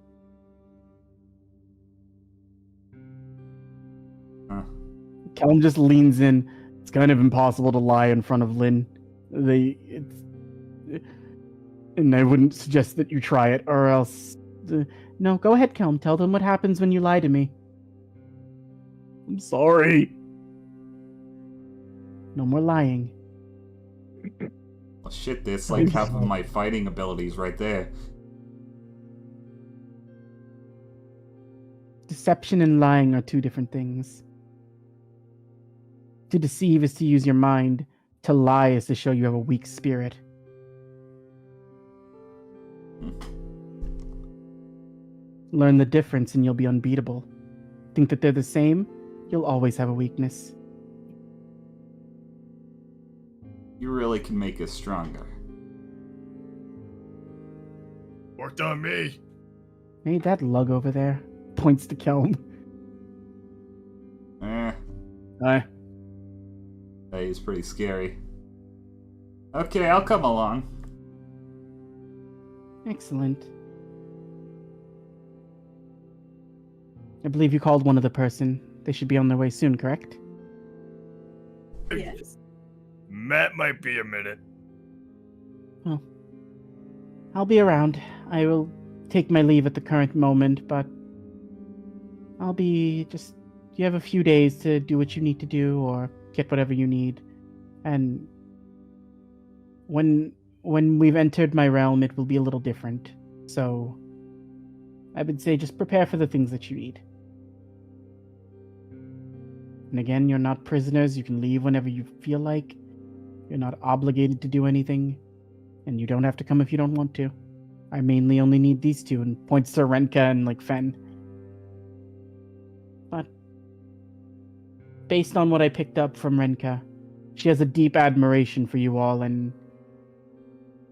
Huh. Callum just leans in. It's kind of impossible to lie in front of Lynn. And I wouldn't suggest that you try it, or else... No, go ahead, Callum. Tell them what happens when you lie to me. I'm sorry. No more lying. Well, shit, that's like half of my fighting abilities right there. Deception and lying are two different things. To deceive is to use your mind. To lie is to show you have a weak spirit. Learn the difference and you'll be unbeatable. Think that they're the same, you'll always have a weakness. You really can make us stronger. Worked on me. Hey, that lug over there. Points to Kelm. Hi. Hey, he's pretty scary. Okay, I'll come along. Excellent. I believe you called one other person. They should be on their way soon, correct? Yes. Matt might be a minute. Well, I'll be around. I will take my leave at the current moment, but I'll be just... You have a few days to do what you need to do, or get whatever you need. And when we've entered my realm, it will be a little different. So I would say just prepare for the things that you need. And again, you're not prisoners. You can leave whenever you feel like. You're not obligated to do anything. And you don't have to come if you don't want to. I mainly only need these two, and points to Renka and, like, Fen. But based on what I picked up from Renka, she has a deep admiration for you all and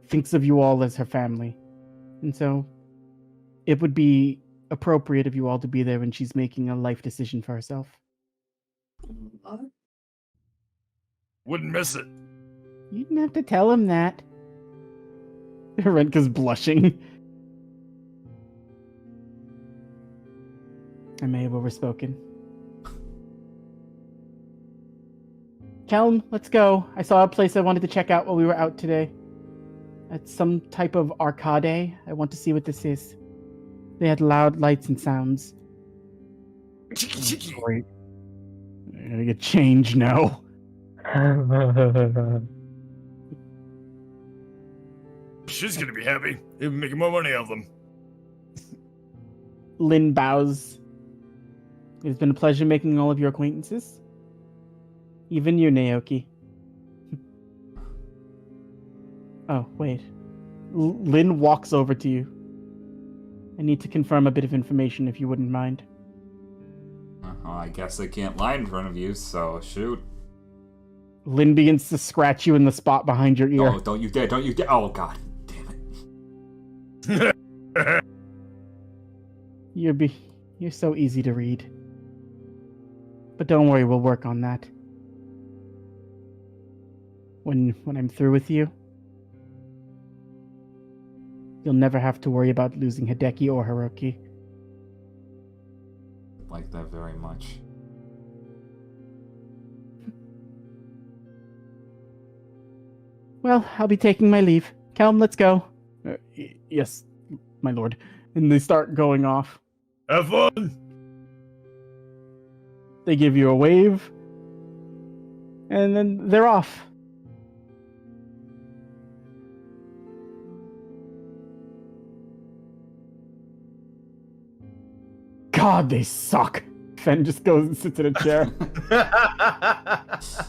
thinks of you all as her family. And so it would be appropriate of you all to be there when she's making a life decision for herself. Wouldn't miss it. You didn't have to tell him that. Renka's blushing. I may have overspoken. Kelm, let's go. I saw a place I wanted to check out while we were out today. It's some type of arcade. I want to see what this is. They had loud lights and sounds. Great. I gotta get change now. She's gonna be happy. Even making more money of them. Lynn bows. It's been a pleasure making all of your acquaintances. Even you, Naoki. Oh, wait. Lynn walks over to you. I need to confirm a bit of information if you wouldn't mind. I guess I can't lie in front of you, so shoot. Lynn begins to scratch you in the spot behind your ear. Oh, don't you dare, don't you dare. Oh, God. Damn it. You're so easy to read. But don't worry, we'll work on that. When I'm through with you, you'll never have to worry about losing Hideki or Hiroki. Like that very much. Well, I'll be taking my leave. Kelm, let's go. Yes, my lord. And they start going off. Have fun! They give you a wave. And then they're off. God, they suck. Fen just goes and sits in a chair.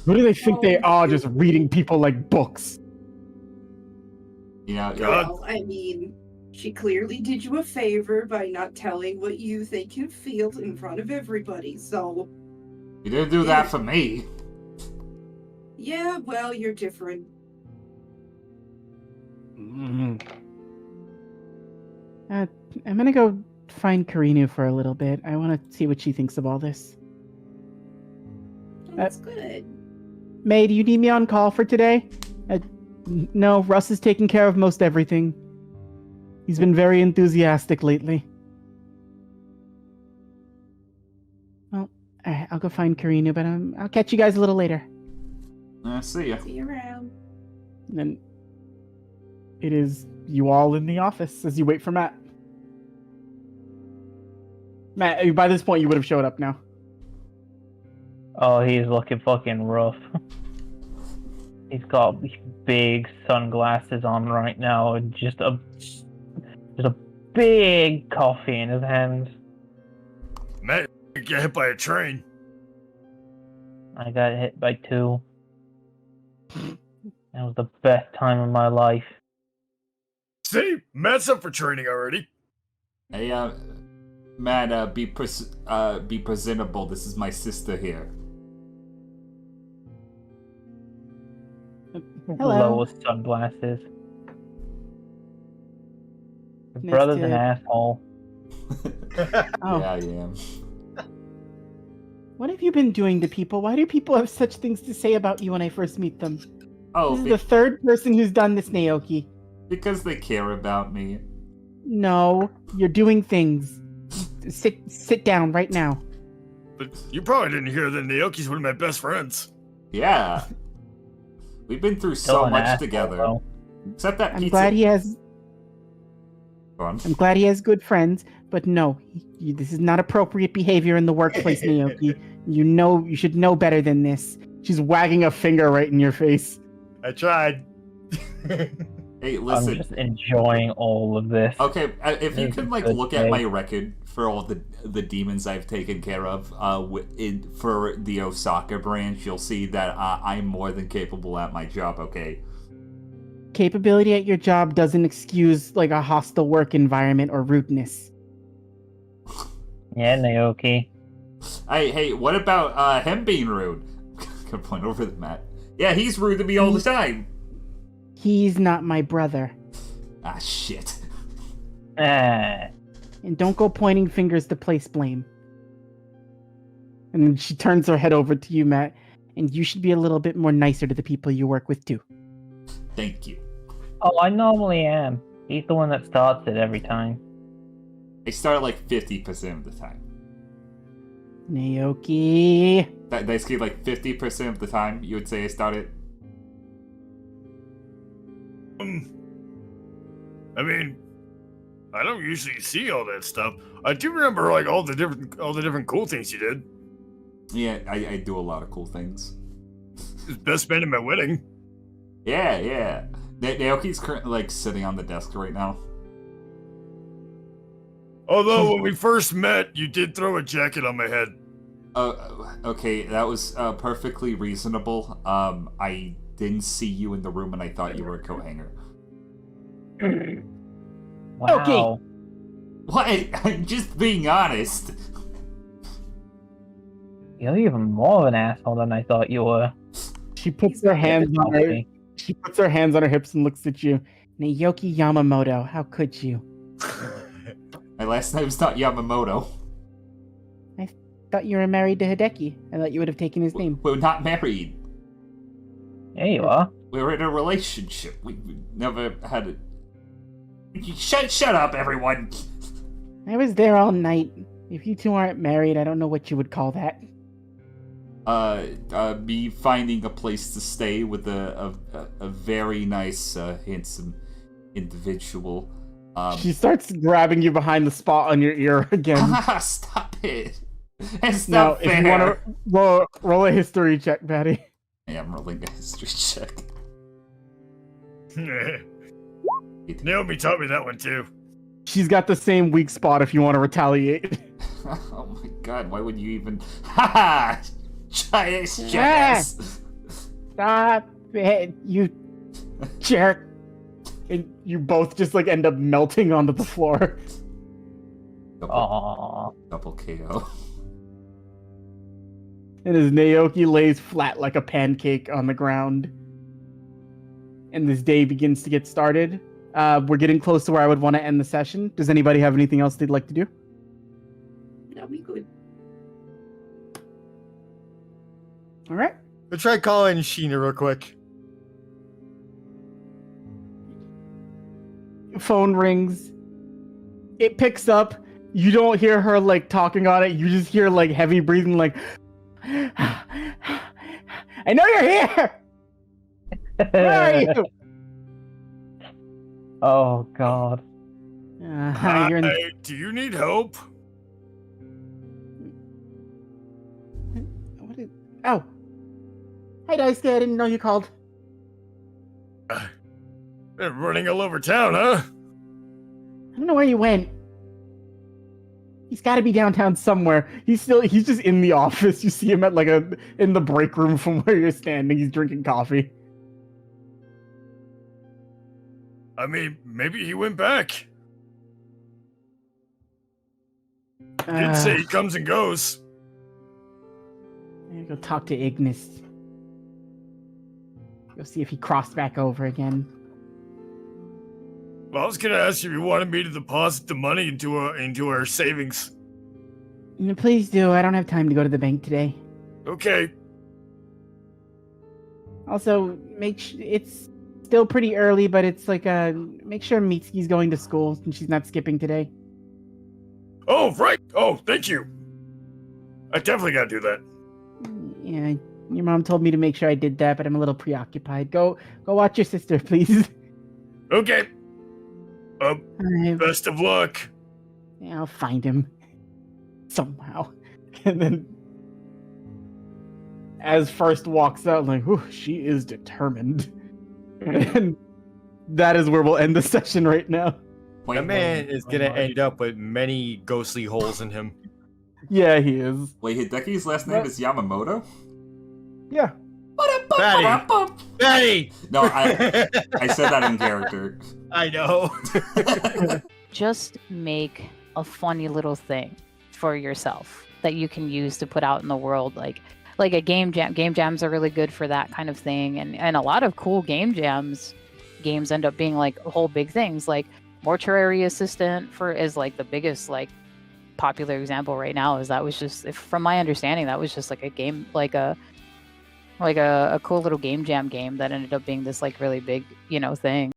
Who do they think they are, just reading people like books? Yeah, well, I mean, she clearly did you a favor by not telling what you think and feel in front of everybody, so... You didn't do that for me. Yeah, well, you're different. Mm-hmm. I'm gonna go find Karinu for a little bit. I want to see what she thinks of all this. That's good. May, do you need me on call for today? No, Russ is taking care of most everything. He's been very enthusiastic lately. Well, alright, I'll go find Karinu, but I'll catch you guys a little later. See ya. See you around. And then it is you all in the office as you wait for Matt. Matt, by this point you would have showed up now. Oh, he's looking fucking rough. He's got big sunglasses on right now, and just a big coffee in his hand. Matt got hit by a train. I got hit by 2. That was the best time of my life. See, Matt's up for training already. Hey, Matt, be presentable. This is my sister here. Hello. Lowest sunglasses. Your Nice brother's to- an asshole. Oh. Yeah, I am. What have you been doing to people? Why do people have such things to say about you when I first meet them? Oh, This is the third person who's done this, Naoki. because they care about me. No, you're doing things. Sit down right now. But you probably didn't hear that Naoki's one of my best friends. Yeah. We've been through Still so an much asshole, together. though. Except that I'm pizza. glad he has. Go on. I'm glad he has good friends, but no, this is not appropriate behavior in the workplace, Naoki. You should know better than this. She's wagging a finger right in your face. I tried. Hey, I'm listen. just enjoying all of this. Okay, if you It's could a like good look at day. my record for all the demons I've taken care of, for the Osaka branch, you'll see that I'm more than capable at my job. Okay. Capability at your job doesn't excuse like a hostile work environment or rudeness. Yeah, Naoki. Hey, what about him being rude? Could point over the mat. Yeah, he's rude to me all the time. He's not my brother. Ah, shit. Ah. And don't go pointing fingers to place blame. And then she turns her head over to you, Matt. And you should be a little bit more nicer to the people you work with, too. Thank you. Oh, I normally am. He's the one that starts it every time. I start like 50% of the time. Naoki. Basically, like 50% of the time, you would say I started. I mean, I don't usually see all that stuff. I do remember like all the different cool things you did. Yeah, I do a lot of cool things. His best man at my wedding. Yeah. Naoki's currently like sitting on the desk right now. Although when we first met, you did throw a jacket on my head. Okay, that was perfectly reasonable. I didn't see you in the room and I thought you were a coat hanger. Wow. Okay. What? I'm just being honest. You're even more of an asshole than I thought you were. She puts her hands on her. Okay. She puts her hands on her hips and looks at you. Naoki Yamamoto, how could you? My last name's not Yamamoto. Thought you were married to Hideki. I thought you would have taken his name. We're not married. There you are. We're in a relationship. We never had it. Shut up, everyone. I was there all night. If you two aren't married, I don't know what you would call that. Me finding a place to stay with a very nice, handsome individual. She starts grabbing you behind the spot on your ear again. Stop it. It's Now, not if fair. you want to roll a history check, Patty. Yeah, I'm rolling a history check. Naomi taught me that one too. She's got the same weak spot if you want to retaliate. Oh my god, why would you even... Ha! Jackass! Stop it, you jerk. And you both just like end up melting onto the floor. Double KO. And as Naoki lays flat like a pancake on the ground. And this day begins to get started. We're getting close to where I would want to end the session. Does anybody have anything else they'd like to do? That'll be good. All right. We'll try calling Sheena real quick. Phone rings. It picks up. You don't hear her like talking on it. You just hear like heavy breathing, like, I know you're here. Where are you? Oh, God. You're in... Hi, do you need help? What is... Oh. Hi, Daisuke. I didn't know you called. Been running all over town, huh? I don't know where you went. He's got to be downtown somewhere. He's just in the office. You see him at in the break room from where you're standing. He's drinking coffee. I mean, maybe he went back. Didn't say he comes and goes. I'm gonna go talk to Ignis. Go see if he crossed back over again. Well, I was gonna ask you if you wanted me to deposit the money into our savings. No, please do. I don't have time to go to the bank today. Okay. Also, it's still pretty early, but it's like make sure Mitsuki's going to school and she's not skipping today. Oh, right. Oh, thank you. I definitely gotta do that. Yeah, your mom told me to make sure I did that, but I'm a little preoccupied. Go watch your sister, please. Okay. Best of luck. Yeah, I'll find him somehow. And then, as First walks out, like, whew, she is determined. And that is where we'll end the session right now. That man is gonna end up with many ghostly holes in him. Yeah, he is. Wait, Hideki's last name is Yamamoto? Yeah. Betty! No, I said that in character. I know. Just make a funny little thing for yourself that you can use to put out in the world, like a game jam. Game jams are really good for that kind of thing, and a lot of cool games end up being like whole big things. Like Mortuary Assistant is like the biggest like popular example right now. Is that was just, from my understanding, that was just like a game, like a cool little game jam game that ended up being this like really big thing.